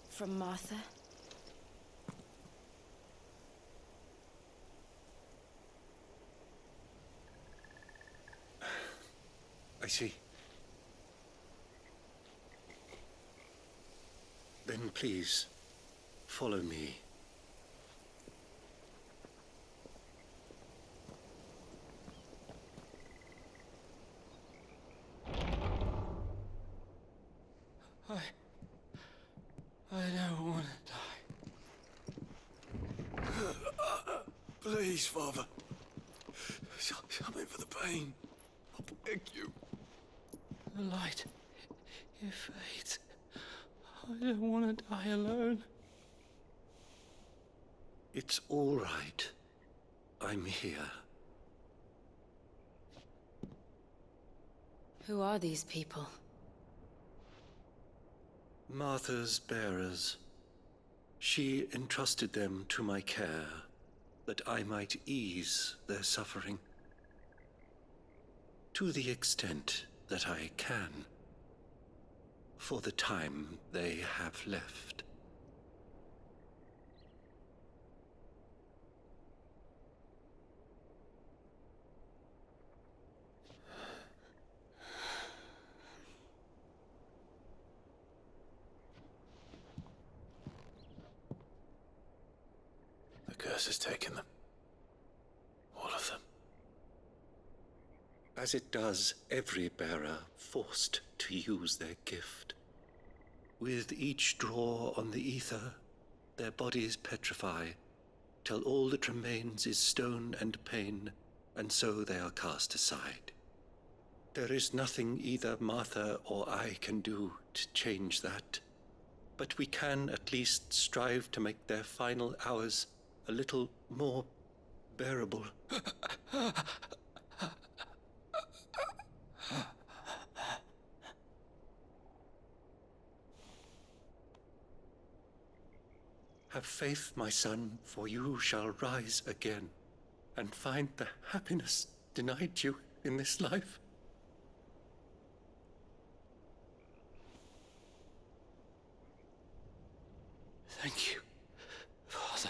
From Martha. I see. Then please, follow me. I don't want to die. Please, Father. Something for the pain. I beg you. The light, it fades. I don't want to die alone. It's all right. I'm here. Who are these people? Martha's bearers. She entrusted them to my care, that I might ease their suffering. To the extent that I can, for the time they have left. The curse has taken them. All of them. As it does every bearer forced to use their gift. With each draw on the ether, their bodies petrify, till all that remains is stone and pain, and so they are cast aside. There is nothing either Martha or I can do to change that, but we can at least strive to make their final hours a little more bearable. Have faith, my son, for you shall rise again and find the happiness denied you in this life. Thank you, Father.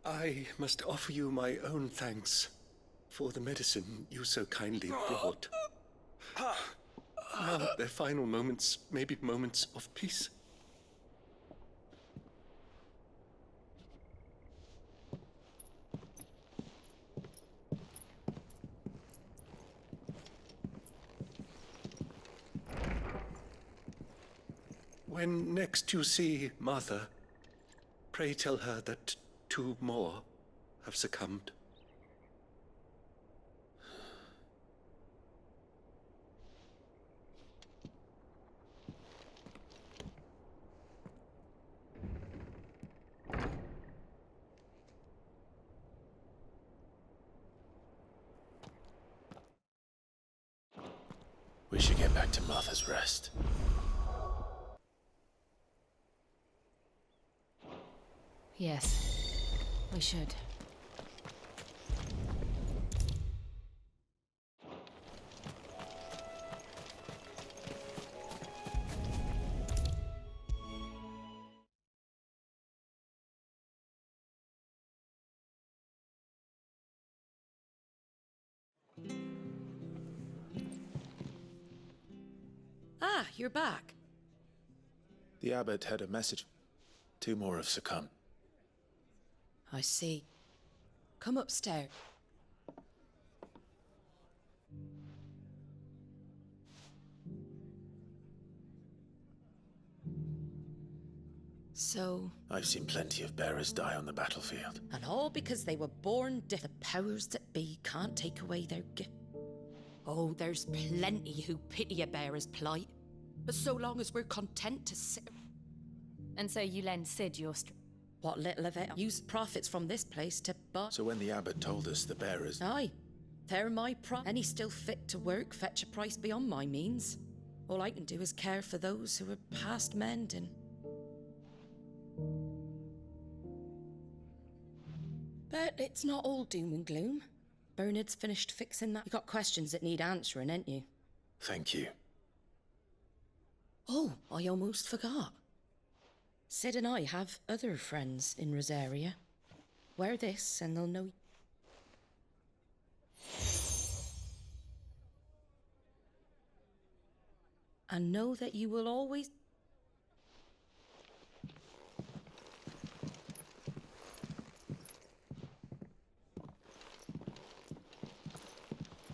I must offer you my own thanks for the medicine you so kindly brought. Now their final moments may be moments of peace. When next you see Martha, pray tell her that 2 more have succumbed. We should get back to Martha's Rest. Yes, we should. Ah, you're back. The abbot had a message. 2 more have succumbed. I see. Come upstairs. So... I've seen plenty of bearers die on the battlefield. And all because they were born deaf. The powers that be can't take away their gift. Oh, there's plenty who pity a bearer's plight. But so long as we're content to sit... And so you lend Sid your what little of it used profits from this place to buy... So when the abbot told us the bearers... Aye, they're my Any still fit to work fetch a price beyond my means. All I can do is care for those who are past mending. But it's not all doom and gloom. Bernard's finished fixing that. You got questions that need answering, ain't you? Thank you. Oh, I almost forgot. Sid and I have other friends in Rosaria. Wear this and they'll know... and know that you will always...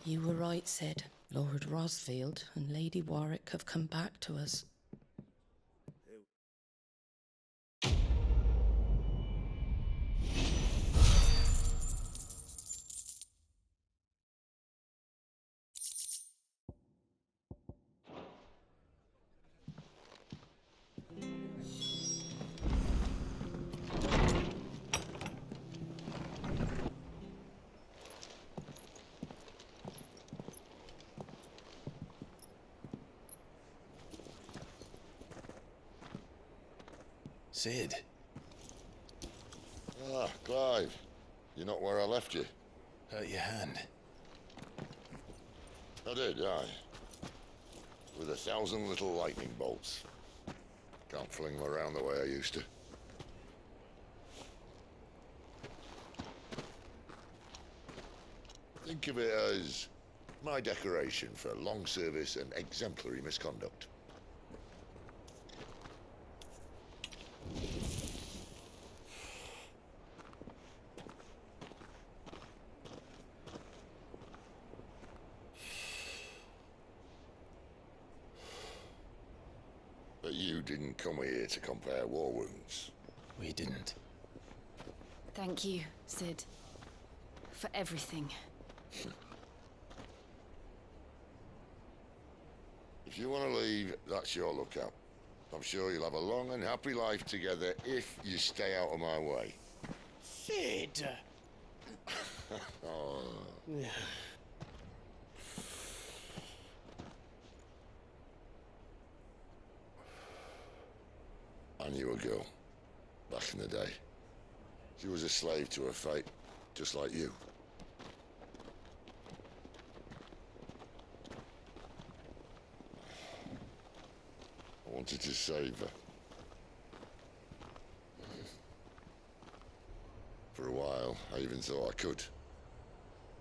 You were right, Sid. Lord Rosfield and Lady Warwick have come back to us. Sid. Ah, Clive. You're not where I left you. Hurt your hand. I did, aye. With 1,000 little lightning bolts. Can't fling them around the way I used to. Think of it as my decoration for long service and exemplary misconduct. But you didn't come here to compare war wounds. We didn't. Thank you, Sid. For everything. If you want to leave, that's your lookout. I'm sure you'll have a long and happy life together if you stay out of my way. Sid! Oh. I knew a girl, back in the day. She was a slave to her fate, just like you. I wanted to save her. For a while, I even thought I could.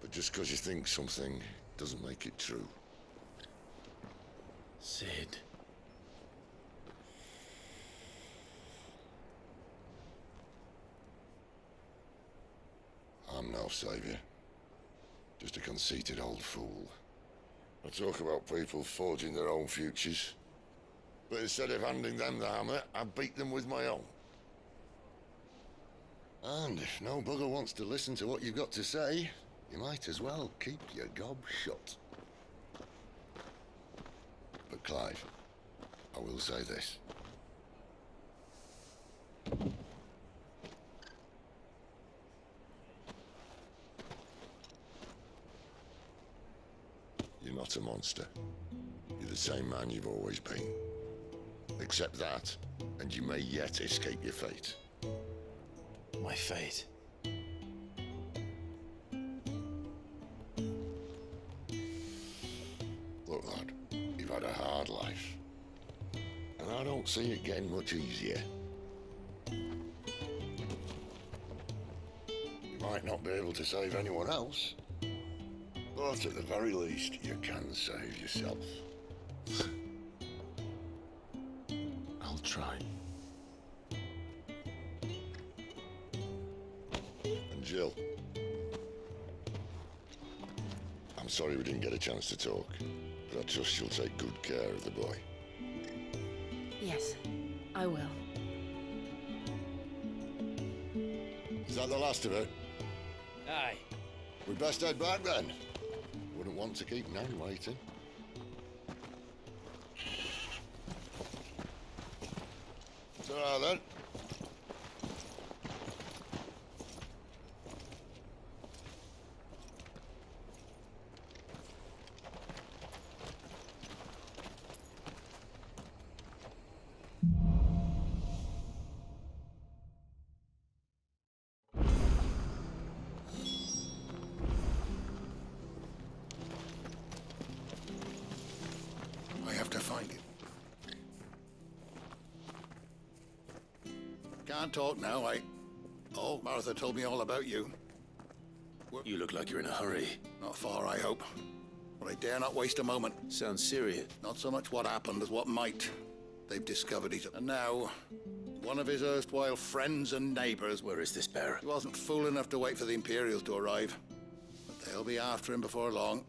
But just because you think something doesn't make it true. Sid. I'm no savior. Just a conceited old fool. I talk about people forging their own futures. But instead of handing them the hammer, I beat them with my own. And if no bugger wants to listen to what you've got to say, you might as well keep your gob shut. But Clive, I will say this. You're not a monster. You're the same man you've always been. Accept that, and you may yet escape your fate. My fate? Look, lad, you've had a hard life. And I don't see it getting much easier. You might not be able to save anyone else, but at the very least, you can save yourself. I'll try. And Jill, I'm sorry we didn't get a chance to talk, but I trust you'll take good care of the boy. Yes, I will. Is that the last of it? Aye. We'd best head back then. Wouldn't want to keep Nan waiting. So then. I have to find it. Can't talk now, Oh, Martha told me all about you. You look like you're in a hurry. Not far, I hope. but I dare not waste a moment. Sounds serious. Not so much what happened as what might. They've discovered each other. And now, one of his erstwhile friends and neighbors... Where is this bearer? He wasn't fool enough to wait for the Imperials to arrive. But they'll be after him before long.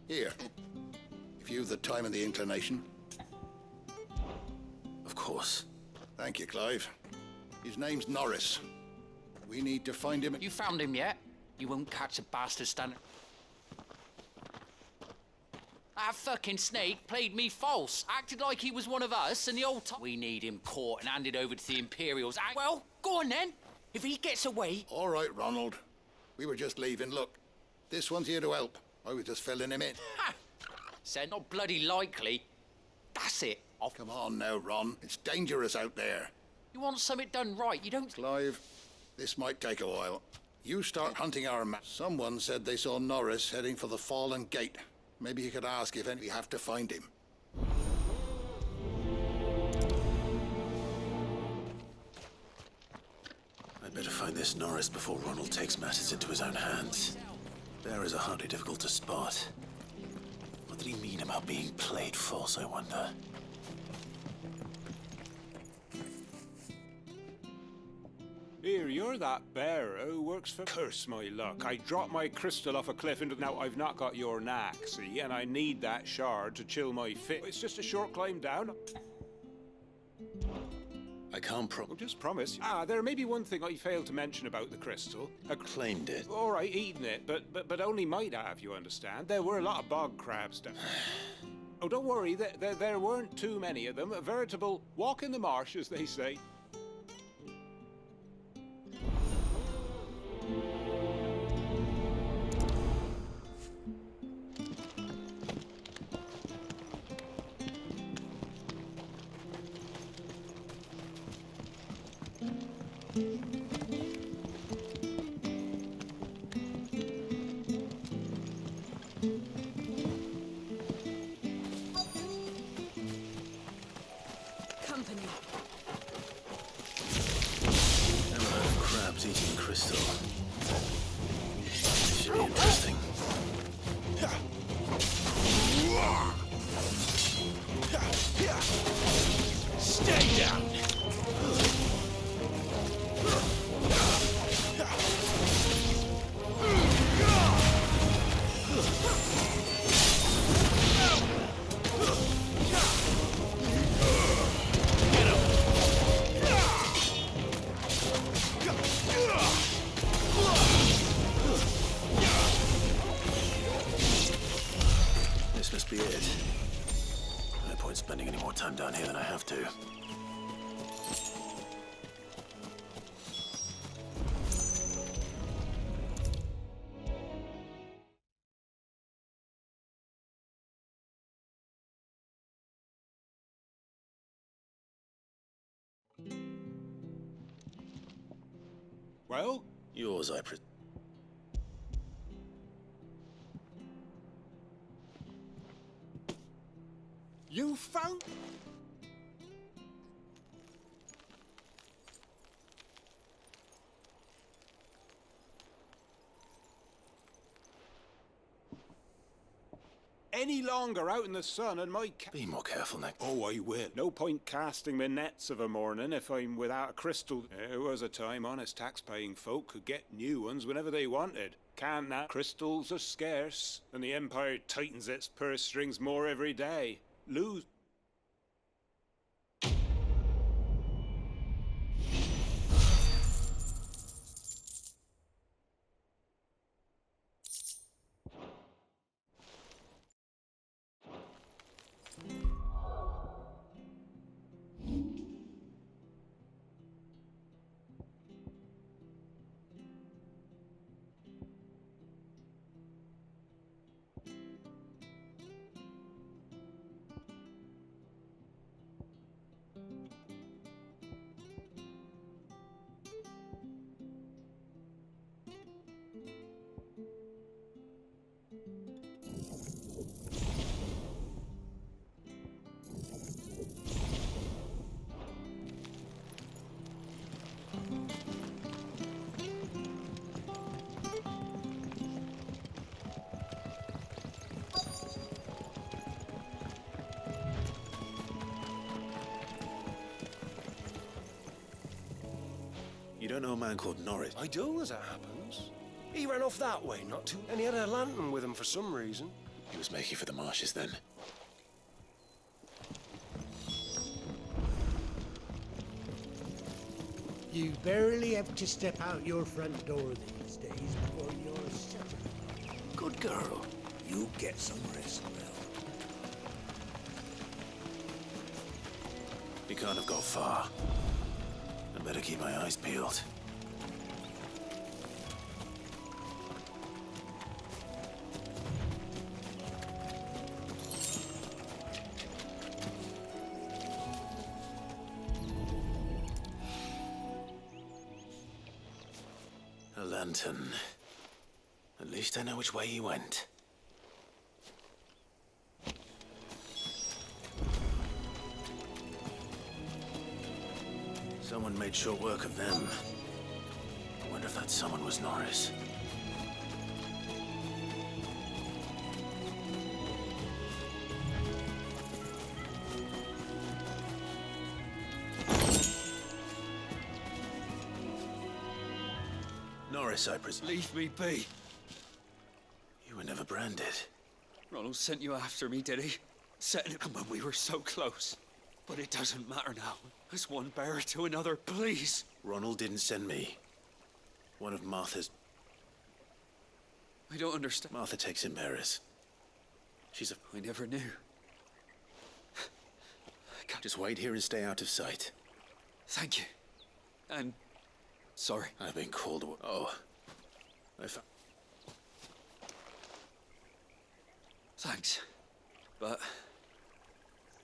Here, if you've the time and the inclination. Of course. Thank you, Clive. His name's Norris. We need to find him. You found him yet? You won't catch a bastard standing. That fucking snake played me false, acted like he was one of us, and the old time. We need him caught and handed over to the Imperials. Well, go on then. If he gets away. All right, Ronald. We were just leaving. Look, this one's here to help. I was just filling him in. Ha! Said not bloody likely. That's it. Come on now, Ron. It's dangerous out there. You want something done right, you don't... Clive, this might take a while. You start hunting our map. Someone said they saw Norris heading for the Fallen Gate. Maybe you could ask if we have to find him. I'd better find this Norris before Ronald takes matters into his own hands. Bearers are hardly difficult to spot. What did he mean about being played false, I wonder? Here, you're that bearer who works for... Curse my luck. I dropped my crystal off a cliff into... Now, I've not got your knack, see? And I need that shard to chill my fit. It's just a short climb down. I can't promise. Well, just promise. There may be one thing I failed to mention about the crystal. I claimed it. All right, eating it, but only might have, you understand? There were a lot of bog crabs down. Oh, don't worry. There weren't too many of them. A veritable walk in the marsh, as they say. Company. Never heard of crabs eating crystal. Should be interesting. Stay down! This must be it. No point spending any more time down here than I have to. Well? Yours, You found... Any longer out in the sun and my... Be more careful, Nick. Oh, I will. No point casting my nets of a morning if I'm without a crystal. There was a time honest tax-paying folk could get new ones whenever they wanted. Can't now. Crystals are scarce, and the Empire tightens its purse strings more every day. Lose... don't know a man called Norris? I do, as it happens. He ran off that way not too, and he had a lantern with him for some reason. He was making for the marshes then. You barely have to step out your front door these days before you're settled. Good girl. You get some rest now. He can't have got far. I better keep my eyes peeled. A lantern. At least I know which way he went. Someone made short work of them. I wonder if that someone was Norris. Norris, I presume. Leave me be. You were never branded. Ronald sent you after me, did he? Setting it when we were so close. But it doesn't matter now. It's one bearer to another, please. Ronald didn't send me. One of Martha's... I don't understand. Martha takes in bearers. She's a... I never knew. Just wait here and stay out of sight. Thank you. And... sorry. I've been called away. Oh. Thanks. But...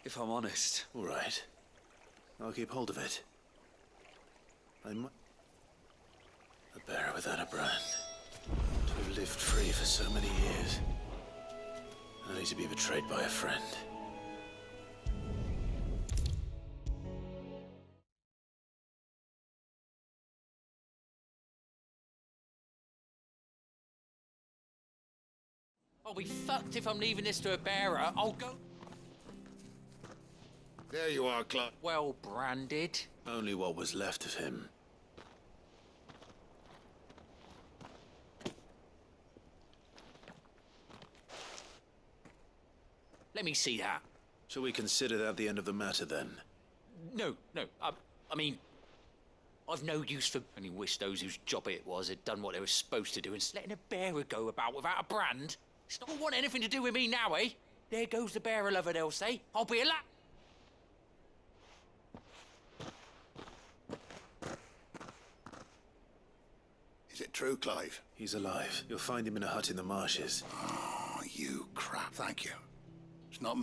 if I'm honest... All right. I'll keep hold of it. A bearer without a brand. To have lived free for so many years. Only to be betrayed by a friend. I'll be fucked if I'm leaving this to a bearer. I'll go... There you are, Clark. Well branded. Only what was left of him. Let me see that. Shall we consider that the end of the matter, then? No. I mean... I've no use for... only wish those whose job it was had done what they were supposed to do and letting a bearer go about without a brand. It's not want anything to do with me now, eh? There goes the bearer lover, they'll say. I'll be a la... Is it true, Clive? He's alive. You'll find him in a hut in the marshes. Oh, you crap. Thank you. It's not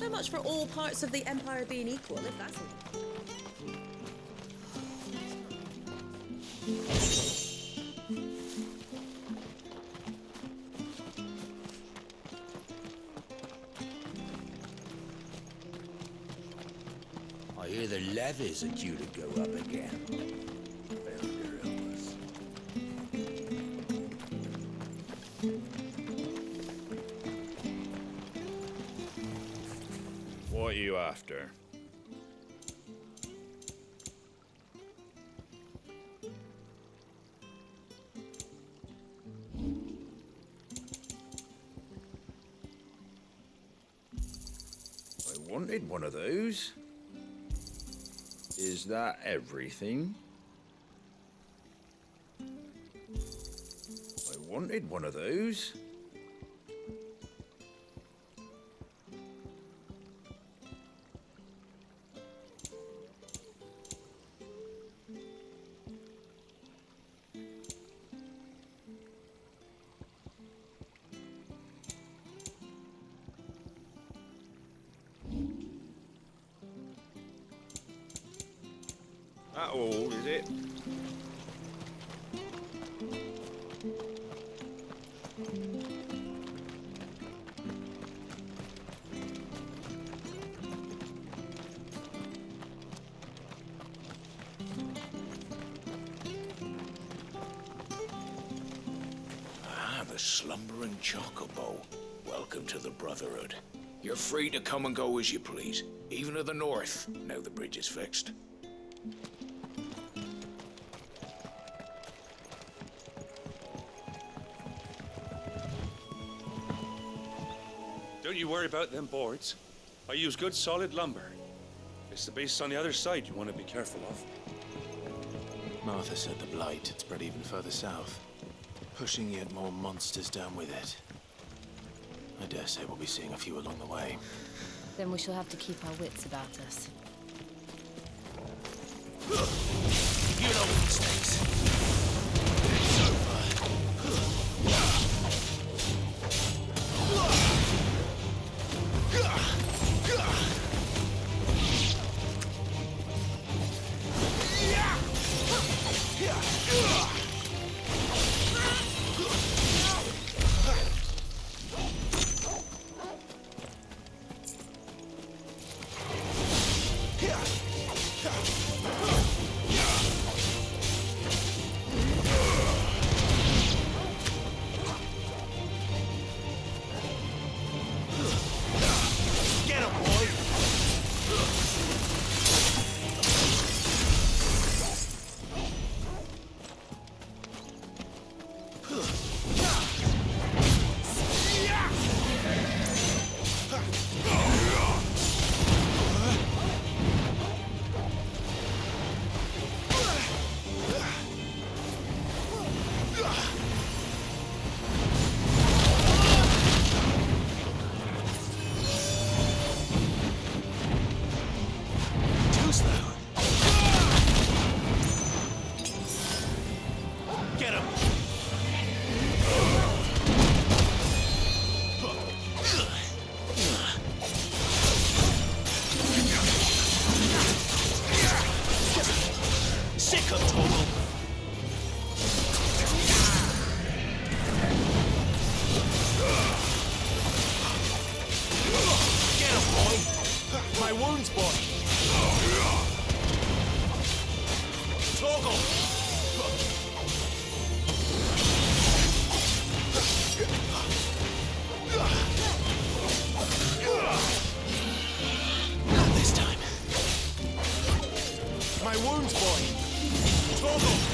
So much for all parts of the Empire being equal, if that's it. I hear the levies are due to go up again. What are you after? I wanted one of those. Is that everything? I wanted one of those. is it? Ah, the slumbering chocobo. Welcome to the Brotherhood. You're free to come and go as you please, even to the north, now the bridge is fixed. Don't you worry about them boards. I use good solid lumber. It's the beasts on the other side you want to be careful of. Martha said the blight had spread even further south, pushing yet more monsters down with it. I dare say we'll be seeing a few along the way. Then we shall have to keep our wits about us. You know these things. It's over.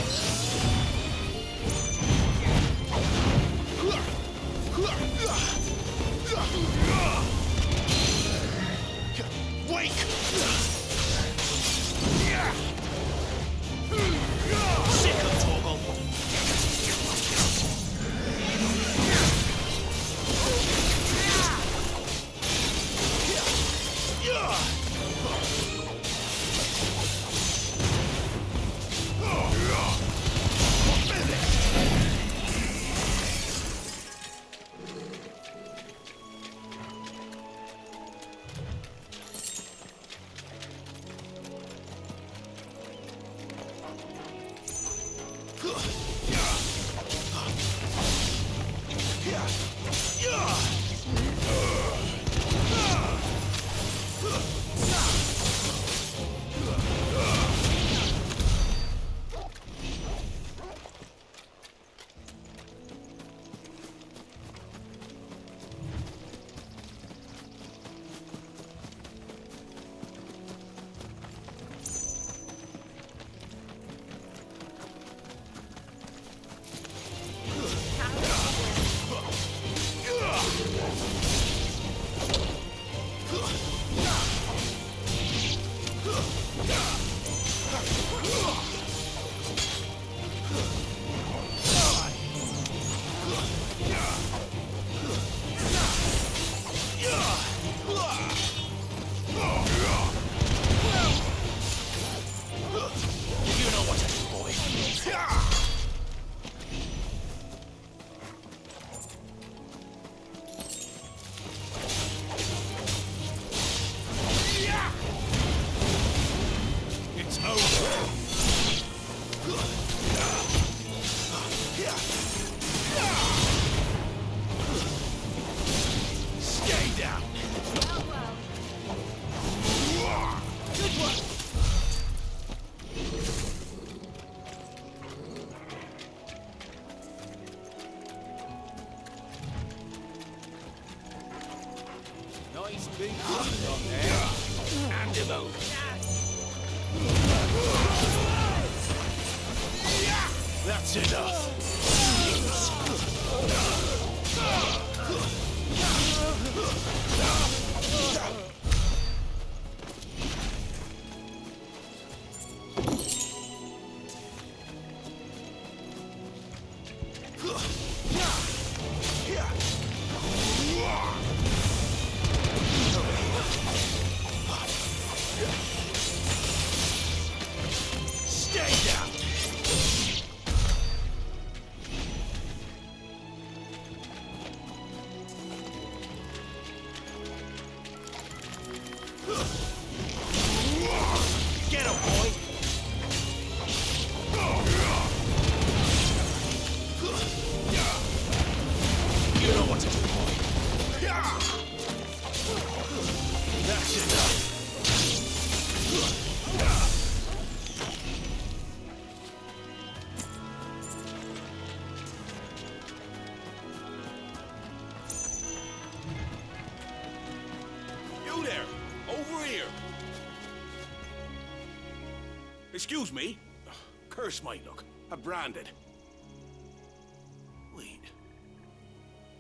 Nice big one on there. Hand him over. That's enough. Stay down. Get him, boy. You know what to do, boy. That's enough. You there! Over here! Excuse me? Curse my luck. I'm branded. Wait.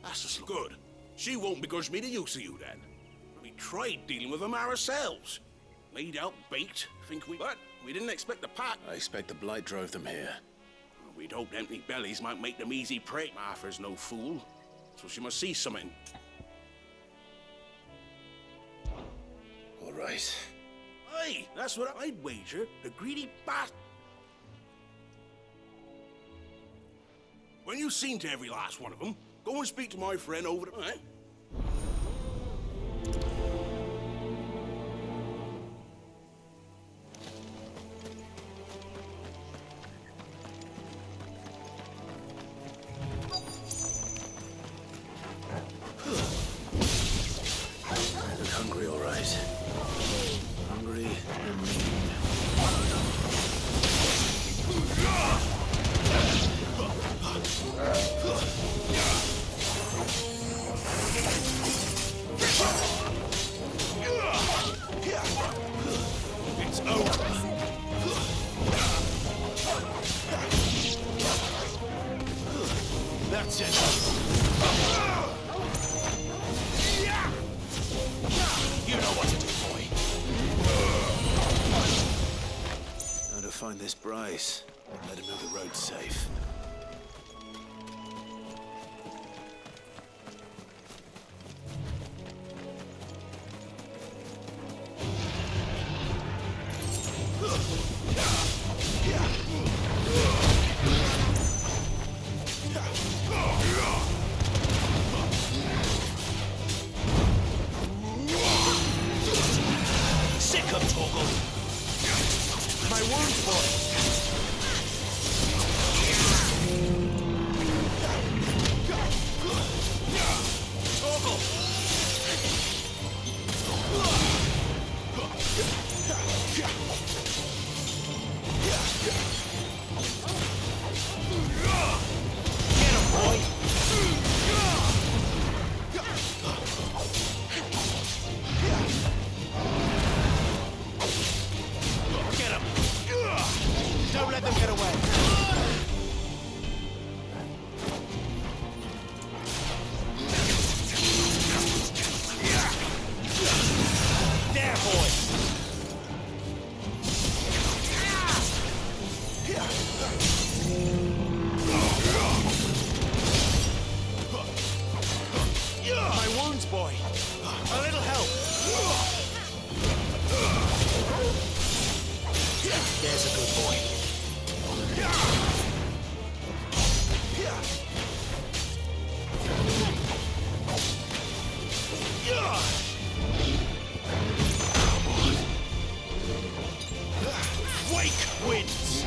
That's just good. She won't begrudge me the use of you then. We tried dealing with them ourselves. Laid out baked, but we didn't expect the pack. I expect the blight drove them here. We'd hoped empty bellies might make them easy prey. Martha's no fool, so she must see something. All right. Hey, that's what I'd wager. The greedy bat. When you've seen to every last one of them, go and speak to my friend over the... Eh? I look hungry, all right. Hungry and mean. It's over. That's it. You know what to do, boy. Now to find this Bryce and let him know the road's safe. Sick of Torgal. My wounds, boy. Don't let them get away. There, boy. My wounds, boy. A little help. There's a good boy. Wake wins.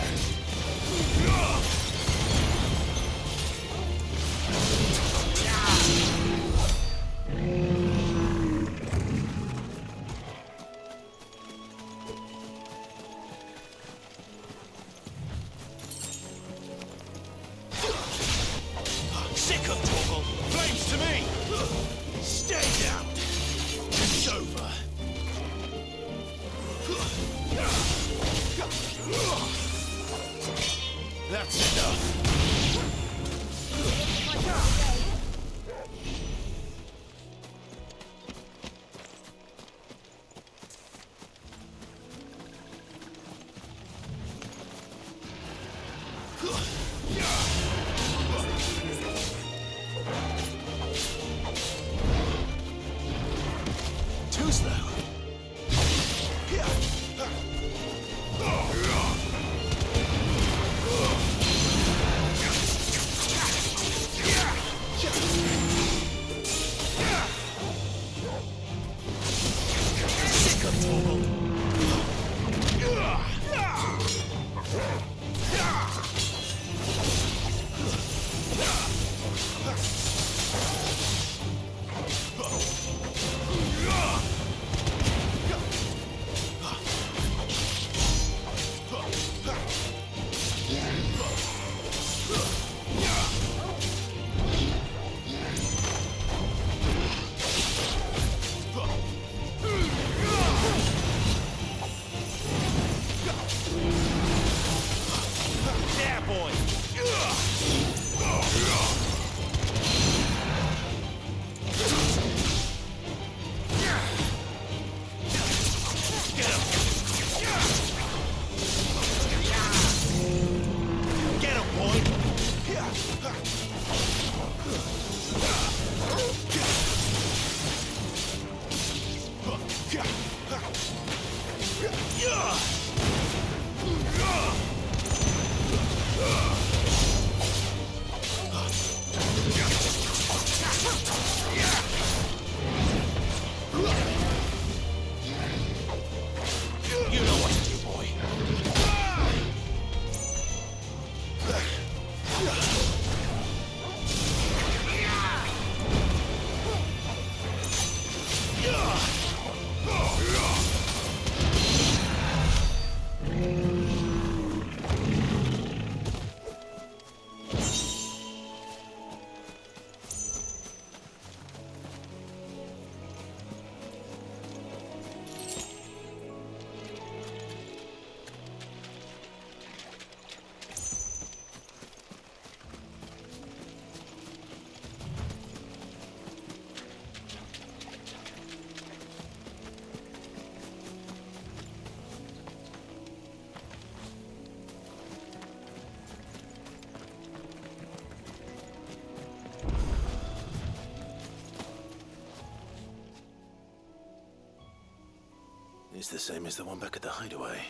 is the same as the one back at the hideaway.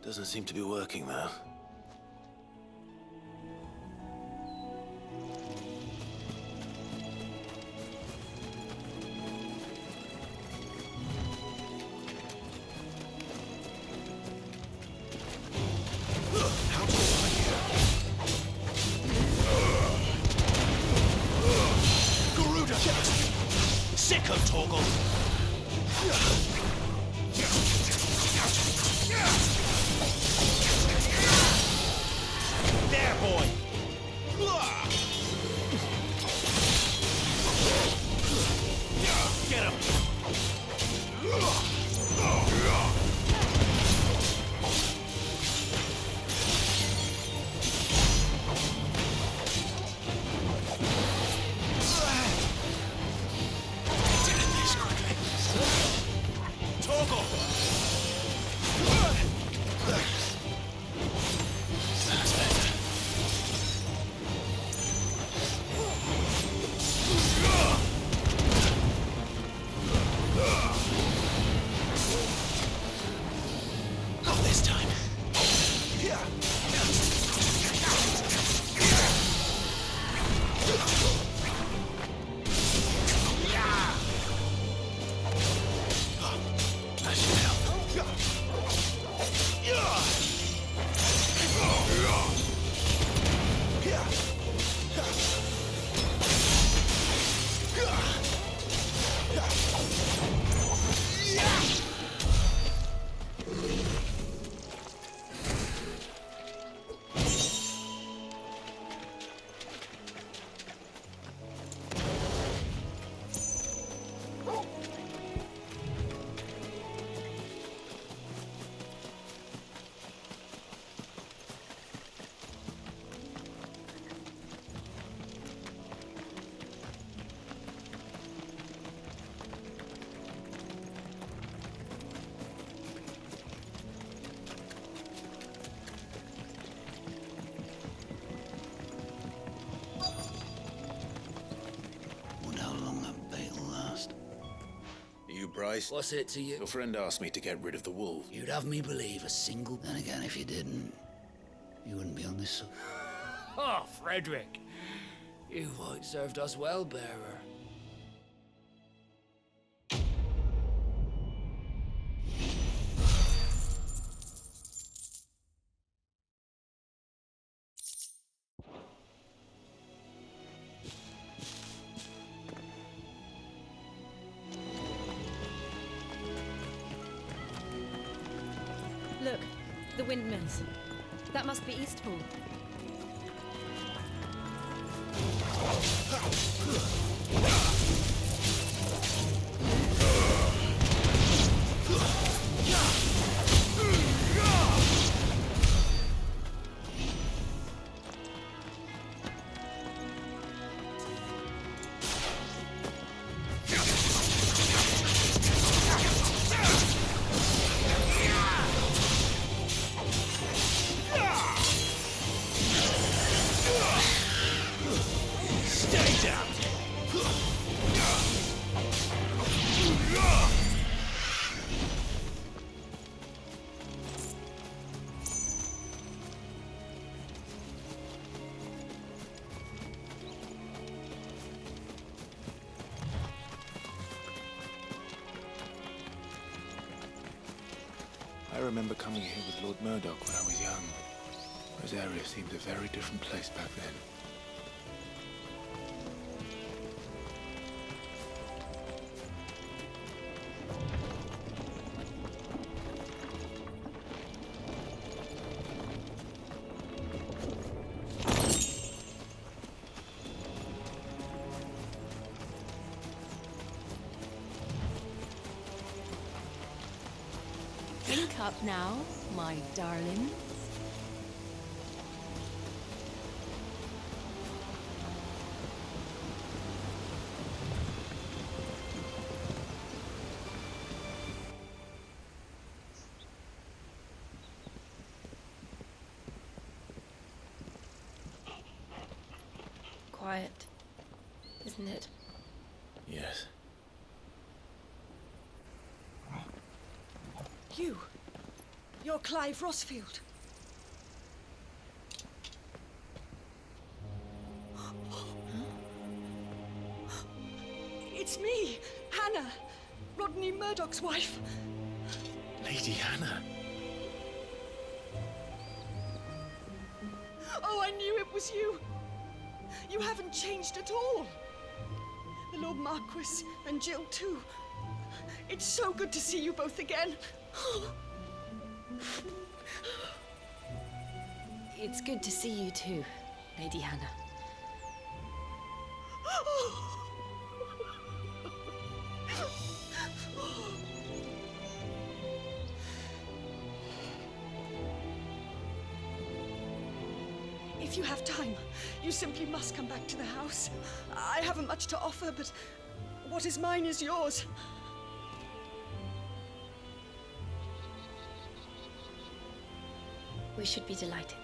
Doesn't seem to be working, though. Sick of Torgal! There, boy! Get him! Not this time. That should help. Wonder how long that bait'll last. You, Bryce? What's it to you? Your friend asked me to get rid of the wolf. You'd have me believe a single... Then again, if you didn't, you wouldn't be on this... Oh, Frederick! You white served us well, bearer. Look, the windmills. That must be Eastpool. Stay down! I remember coming here with Lord Murdoch when I was young. Rosaria seemed a very different place back then. Drink up now, my darling. Quiet, isn't it? Yes. You're Clive Rossfield. It's me, Hannah, Rodney Murdoch's wife. Lady Hannah. Oh, I knew it was you. You haven't changed at all. The Lord Marquis and Jill too. It's so good to see you both again. It's good to see you too, Lady Hannah. If you have time, you simply must come back to the house. I haven't much to offer, but what is mine is yours. We should be delighted.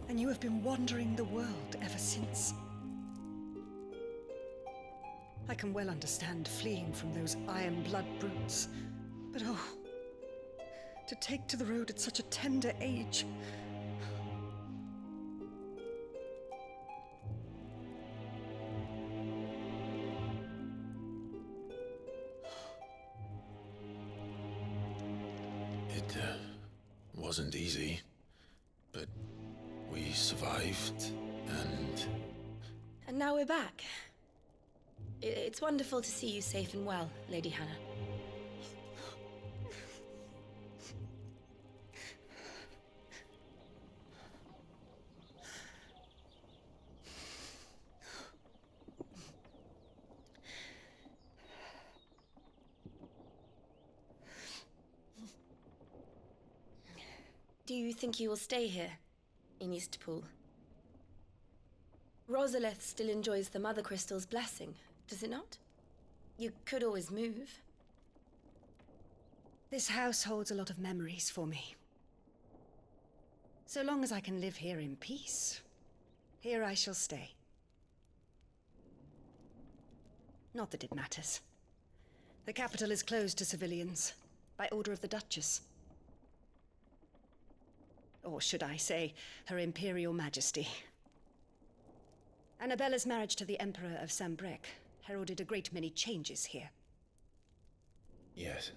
And you have been wandering the world ever since. I can well understand fleeing from those iron blood brutes, but oh, to take to the road at such a tender age. It wasn't easy, but we survived, and... And now we're back. It's wonderful to see you safe and well, Lady Hannah. Do you think you will stay here, in Eastpool? Rosalith still enjoys the Mother Crystal's blessing, does it not? You could always move. This house holds a lot of memories for me. So long as I can live here in peace, here I shall stay. Not that it matters. The capital is closed to civilians, by order of the Duchess. Or should I say, Her Imperial Majesty. Annabella's marriage to the Emperor of Sambrec heralded a great many changes here. Yes.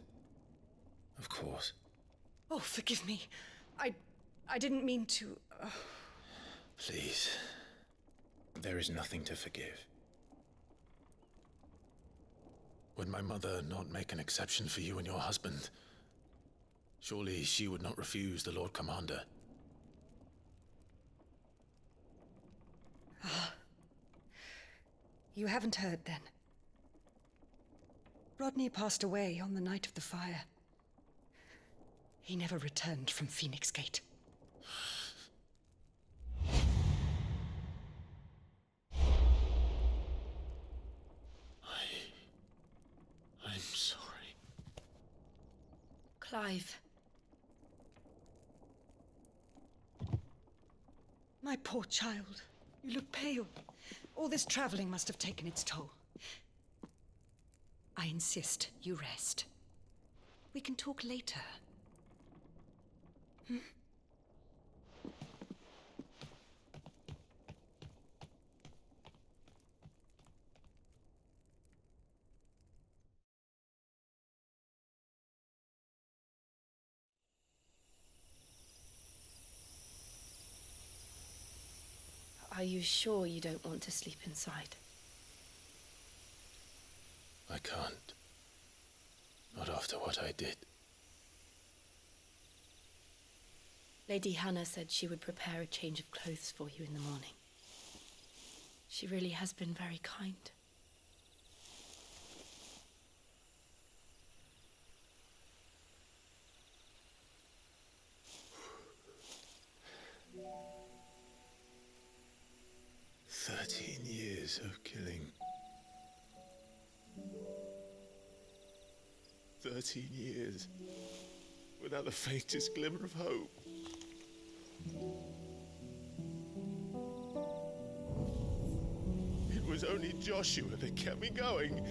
Of course. Oh, forgive me. I didn't mean to... Please. There is nothing to forgive. Would my mother not make an exception for you and your husband? Surely she would not refuse the Lord Commander. You haven't heard, then. Rodney passed away on the night of the fire. He never returned from Phoenix Gate. I'm sorry. Clive. My poor child. You look pale. All this traveling must have taken its toll. I insist you rest. We can talk later. Hmm? Are you sure you don't want to sleep inside? I can't. Not after what I did. Lady Hannah said she would prepare a change of clothes for you in the morning. She really has been very kind. Years of killing. 13 years. without the faintest glimmer of hope. It was only Joshua that kept me going.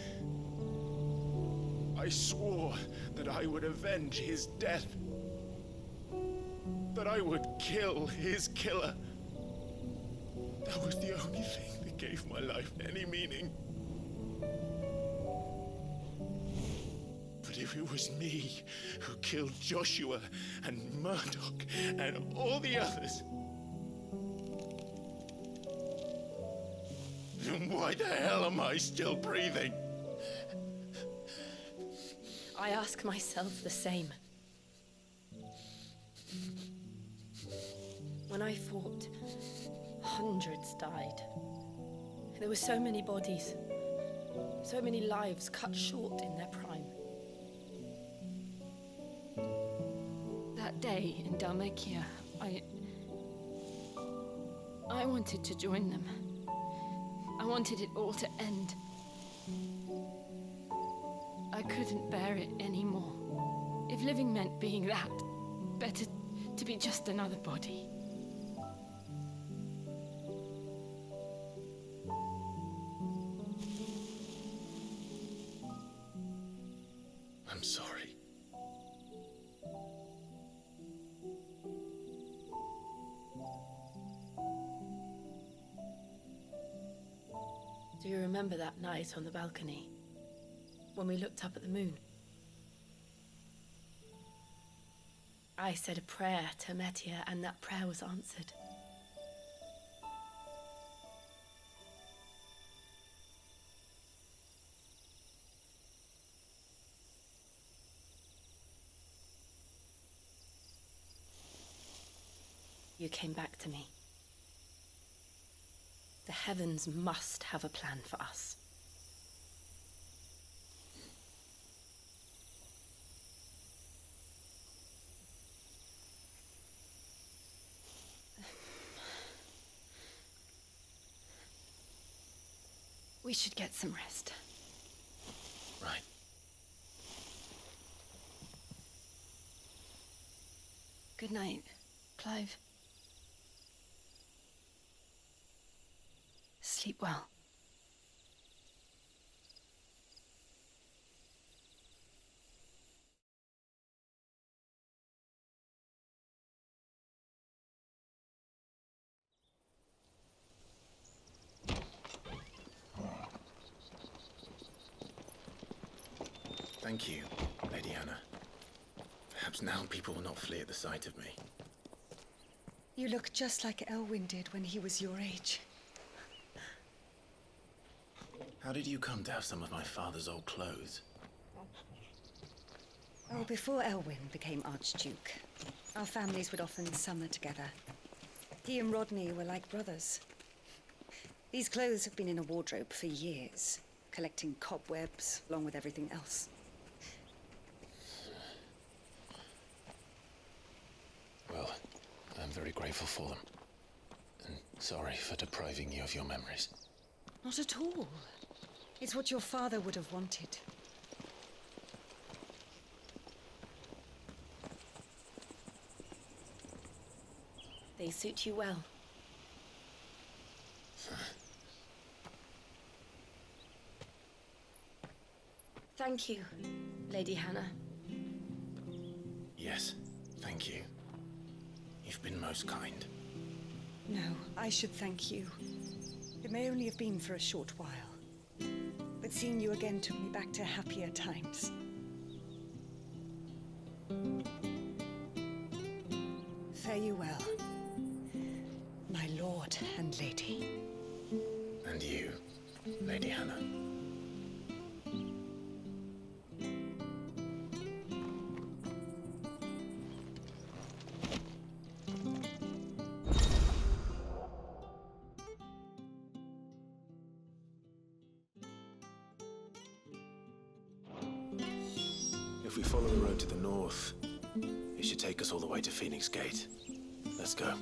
I swore that I would avenge his death. That I would kill his killer. That was the only thing that gave my life any meaning. But if it was me who killed Joshua and Murdoch and all the others, then why the hell am I still breathing? I ask myself the same. When I fought, hundreds died. There were so many bodies, so many lives cut short in their prime. That day in Dalmekia, I wanted to join them. I wanted it all to end. I couldn't bear it anymore. If living meant being that, better to be just another body. I'm sorry. Do you remember that night on the balcony? When we looked up at the moon? I said a prayer to Metia, and that prayer was answered. You came back to me. The heavens must have a plan for us. We should get some rest. Right. Good night, Clive. Sleep well. Thank you, Lady Hannah. Perhaps now people will not flee at the sight of me. You look just like Elwyn did when he was your age. How did you come to have some of my father's old clothes? Oh, before Elwyn became Archduke, our families would often summer together. He and Rodney were like brothers. These clothes have been in a wardrobe for years, collecting cobwebs along with everything else. Well, I'm very grateful for them. And sorry for depriving you of your memories. Not at all. It's what your father would have wanted. They suit you well. Thank you, Lady Hannah. Yes, thank you. You've been most kind. No, I should thank you. It may only have been for a short while, but seeing you again took me back to happier times. Fare you well, my lord and lady. And you, Lady Hannah. If we follow the road to the north, it should take us all the way to Phoenix Gate. Let's go.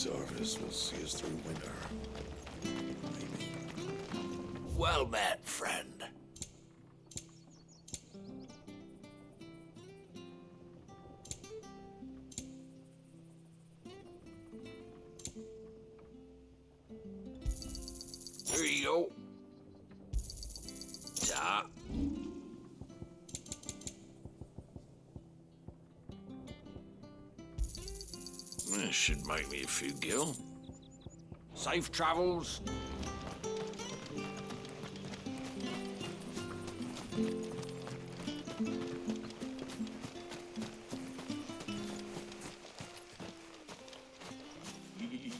This harvest will see us through winter. Well met, friend. Here you go. Ta. This should make me a few gil. Safe travels.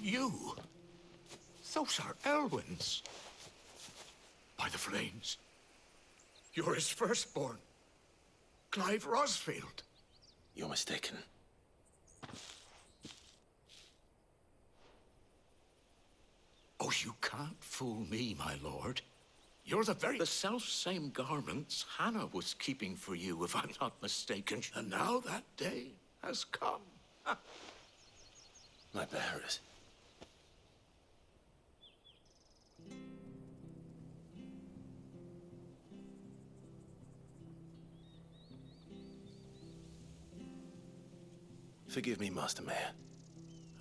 You? Those are Elwyn's. By the flames. You're his firstborn. Clive Rosfield. You're mistaken. Oh, you can't fool me, my lord. You're the self-same garments Hannah was keeping for you, if I'm not mistaken. And now that day has come. My bearers. Forgive me, Master Mayor.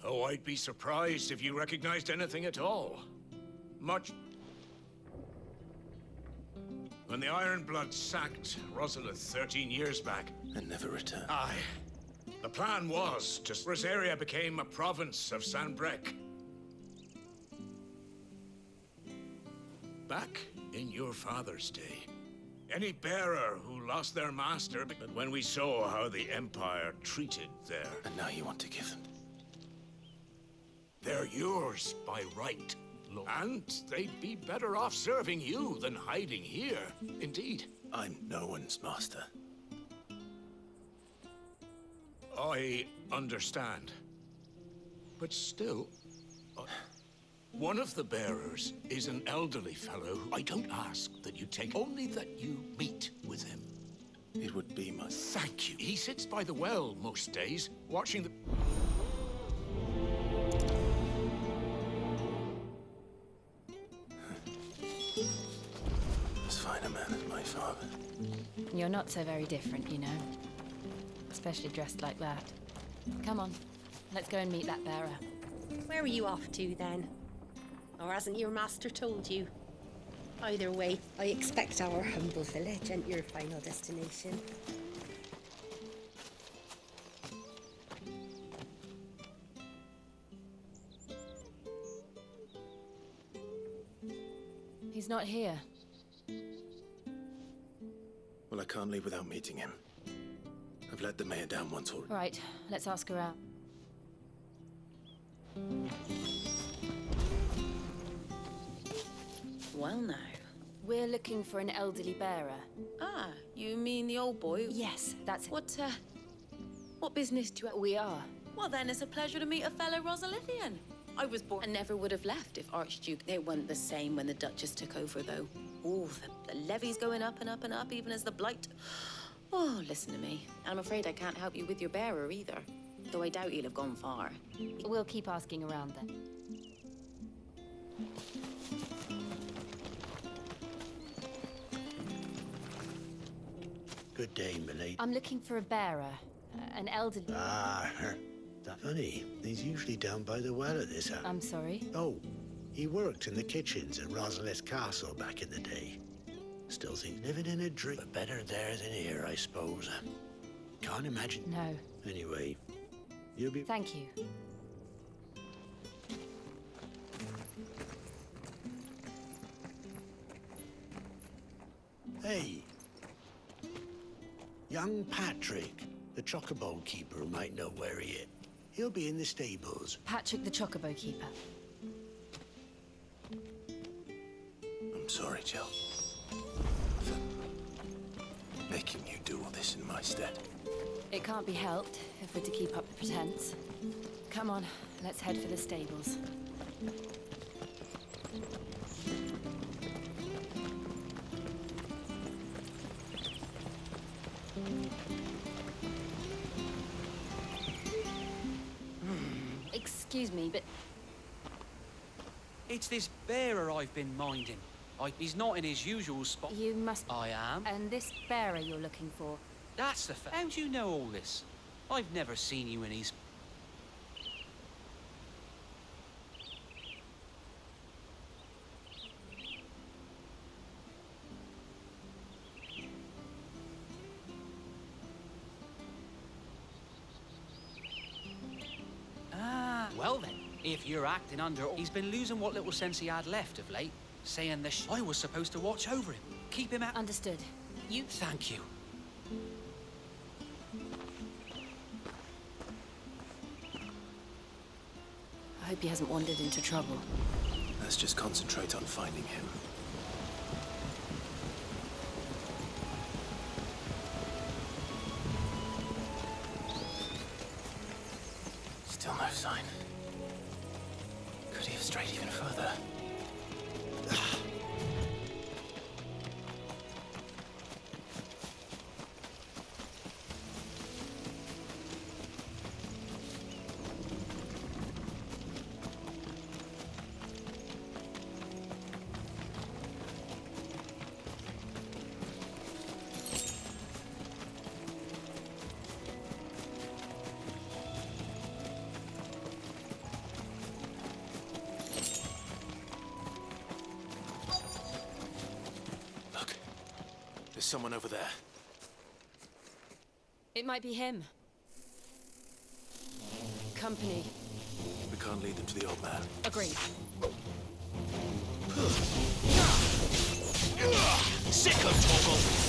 Oh, I'd be surprised if you recognized anything at all. Much... When the Iron Blood sacked Rosalith 13 years back... And never returned. Aye. The plan was to... Rosaria became a province of Sanbrec. Back in your father's day, any bearer who lost their master... But when we saw how the Empire treated their... And now you want to give them... They're yours by right, Lord. And they'd be better off serving you than hiding here. Indeed. I'm no one's master. I understand. But still, one of the bearers is an elderly fellow. I don't ask that you take, only that you meet with him. It would be my... Thank you. He sits by the well most days, watching the... As fine a man as my father. You're not so very different, you know. Especially dressed like that. Come on, let's go and meet that bearer. Where are you off to, then? Or hasn't your master told you? Either way, I expect our humble village and your final destination. He's not here. Well, I can't leave without meeting him. I've let the mayor down once already. Right, let's ask around. Well now. We're looking for an elderly bearer. Ah, you mean the old boy? Yes, that's it. What business do you... We are. Well then, it's a pleasure to meet a fellow Rosalithian. I was born and never would have left if Archduke... It wasn't the same when the Duchess took over, though. Oh, the levy's going up and up and up, even as the blight... Oh, listen to me. I'm afraid I can't help you with your bearer, either. Though I doubt he'll have gone far. We'll keep asking around, then. Good day, milady. I'm looking for a bearer. An elderly... Ah, that's funny. He's usually down by the well at this hour. I'm sorry? Oh, he worked in the kitchens at Rosalith Castle back in the day. Still thinks living in a dream. But better there than here, I suppose. Can't imagine. No. Anyway, you'll be... Thank you. Hey. Young Patrick, the chocobo keeper, might know where he is. He'll be in the stables. Patrick the Chocobo Keeper. I'm sorry, Jill. For making you do all this in my stead. It can't be helped if we're to keep up the pretense. Come on, let's head for the stables. Excuse me, but It's this bearer I've been minding. He's not in his usual spot. you must... I am. And this bearer you're looking for? That's the fact. How do you know all this? I've never seen you in his... Ah, well then, if you're acting under... He's been losing what little sense he had left of late, saying this... I was supposed to watch over him, keep him out... Understood. You... Thank you. I hope he hasn't wandered into trouble. Let's just concentrate on finding him. Still no sign. Could he have strayed even further? There's someone over there. It might be him. Company. We can't lead them to the old man. Agreed. Sick of Toggle!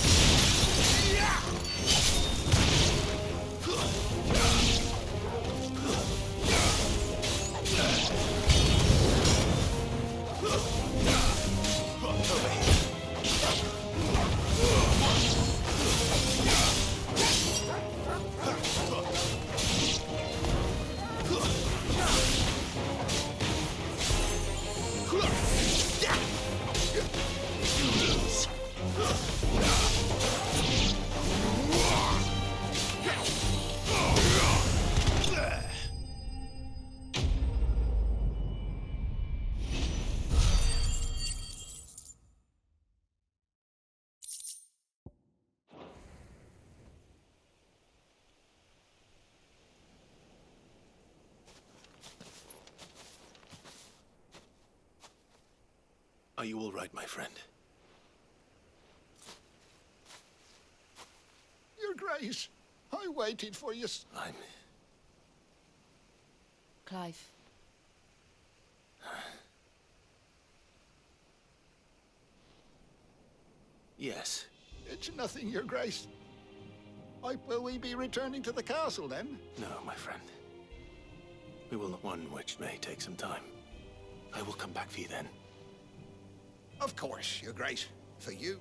Are you all right, my friend? Your Grace, I waited for you. I'm... Clive. Yes. It's nothing, Your Grace. Will we be returning to the castle, then? No, my friend. We will, one which may take some time. I will come back for you then. Of course, Your Grace. For you.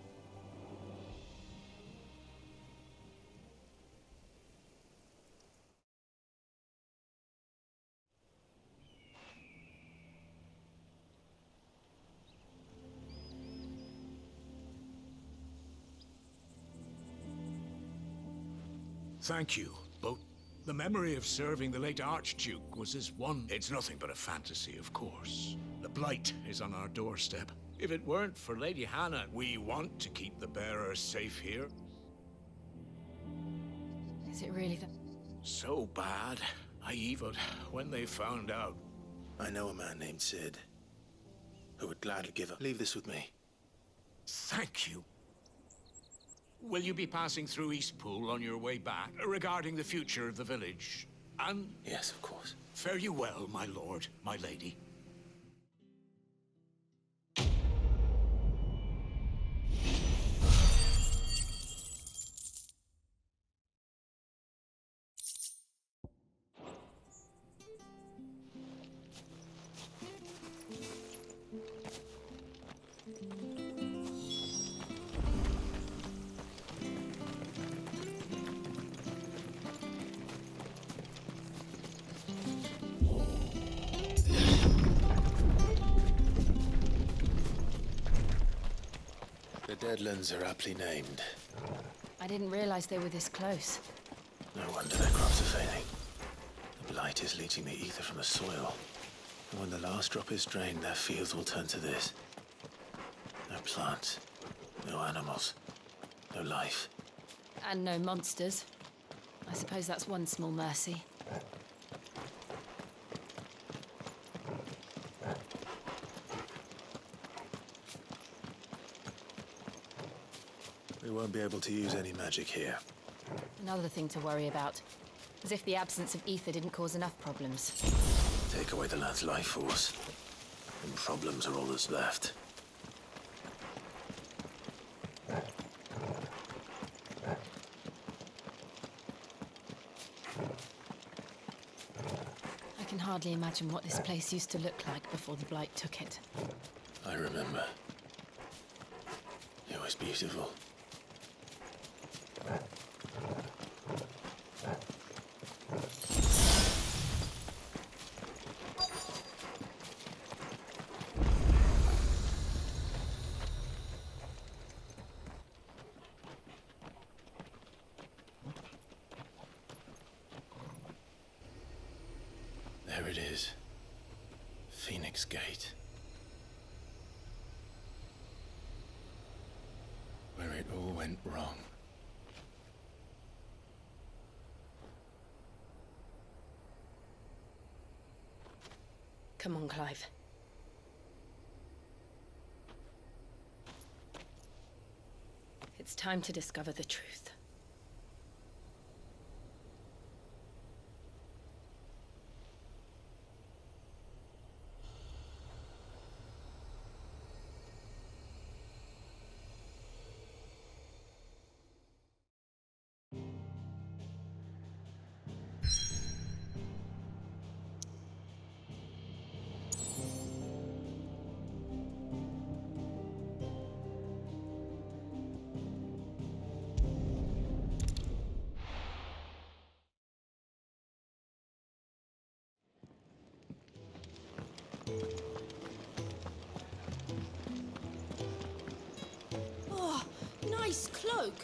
Thank you, both. The memory of serving the late Archduke was as one... It's nothing but a fantasy, of course. The blight is on our doorstep. If it weren't for Lady Hannah, we want to keep the bearers safe here. Is it really that? So bad, I even when they found out. I know a man named Sid who would gladly give up. Leave this with me. Thank you. Will you be passing through Eastpool on your way back regarding the future of the village? And... Yes, of course. Fare you well, my lord, my lady. The Deadlands are aptly named. I didn't realize they were this close. No wonder their crops are failing. The blight is leaching the ether from the soil. And when the last drop is drained, their fields will turn to this. No plants, no animals, no life. And no monsters. I suppose that's one small mercy. We won't be able to use any magic here. Another thing to worry about. As if the absence of ether didn't cause enough problems. Take away the lad's life force, and problems are all that's left. I can hardly imagine what this place used to look like before the Blight took it. I remember. It was beautiful. There it is. Phoenix Gate. Where it all went wrong. Come on, Clive. It's time to discover the truth. Oh, nice cloak.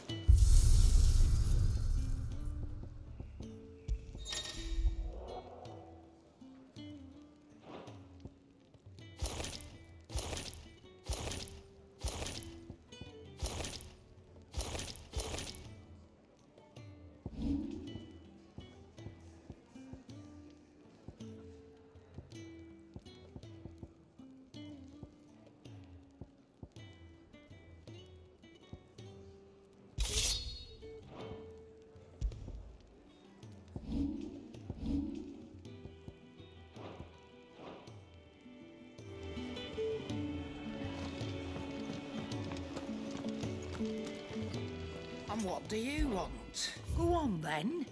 And what do you want? Go on then.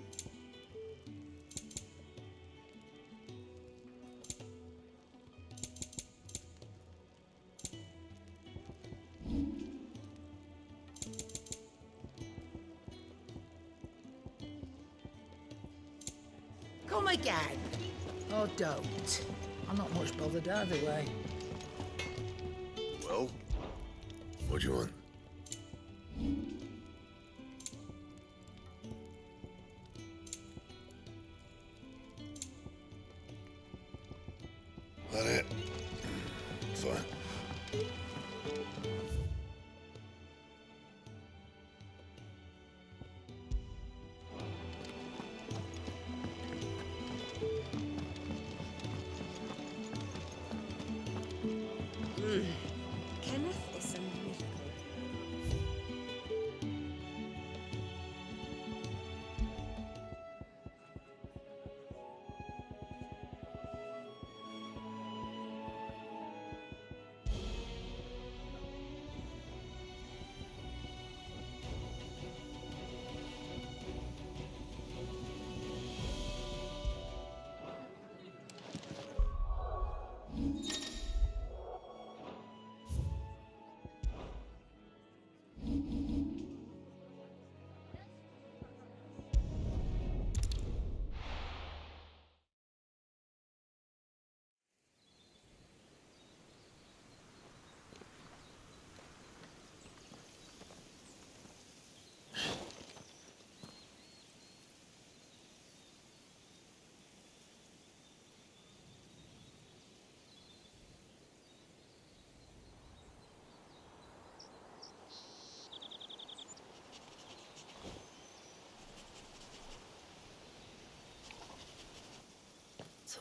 Come again. Or don't. I'm not much bothered either way. Well, what do you want? That it? Fine. Kenneth is a mythical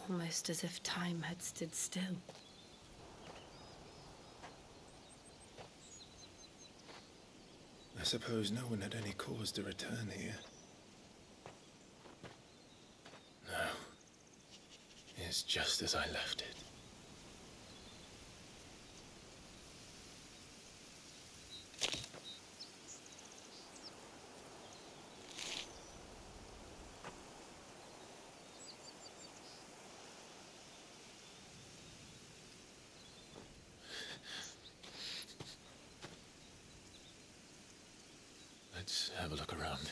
Almost as if time had stood still. I suppose no one had any cause to return here. No. It's just as I left it. Let's have a look around.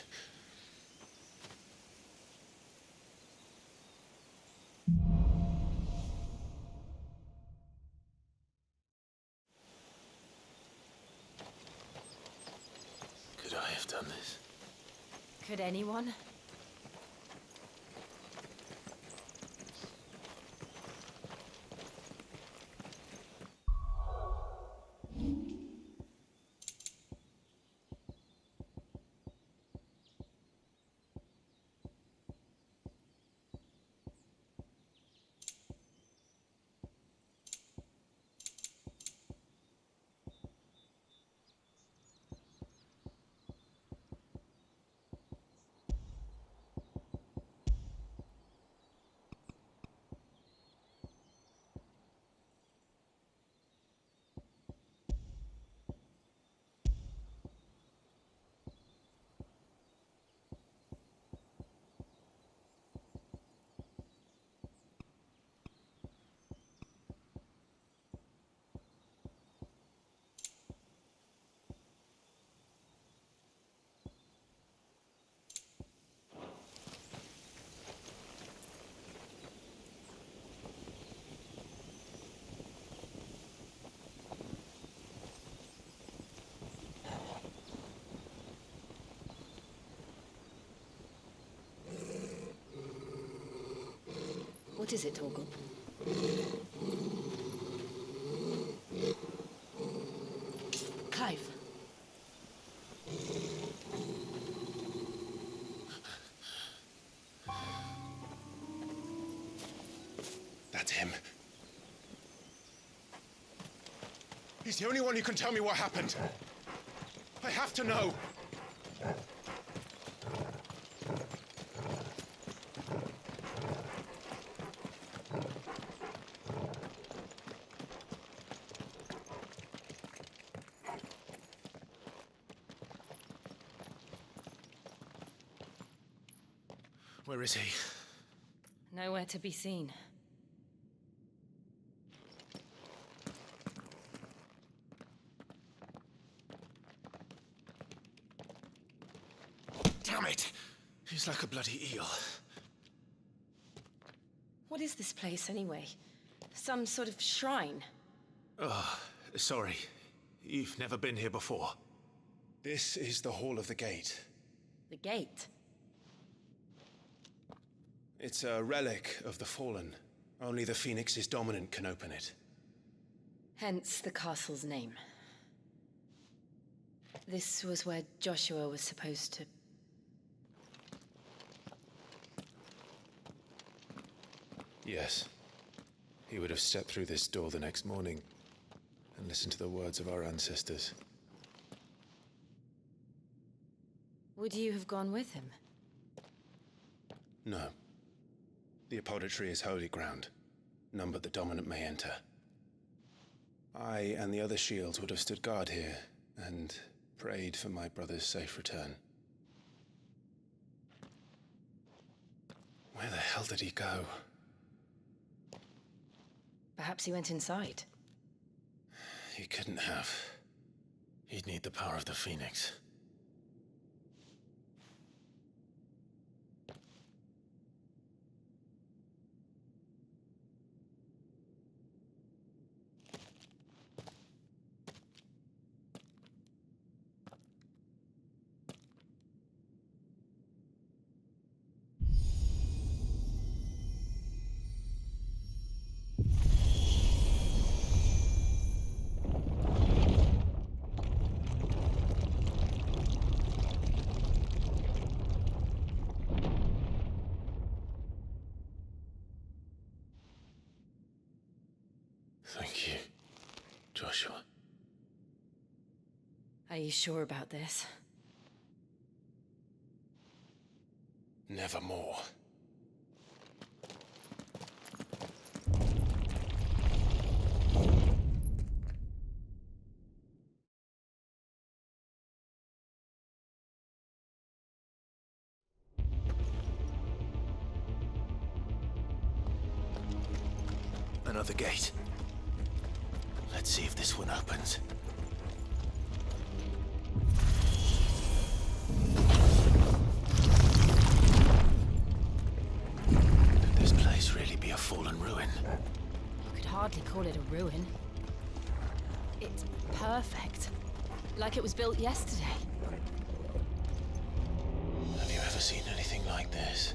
Could I have done this? Could anyone? What is it, Torgub? Clive. That's him. He's the only one who can tell me what happened. I have to know. Where is he? Nowhere to be seen. Damn it! He's like a bloody eel. What is this place, anyway? Some sort of shrine? Oh, sorry. You've never been here before. This is the Hall of the Gate. The gate? It's a relic of the Fallen. Only the Phoenix's dominant can open it. Hence the castle's name. This was where Joshua was supposed to... Yes. He would have stepped through this door the next morning and listened to the words of our ancestors. Would you have gone with him? No. The apodatory is holy ground. None but the dominant may enter. I and the other shields would have stood guard here and prayed for my brother's safe return. Where the hell did he go? Perhaps he went inside. He couldn't have. He'd need the power of the Phoenix. Are you sure about this? Nevermore. Another gate. Let's see if this one opens. Could this place really be a fallen ruin? You could hardly call it a ruin. It's perfect. Like it was built yesterday. Have you ever seen anything like this?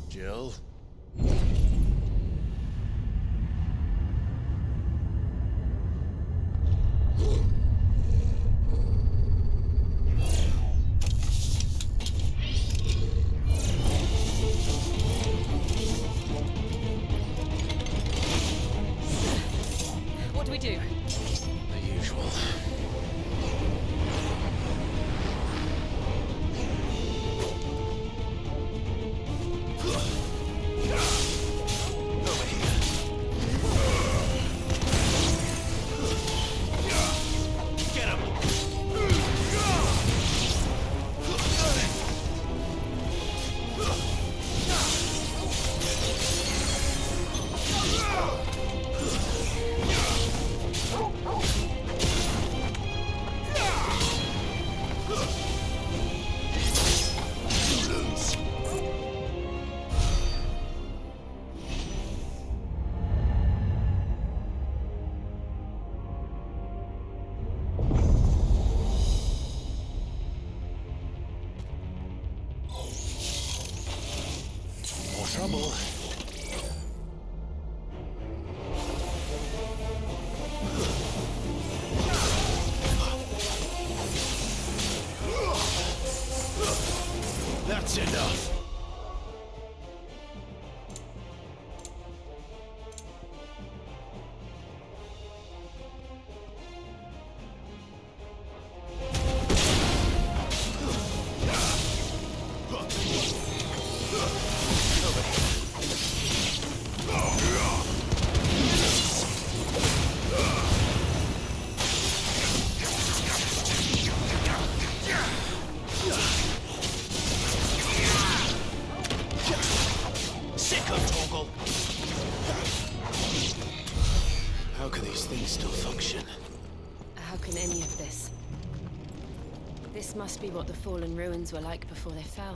Jill? What do we do? The usual. More trouble. That's enough. How can these things still function? How can any of this? This must be what the fallen ruins were like before they fell.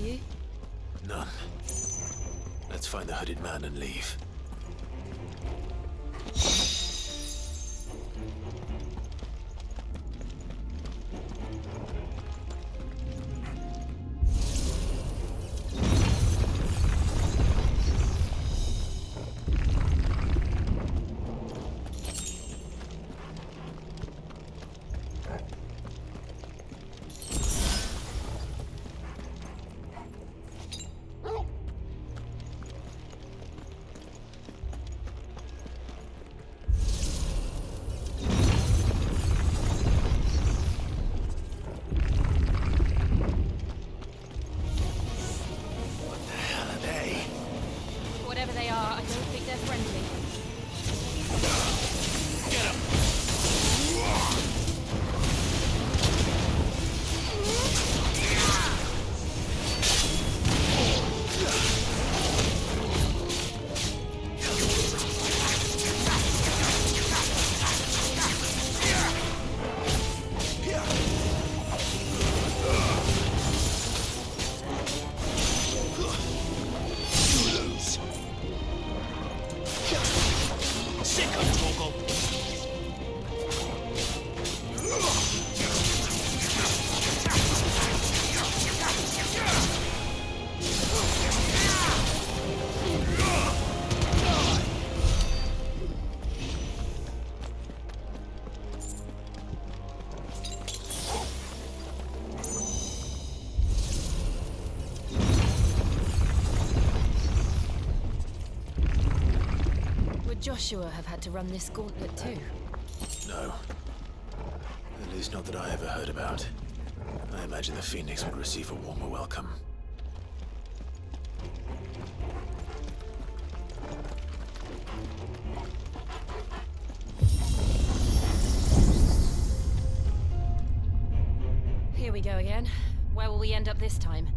you? None. Let's find the hooded man and leave. Whatever they are, I don't think they're friendly. Joshua have had to run this gauntlet too? No. At least not that I ever heard about. I imagine the Phoenix would receive a warmer welcome. Here we go again. Where will we end up this time?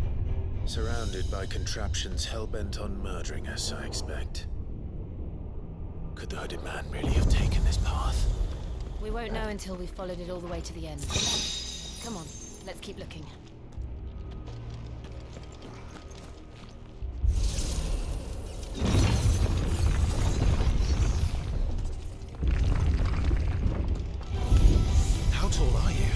Surrounded by contraptions hell-bent on murdering us, I expect. Could the hooded man really have taken this path? We won't know until we've followed it all the way to the end. Come on, let's keep looking. How tall are you?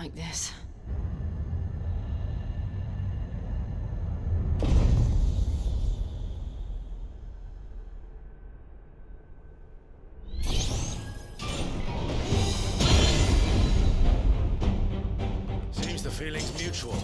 like this. Seems the feeling's mutual.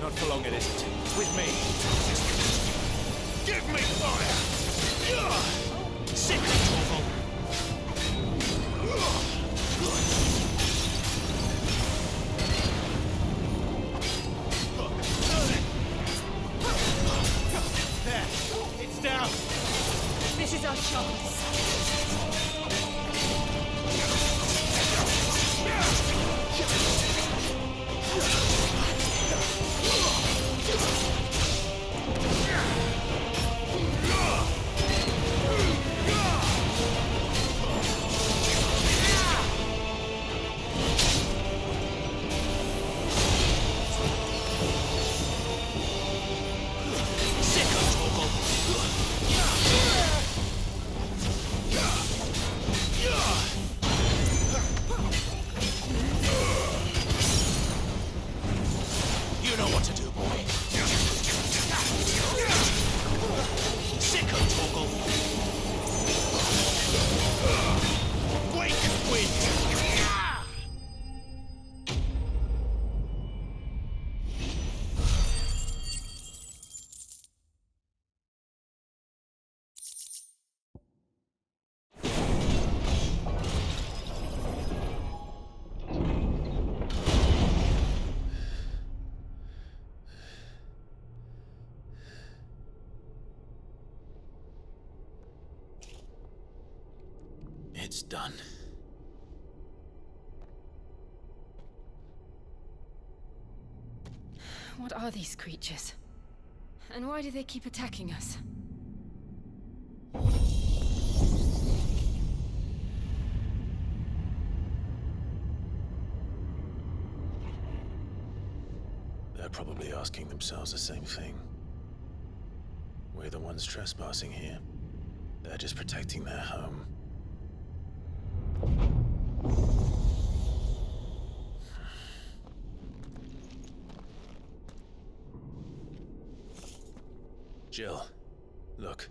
Not for long, it isn't. With me. Give me fire! Sick trouble! There. It's down. This is our chance. You know what to do, boy. Sicko toggle. Wake wind. It's done. What are these creatures? And why do they keep attacking us? They're probably asking themselves the same thing. We're the ones trespassing here. They're just protecting their home. Jill, look.